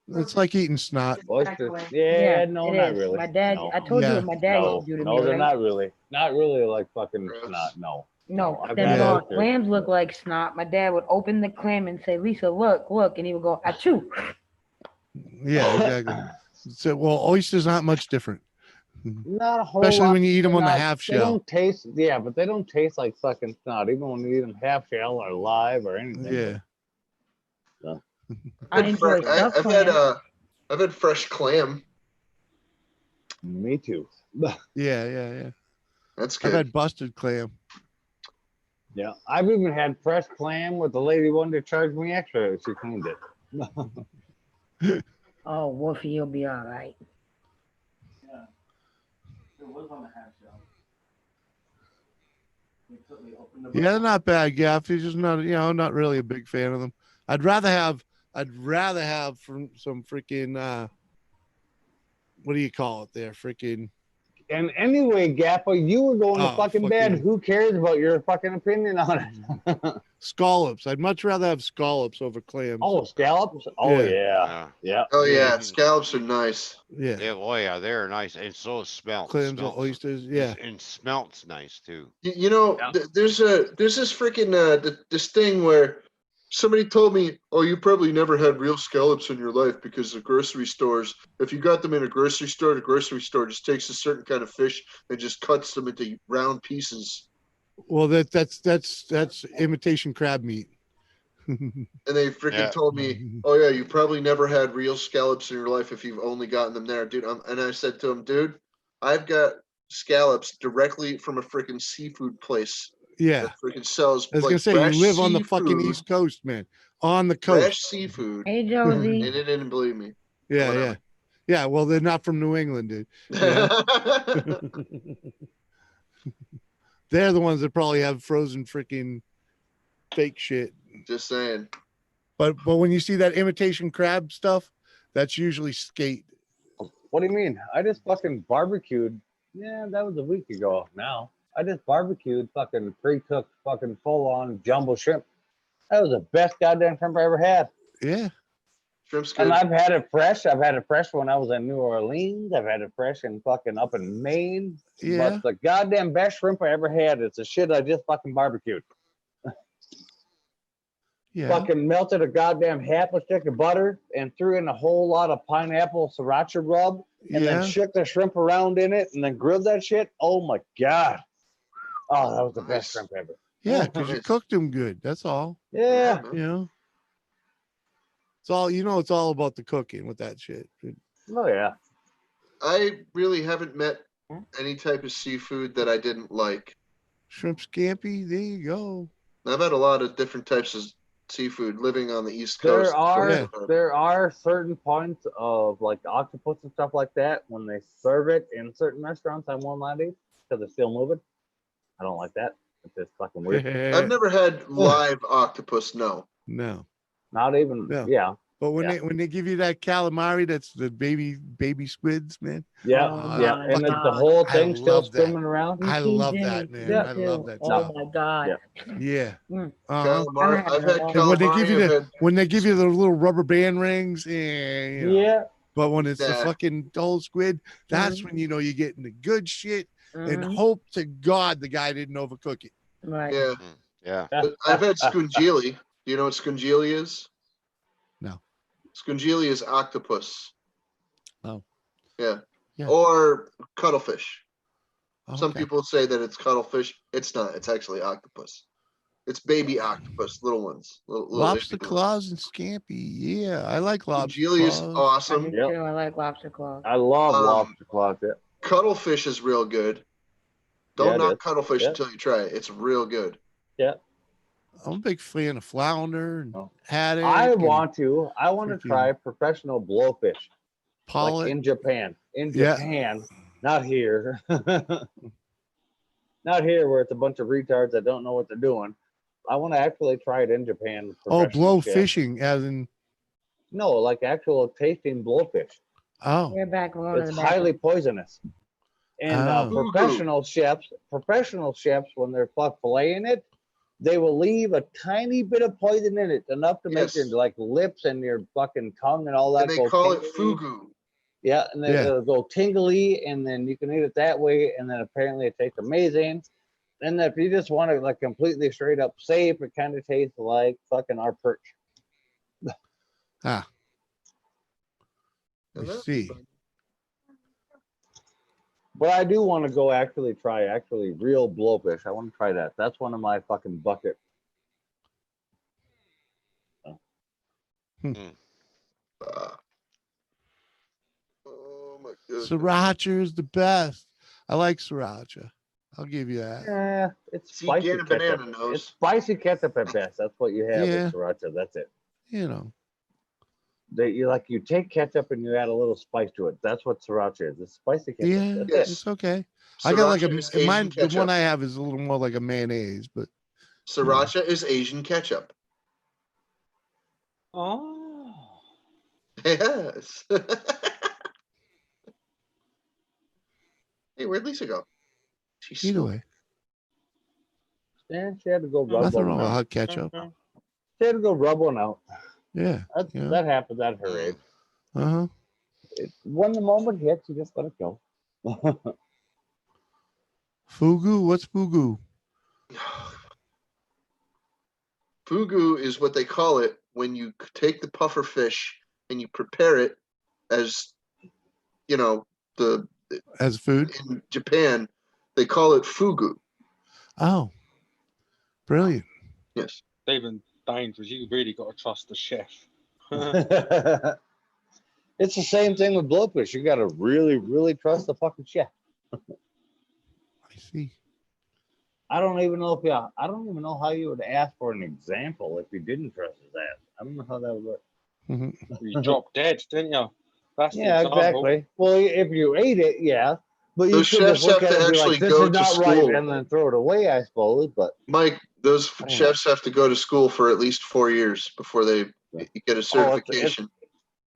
It's like eating snot. Oysters. Yeah, no, it not is. really. My dad, No. I told you Yeah. what my dad No, used to do to no, me, they're right? not really. Not really like fucking Gross. snot. No. No, I've them had Yeah. oysters. clams look like snot. My dad would open the clam and say, "Lisa, look," and he would go, "Achoo." Yeah, exactly. So, well, oysters aren't much different. Not a whole Especially lot. when you eat them They're on the not- half They shell. don't taste, yeah, but they don't taste like fucking snot, even when you eat them half shell or live or anything. Yeah. So, I enjoy stuffed clam. I've had fresh clam. me too. Yeah. That's I've good. had busted clam. Yeah, I've even had fresh clam with the lady wanted to charge me extra. She cleaned it. Oh, Wolfie, you'll be all right. Yeah, they're not bad, Gaff. He's just not, not really a big fan of them. I'd rather have from some freaking what do you call it there? Freaking And anyway, Gappa, you were going to fucking bed. Who cares about your fucking opinion on it? scallops. I'd much rather have scallops over clams. Oh, scallops? Oh, yeah. Oh yeah, scallops are nice. Yeah. Oh yeah, they're nice, and so is smelt. Clams or oysters. Yeah. And smelt's nice too. There's this freaking this thing where somebody told me, oh, you probably never had real scallops in your life because the grocery stores, if you got them in a grocery store, the grocery store just takes a certain kind of fish and just cuts them into round pieces. Well, that's imitation crab meat. And they freaking told me, oh yeah, you probably never had real scallops in your life if you've only gotten them there, dude. And I said to him, dude, I've got scallops directly from a freaking seafood place. Yeah. That freaking sells. I was like gonna say fresh you live on the seafood, fucking East Coast, man. On the coast. fresh seafood. Hey, Josie. And it didn't believe me. Yeah. Yeah. Well, they're not from New England, dude. They're the ones that probably have frozen freaking fake shit. Just saying. But when you see that imitation crab stuff, that's usually skate. What do you mean? I just fucking barbecued. Yeah, that was a week ago now. I just barbecued fucking pre-cooked fucking full-on jumbo shrimp. That was the best goddamn shrimp I ever had. Yeah. Shrimp's good. And I've had it fresh. I've had it fresh when I was in New Orleans. I've had it fresh in fucking up in Maine. Yeah. But the goddamn best shrimp I ever had, it's the shit I just fucking barbecued. Yeah. Fucking melted a goddamn half a stick of butter and threw in a whole lot of pineapple sriracha rub and then shook the shrimp around in it and then grilled that shit. Oh my God. Oh, that was the best shrimp ever. Yeah, because you cooked them good. That's all. Yeah. It's all it's all about the cooking with that shit. Oh yeah. I really haven't met any type of seafood that I didn't like. Shrimp scampi, there you go. I've had a lot of different types of seafood living on the East Coast. There are certain points of like octopus and stuff like that when they serve it in certain restaurants I won't lie to you because it's still moving. I don't like that. It's just fucking weird. I've never had live octopus. No. Not even. Yeah. But when they give you that calamari, that's the baby squids, man. Yeah, and the whole thing still swimming around. I love that, man. I love that. Oh my God. Yeah. Calamari. I've had And calamari. when they give you the little rubber band rings, yeah. But when it's the fucking whole squid, that's when you're getting the good shit. And hope to God the guy didn't overcook it. Right. Yeah. Yeah. But I've had scungili. Do you know what scungili is? No. Scungili is octopus. Oh. Yeah. Or cuttlefish. Okay. Some people say that it's cuttlefish. It's not. It's actually octopus. It's baby octopus, little ones. Little lobster claws and scampi. Yeah, I like lobster scungili claws. is awesome. I do too. I like lobster claws. I love lobster claws. Yeah. Cuttlefish is real good. Don't knock cuttlefish until you try it. It's real good. Yeah. I'm a big fan of flounder and haddock. I want to try professional blowfish. Pollock. Like in Japan. In Japan. Not here. Not here where it's a bunch of retards that don't know what they're doing. I want to actually try it in Japan. Oh, blow fishing as in no, like actual tasting blowfish. Oh. We're back. It's highly poisonous. And professional chefs, when they're filleting it, they will leave a tiny bit of poison in it, enough to make your like lips and your fucking tongue and all that. And they call it fugu. Yeah, and then it'll go tingly, and then you can eat it that way, and then apparently it tastes amazing. And if you just want it like completely straight up safe, it kind of tastes like fucking our perch. Let's see. But I do want to go try real blowfish. I want to try that. That's one of my fucking bucket. Oh my goodness. Sriracha is the best. I like sriracha. I'll give you that. Yeah, it's See, spicy Gannon ketchup. Banana knows. It's spicy ketchup at best. That's what you have Yeah. with sriracha. That's it. You know. You take ketchup and you add a little spice to it. That's what sriracha is. It's spicy ketchup. Yeah, That's Yes. it's okay. I got like Sriracha is Asian mine. The one ketchup. I have is a little more like a mayonnaise, but Sriracha is Asian ketchup. Oh. Yes. Hey, where'd Lisa go? She's either snooping. way, Yeah, she had to go rub nothing one wrong with out. hot ketchup. She had to go rub one out. Yeah. Yeah. That happens at her age. Uh-huh. When the moment hits, you just let it go. Fugu? What's fugu? Fugu is what they call it when you take the puffer fish and you prepare it as, you know, As food? in Japan, they call it fugu. Oh. Brilliant. Yes. Even dangerous. You really got to trust the chef. It's the same thing with blowfish. You got to really, really trust the fucking chef. I see. I don't even know how you would ask for an example if you didn't trust his ass. I don't know how that would work. You dropped dead, didn't you? That's the Yeah, example. exactly. Well, if you ate it, yeah. But you Those could just chefs look have at to it and be actually like, this go is to not right, school. and then throw it away, I suppose. But Mike, those I don't chefs have to go to school for at least 4 years before they get a certification.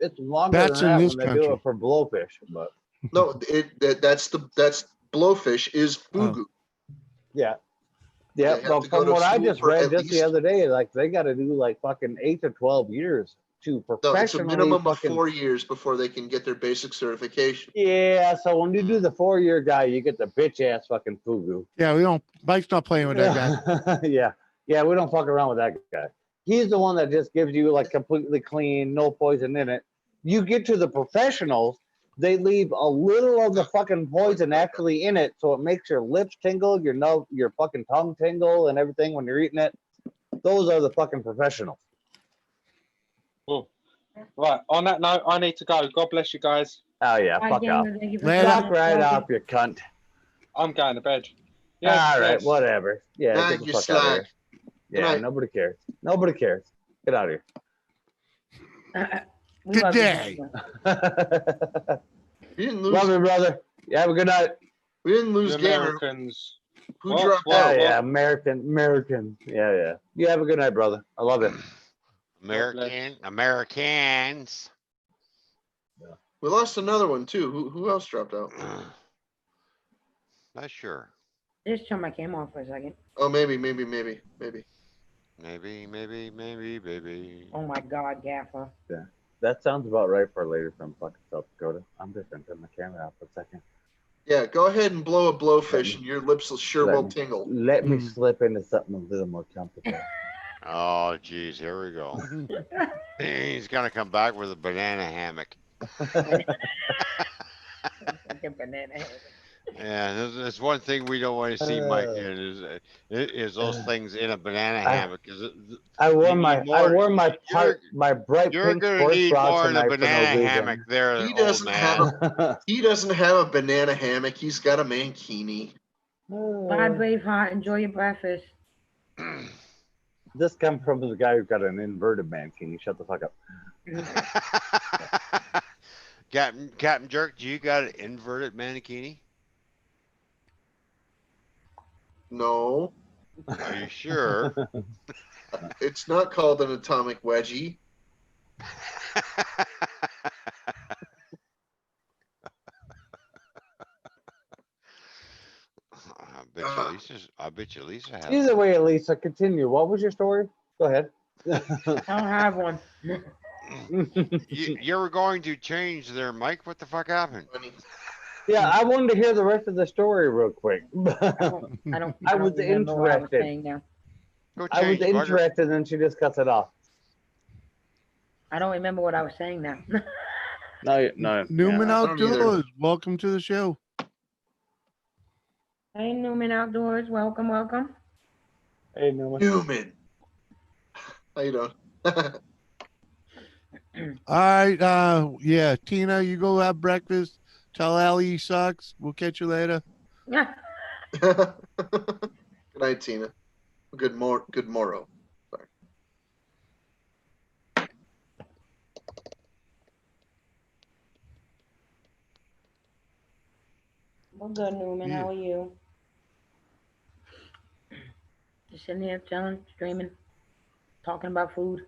it's longer That's than in that this when they do country. it for blowfish. But No, that's blowfish is fugu. yeah. They Yeah, have but to go from to what I school just for read at just the least other day, like they got to do like fucking 8 to 12 years to no, it's a professionally minimum of fucking. 4 years before they can get their basic certification. Yeah, so when you do the 4-year guy, you get the bitch ass fucking fugu. Yeah, Mike's not playing with that guy. yeah, we don't fuck around with that guy. He's the one that just gives you like completely clean, no poison in it. You get to the professionals, they leave a little of the fucking poison actually in it, so it makes your lips tingle, your fucking tongue tingle, and everything when you're eating it. Those are the fucking professionals. Cool. Right. On that note, I need to go. God bless you guys. Oh yeah, Bye, fuck off. Gamer. Thank you for Later. Fuck coming. right Love you. off, you cunt. I'm going to bed. Yes, All right, yes. whatever. Yeah, Nah, get the you fuck out of slag. here. Good Yeah, night. nobody cares. Nobody cares. Get out of We Good love you, day. Gamer. We didn't Love lose. you, brother. You have a good night. We didn't lose The Gamer. Americans. Who What? dropped What? Yeah, out? yeah, American. Yeah. You have a good night, brother. I love you. Americans. We lost another one too. Who else dropped out? Not sure. Just turn my camera on for a second. Oh, maybe. Maybe. Oh my God, Gaffer. Yeah, that sounds about right for a lady from fucking South Dakota. I'm just gonna turn my camera off for a second. Yeah, go ahead and blow a blowfish, and your lips will sure will tingle. Let me slip into something a little more comfortable. Oh, geez, here we go. He's gonna come back with a banana hammock. Fucking banana head. Yeah, there's one thing we don't want to see Mike in is those things in a banana hammock. I wore my bright You're pink gonna sports need bra more in the tonight for no banana reason. hammock there, He old doesn't have man. he doesn't have a banana hammock. He's got a mankini. Bye, Braveheart. Enjoy your breakfast. This comes from the guy who got an inverted man. Can you shut the fuck up? Captain Jerk, do you got an inverted mankini? No, Are you sure? it's not called an atomic wedgie. I bet you Lisa has. Either way, Elisa, continue. What was your story? Go ahead. I don't have one. You were going to change there, Mike. What the fuck happened? Yeah, I wanted to hear the rest of the story real quick. I was interested. What I was saying now. I was interested, and she just cuts it off. I don't remember what I was saying now. No. Newman yeah, Outdoors. Welcome to the show. Hey, Newman Outdoors. Welcome, welcome. Hey, Newman. Human. How you doing? All right. Yeah, Tina, you go have breakfast. Tell Allie he sucks. We'll catch you later. Good night, Tina. Good morrow. Sorry. Well, good, Newman. Yeah. How are you? Just sitting here chilling, streaming, talking about food.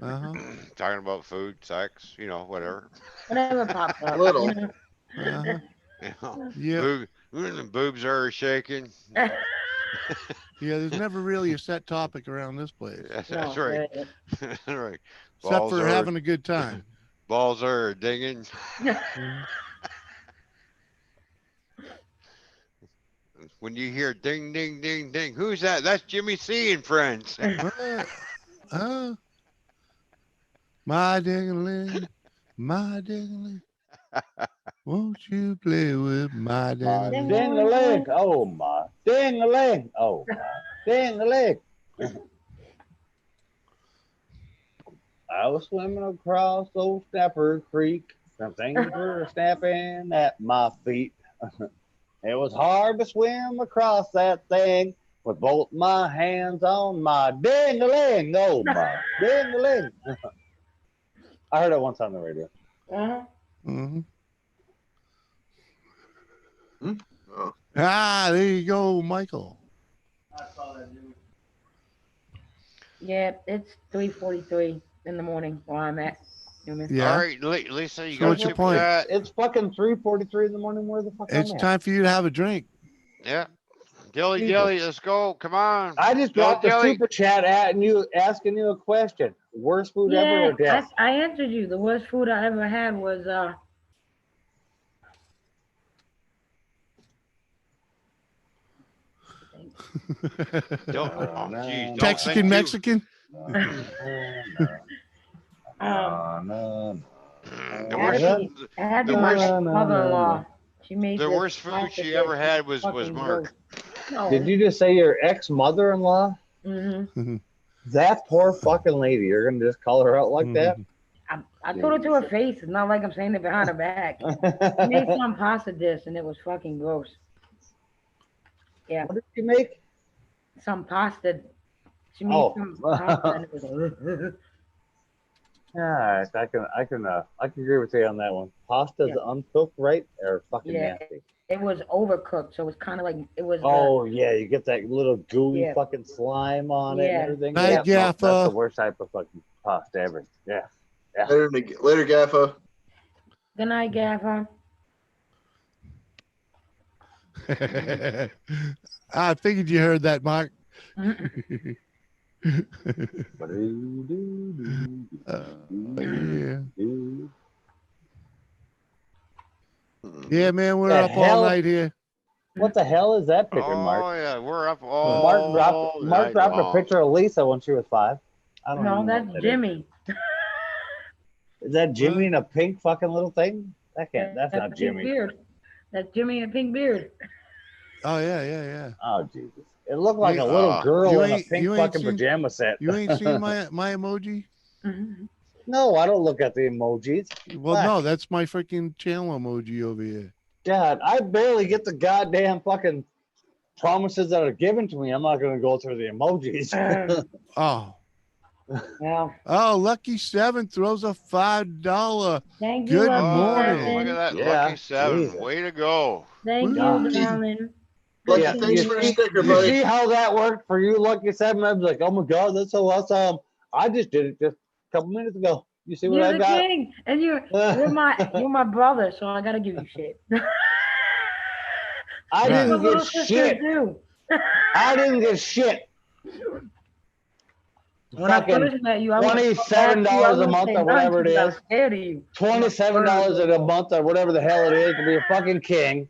Uh-huh. Talking about food, sex, whatever. Whatever pops A up. little. Uh-huh. Yeah. The boobs are shaking. Yeah, there's never really a set topic around this place. That's No, right. there That's right. Except for having a good time. Balls are dinging. Mhm. When you hear ding, ding, ding, ding, who's that? That's Jimmy C and friends. My ding-a-ling, my ding-a-ling. Won't you play with my My ding-a-ling? ding-a-ling. Oh, my ding-a-ling. Oh, my ding-a-ling. I was swimming across Old Snapper Creek. Some things were snapping at my feet. It was hard to swim across that thing with both my hands on my ding-a-ling. Oh, my ding-a-ling. I heard it once on the radio. Mm-hmm. Oh. Ah, there you go, Michael. Yeah, it's 3:43 in the morning where I'm at. Newman. Yeah. All right, Lisa, you So got what's your chip point? chat? It's fucking 3:43 in the morning. Where the fuck It's I'm at? time for you to have a drink. Yeah. Dilly Jesus. Dilly, let's go. Come on. I just Dilly dropped a Dilly. super chat at you, asking you a question. Worst food ever Yeah, or death? I answered you. The worst food I ever had was Oh, geez, don't Texican think Mexican? The I worst, had to the be my worst, ex-mother-in-law. She made the this worst food pasta she dish. ever had was Fucking Mark. gross. Did you just say your ex-mother-in-law? Mm-hmm. That poor fucking lady. You're gonna just call her out like that? I told it to her face. It's not like I'm saying it behind her back. She made some pasta dish and it was fucking gross. Yeah. What did she make? Some pasta. She made Oh. some pasta and it was. Yeah, I can agree with you on that one. Pasta's uncooked, right? Or fucking Yeah. nasty. It was overcooked, so it's kind of like it was. Oh yeah, you get that little gooey Yeah. fucking slime on it and Yeah. everything. Night, Yeah, no, Gaffa. that's the worst type of fucking pasta ever. Yeah. Later, Gaffa. Good night, Gaffer. I figured you heard that, Mark. Yeah. Yeah, man, we're The up hell? all night here. What the hell is that picture, Oh Mark? yeah, we're up Mark all dropped a long. picture of Lisa when she was 5. I don't No, even know that's what that Jimmy. Is that Jimmy in a pink fucking little thing? That's not Pink Jimmy. beard. That's Jimmy in a pink beard. Oh, yeah. Oh Jesus. It looked like You- a little girl you in a ain't- pink you ain't fucking seen- pajama set. You ain't seen my emoji? Mhm. No, I don't look at the emojis. Well, Fuck. no, that's my freaking channel emoji over here. God, I barely get the goddamn fucking promises that are given to me. I'm not gonna go through the emojis. Oh. Well, Oh, Lucky 7 throws a $5. thank you, Good Lucky morning. Oh, look at that Yeah, lucky 7. Jesus. Way to go. Thank God. you, darling. Lucky, Yeah, thanks you for a see- sticker, You buddy. see how that worked for you, Lucky 7? I was like, oh my God, that's so awesome. I just did it just a couple minutes ago. You see what You're I the got? king, and you're my brother, so I gotta give you shit. I Right. My didn't little get sister shit. too. I didn't get shit. When I Fucking first met you, I was $27 a month or whatever it I was is. scared of you. $27 a month or whatever the hell it is to be a fucking king.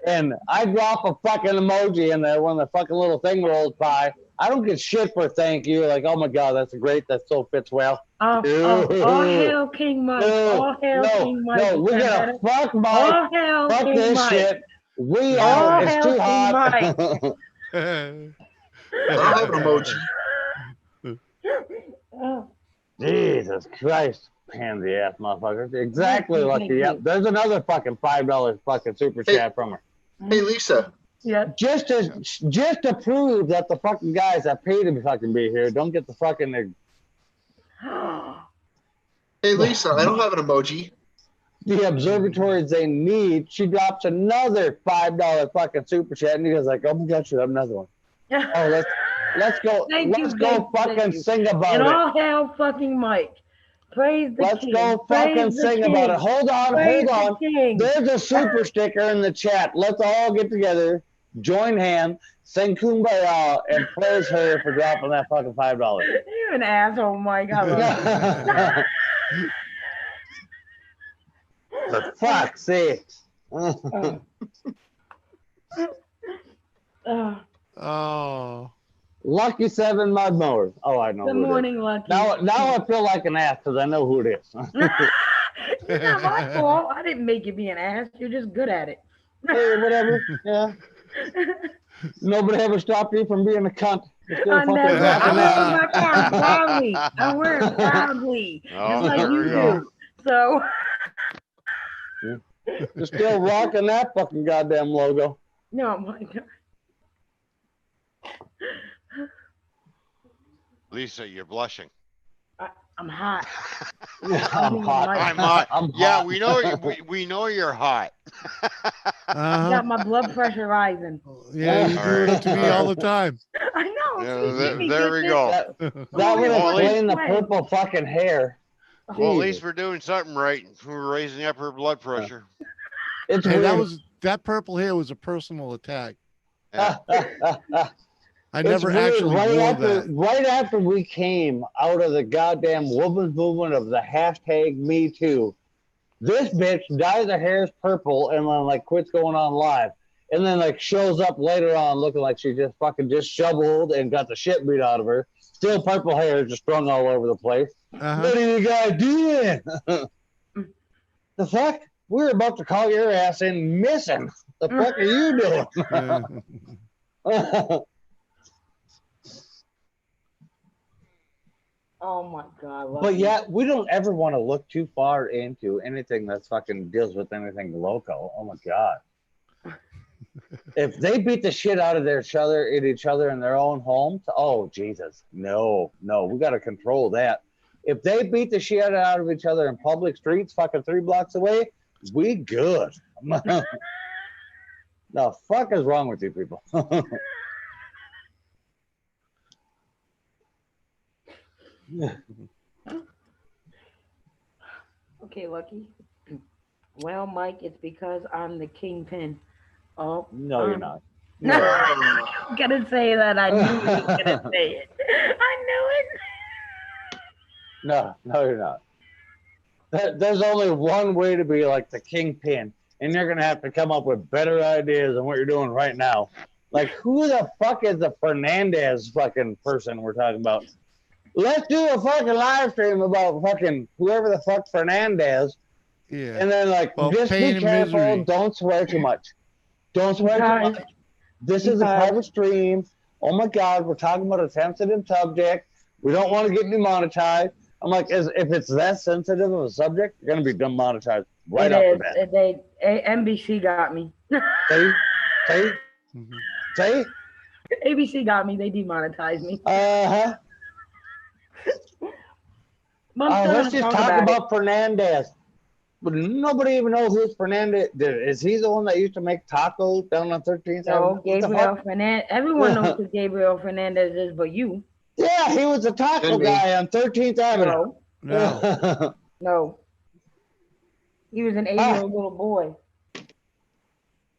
And I drop a fucking emoji in there when the fucking little thing rolls by. I don't get shit for thank you. Like, oh my God, that's great. That so fits well. All hail King Mike. All hail King Mike. No, we gotta fuck Mike. All hail Fuck King this Mike. shit. We Oh, out. It's hell, too see, hot. Mike. I don't have an emoji. Oh, Jesus Christ. Pansy ass motherfucker. Exactly, thank Lucky. you. Yep. There's another fucking $5 fucking super Hey. chat from her. Hey, Lisa. yeah. Just to prove that the fucking guys that pay to fucking be here don't get the fucking Hey, Lisa. I don't have an emoji. the observatories they need. She drops another $5 fucking super chat, and he goes like, "Oh my God, you have another one." Oh, let's go. Thank you, Let's go thank fucking you. sing about And it. all hell fucking Mike. Praise the Let's king. go Praise fucking the sing king. about it. Hold on, Praise hold the on. king. There's a super sticker in the chat. Let's all get together, join hands, sing Kumbaya, and praise her for dropping that fucking $5. You're an asshole, Mike. I love you. For fuck's sake. Oh. Lucky 7 mud mowers. Oh, I know Good who morning, it is. Lucky. Now I feel like an ass because I know who it is. It's not my fault. I didn't make you be an ass. You're just good at it. Hey, whatever. Yeah. Nobody ever stopped you from being a cunt. Just go I fucking never. rock I and wear roll. my crown proudly. I wear it proudly, Oh, just like there you we go. do. So. You're still rocking that fucking goddamn logo. No, my God. Lisa, you're blushing. I'm hot. I'm hot. I'm hot. I'm Yeah, hot. we know we know you're hot. Got my blood pressure rising. Yeah, you All do right. it to me all the time. I know. Yeah, See, Jimmy there gets we it. go. That Oh, would Well, at least- explain the sweat. purple fucking hair. Well, at Jesus. least we're doing something right. We're raising up her blood pressure. It's Hey, weird. that purple hair was a personal attack. Yeah. I It's never weird. actually wore that. Right after we came out of the goddamn women's movement of the hashtag Me Too, this bitch dyes her hair purple and then like quits going on live, and then like shows up later on looking like she just fucking shoveled and got the shit beat out of her. Still purple hair just strung all over the place. What are you guys doing? The fuck? We were about to call your ass in missing. The fuck are you doing? Oh my God. Lucky. But yeah, we don't ever want to look too far into anything that's fucking deals with anything local. Oh my God. If they beat the shit out of each other in their own homes, oh Jesus. No, we gotta control that. If they beat the shit out of each other in public streets fucking 3 blocks away, we good. The fuck is wrong with you people? Okay, Lucky. Well, Mike, it's because I'm the kingpin. Oh. No, you're not. No. I'm gonna say that. I knew he was gonna say it. I knew it. No, you're not. There's only one way to be like the kingpin, and you're gonna have to come up with better ideas than what you're doing right now. Like, who the fuck is the Fernandez fucking person we're talking about? Let's do a fucking live stream about fucking whoever the fuck Fernandez. Yeah. And then like, Well, just pain be and careful. misery. Don't swear too much. Don't swear too much. This is a private stream. Oh my God, we're talking about a sensitive subject. We don't want to get demonetized. I'm like, if it's that sensitive of a subject, you're gonna be demonetized right off the bat. NBC got me. Say. ABC got me. They demonetized me. Let's just talk about Fernandez. But nobody even knows who's Fernandez. Is he the one that used to make tacos down on 13th? No, Gabriel Fernandez. Everyone knows who Gabriel Fernandez is, but you. Yeah, he was a taco guy on 13th Avenue. No. No. He was an 8-year-old little boy.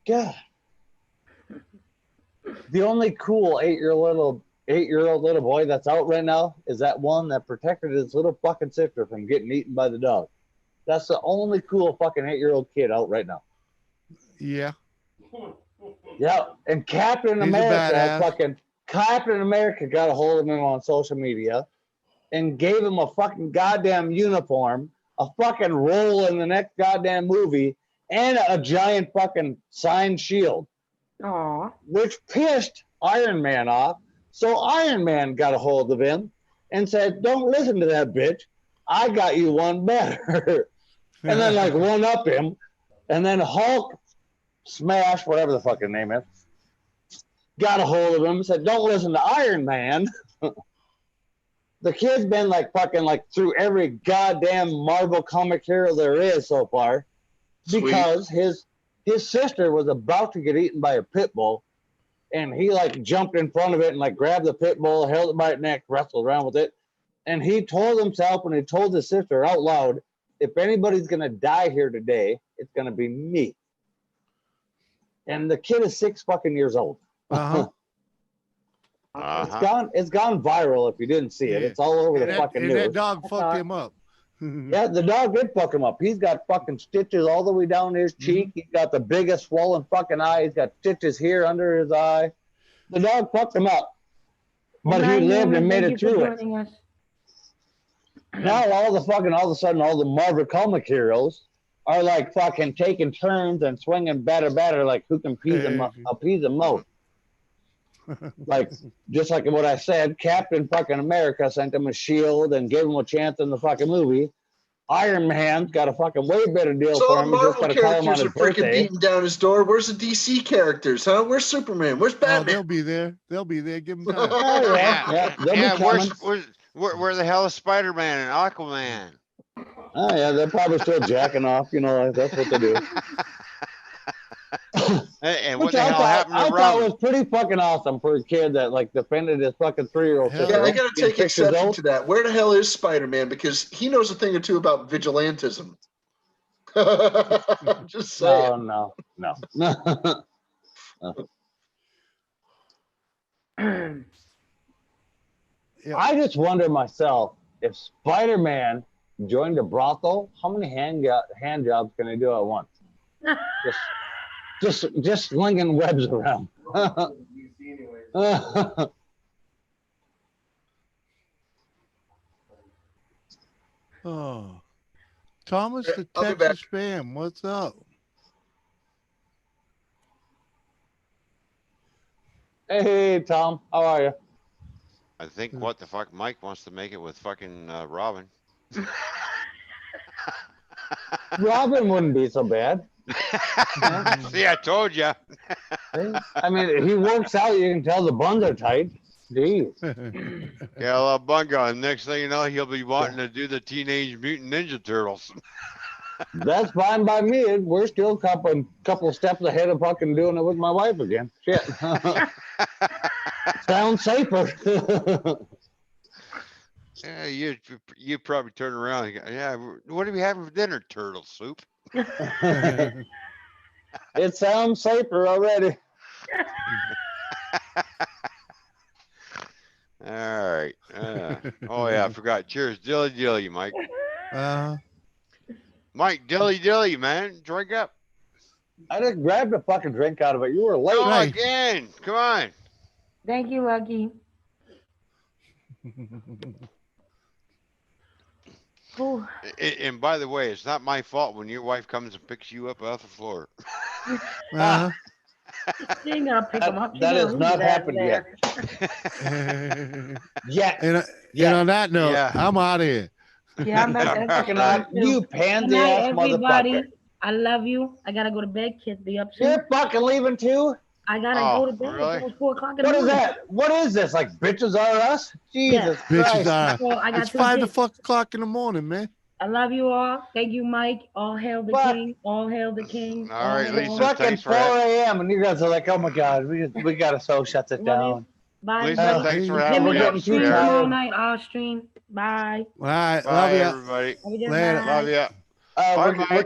God. The only cool 8-year-old little boy that's out right now is that one that protected his little fucking sister from getting eaten by the dog. That's the only cool fucking 8-year-old kid out right now. Yeah. Yeah, and Captain America got a hold of him on social media and gave him a fucking goddamn uniform, a fucking role in the next goddamn movie, and a giant fucking sign shield, Aw. which pissed Iron Man off. So Iron Man got a hold of him and said, "Don't listen to that bitch. I got you one better." And then like one up him, and then Hulk smash, whatever the fucking name is, got a hold of him and said, "Don't listen to Iron Man." The kid's been like fucking like through every goddamn Marvel comic hero there is so far, because his sister was about to get eaten by a pit bull, and he like jumped in front of it and like grabbed the pit bull, held it by its neck, wrestled around with it, and he told himself and he told his sister out loud, "If anybody's gonna die here today, it's gonna be me." And the kid is 6 fucking years old. Uh-huh. It's gone viral if you didn't see it. Yeah. It's all over And the that, fucking and news. that dog fucked him up. Yeah, the dog did fuck him up. He's got fucking stitches all the way down his cheek. He's got the biggest swollen fucking eye. He's got stitches here under his eye. The dog fucked him up. But he lived and made it through it. Now all of a sudden, all the Marvel comic heroes are like fucking taking turns and swinging better, like who can appease them most. Like, just like what I said, Captain fucking America sent him a shield and gave him a chance in the fucking movie. Iron Man's got a fucking way better deal So for all him. the He just Marvel got to call him on characters are his freaking birthday. beating down his door. Where's the DC characters, huh? Where's Superman? Where's Oh, Batman? they'll be there. They'll be there. Give them time. Oh, yeah, they'll be coming. Where the hell is Spider-Man and Aquaman? Oh, yeah, they're probably still jacking off. You know, that's what they do. And what Which the hell happened I to thought Robin? was pretty fucking awesome for a kid that like defended his fucking 3-year-old sister. Yeah, I gotta Being take 6 years exception old. to that. Where the hell is Spider-Man? Because he knows a thing or two about vigilantism. Just saying. No. Yeah. I just wonder myself, if Spider-Man joined a brothel, how many hand jobs can he do at once? just slinging webs around. Oh, Thomas the I'll be Texas spam. What's up? Hey, Tom, how are you? I think what the fuck Mike wants to make it with fucking Robin. Robin wouldn't be so bad. See, I told you. I mean, he works out. You can tell the buns are tight. Jeez. Yeah, a little bunga. And next thing you know, he'll be wanting to do the Teenage Mutant Ninja Turtles. That's fine by me. We're still a couple steps ahead of fucking doing it with my wife again. Shit. Sounds safer. Yeah, you probably turn around and go, yeah, what are we having for dinner? Turtle soup. It sounds safer already. All right. Oh yeah, I forgot. Cheers, dilly, Mike. Mike, dilly, man, drink up. I just grabbed a fucking drink out of it. You were late. Oh, again. Come on. Thank you, Lucky. Ooh. And by the way, it's not my fault when your wife comes and picks you up off the floor. She ain't gonna pick them up. That has not happened yet. And on that note, I'm out of here. Yeah, I'm about to you pansy Good night, ass everybody. motherfucker. I love you. I gotta go to bed. Kids be up soon. You're fucking leaving too? I gotta go to bed. Really? It's almost 4 o'clock in the What is morning. that? What is this? Like bitches are us? Jesus Bitches Christ. are. Well, I got It's two 5 kids. o'clock in the morning, man. I love you all. Thank you, Mike. All hail the king. All hail the king. All right, hail Lisa, all- Fucking thanks 4 for a.m. and you guys are like, oh my God, we gotta so shut this Love down. you. Bye. Lisa, everybody. thanks for Hit having we're me getting too Stream upstairs. tired. tomorrow night. I'll stream. Bye. All right. Bye, Love you. everybody. Have a good Later. night. Love ya. Bye, Mike. we're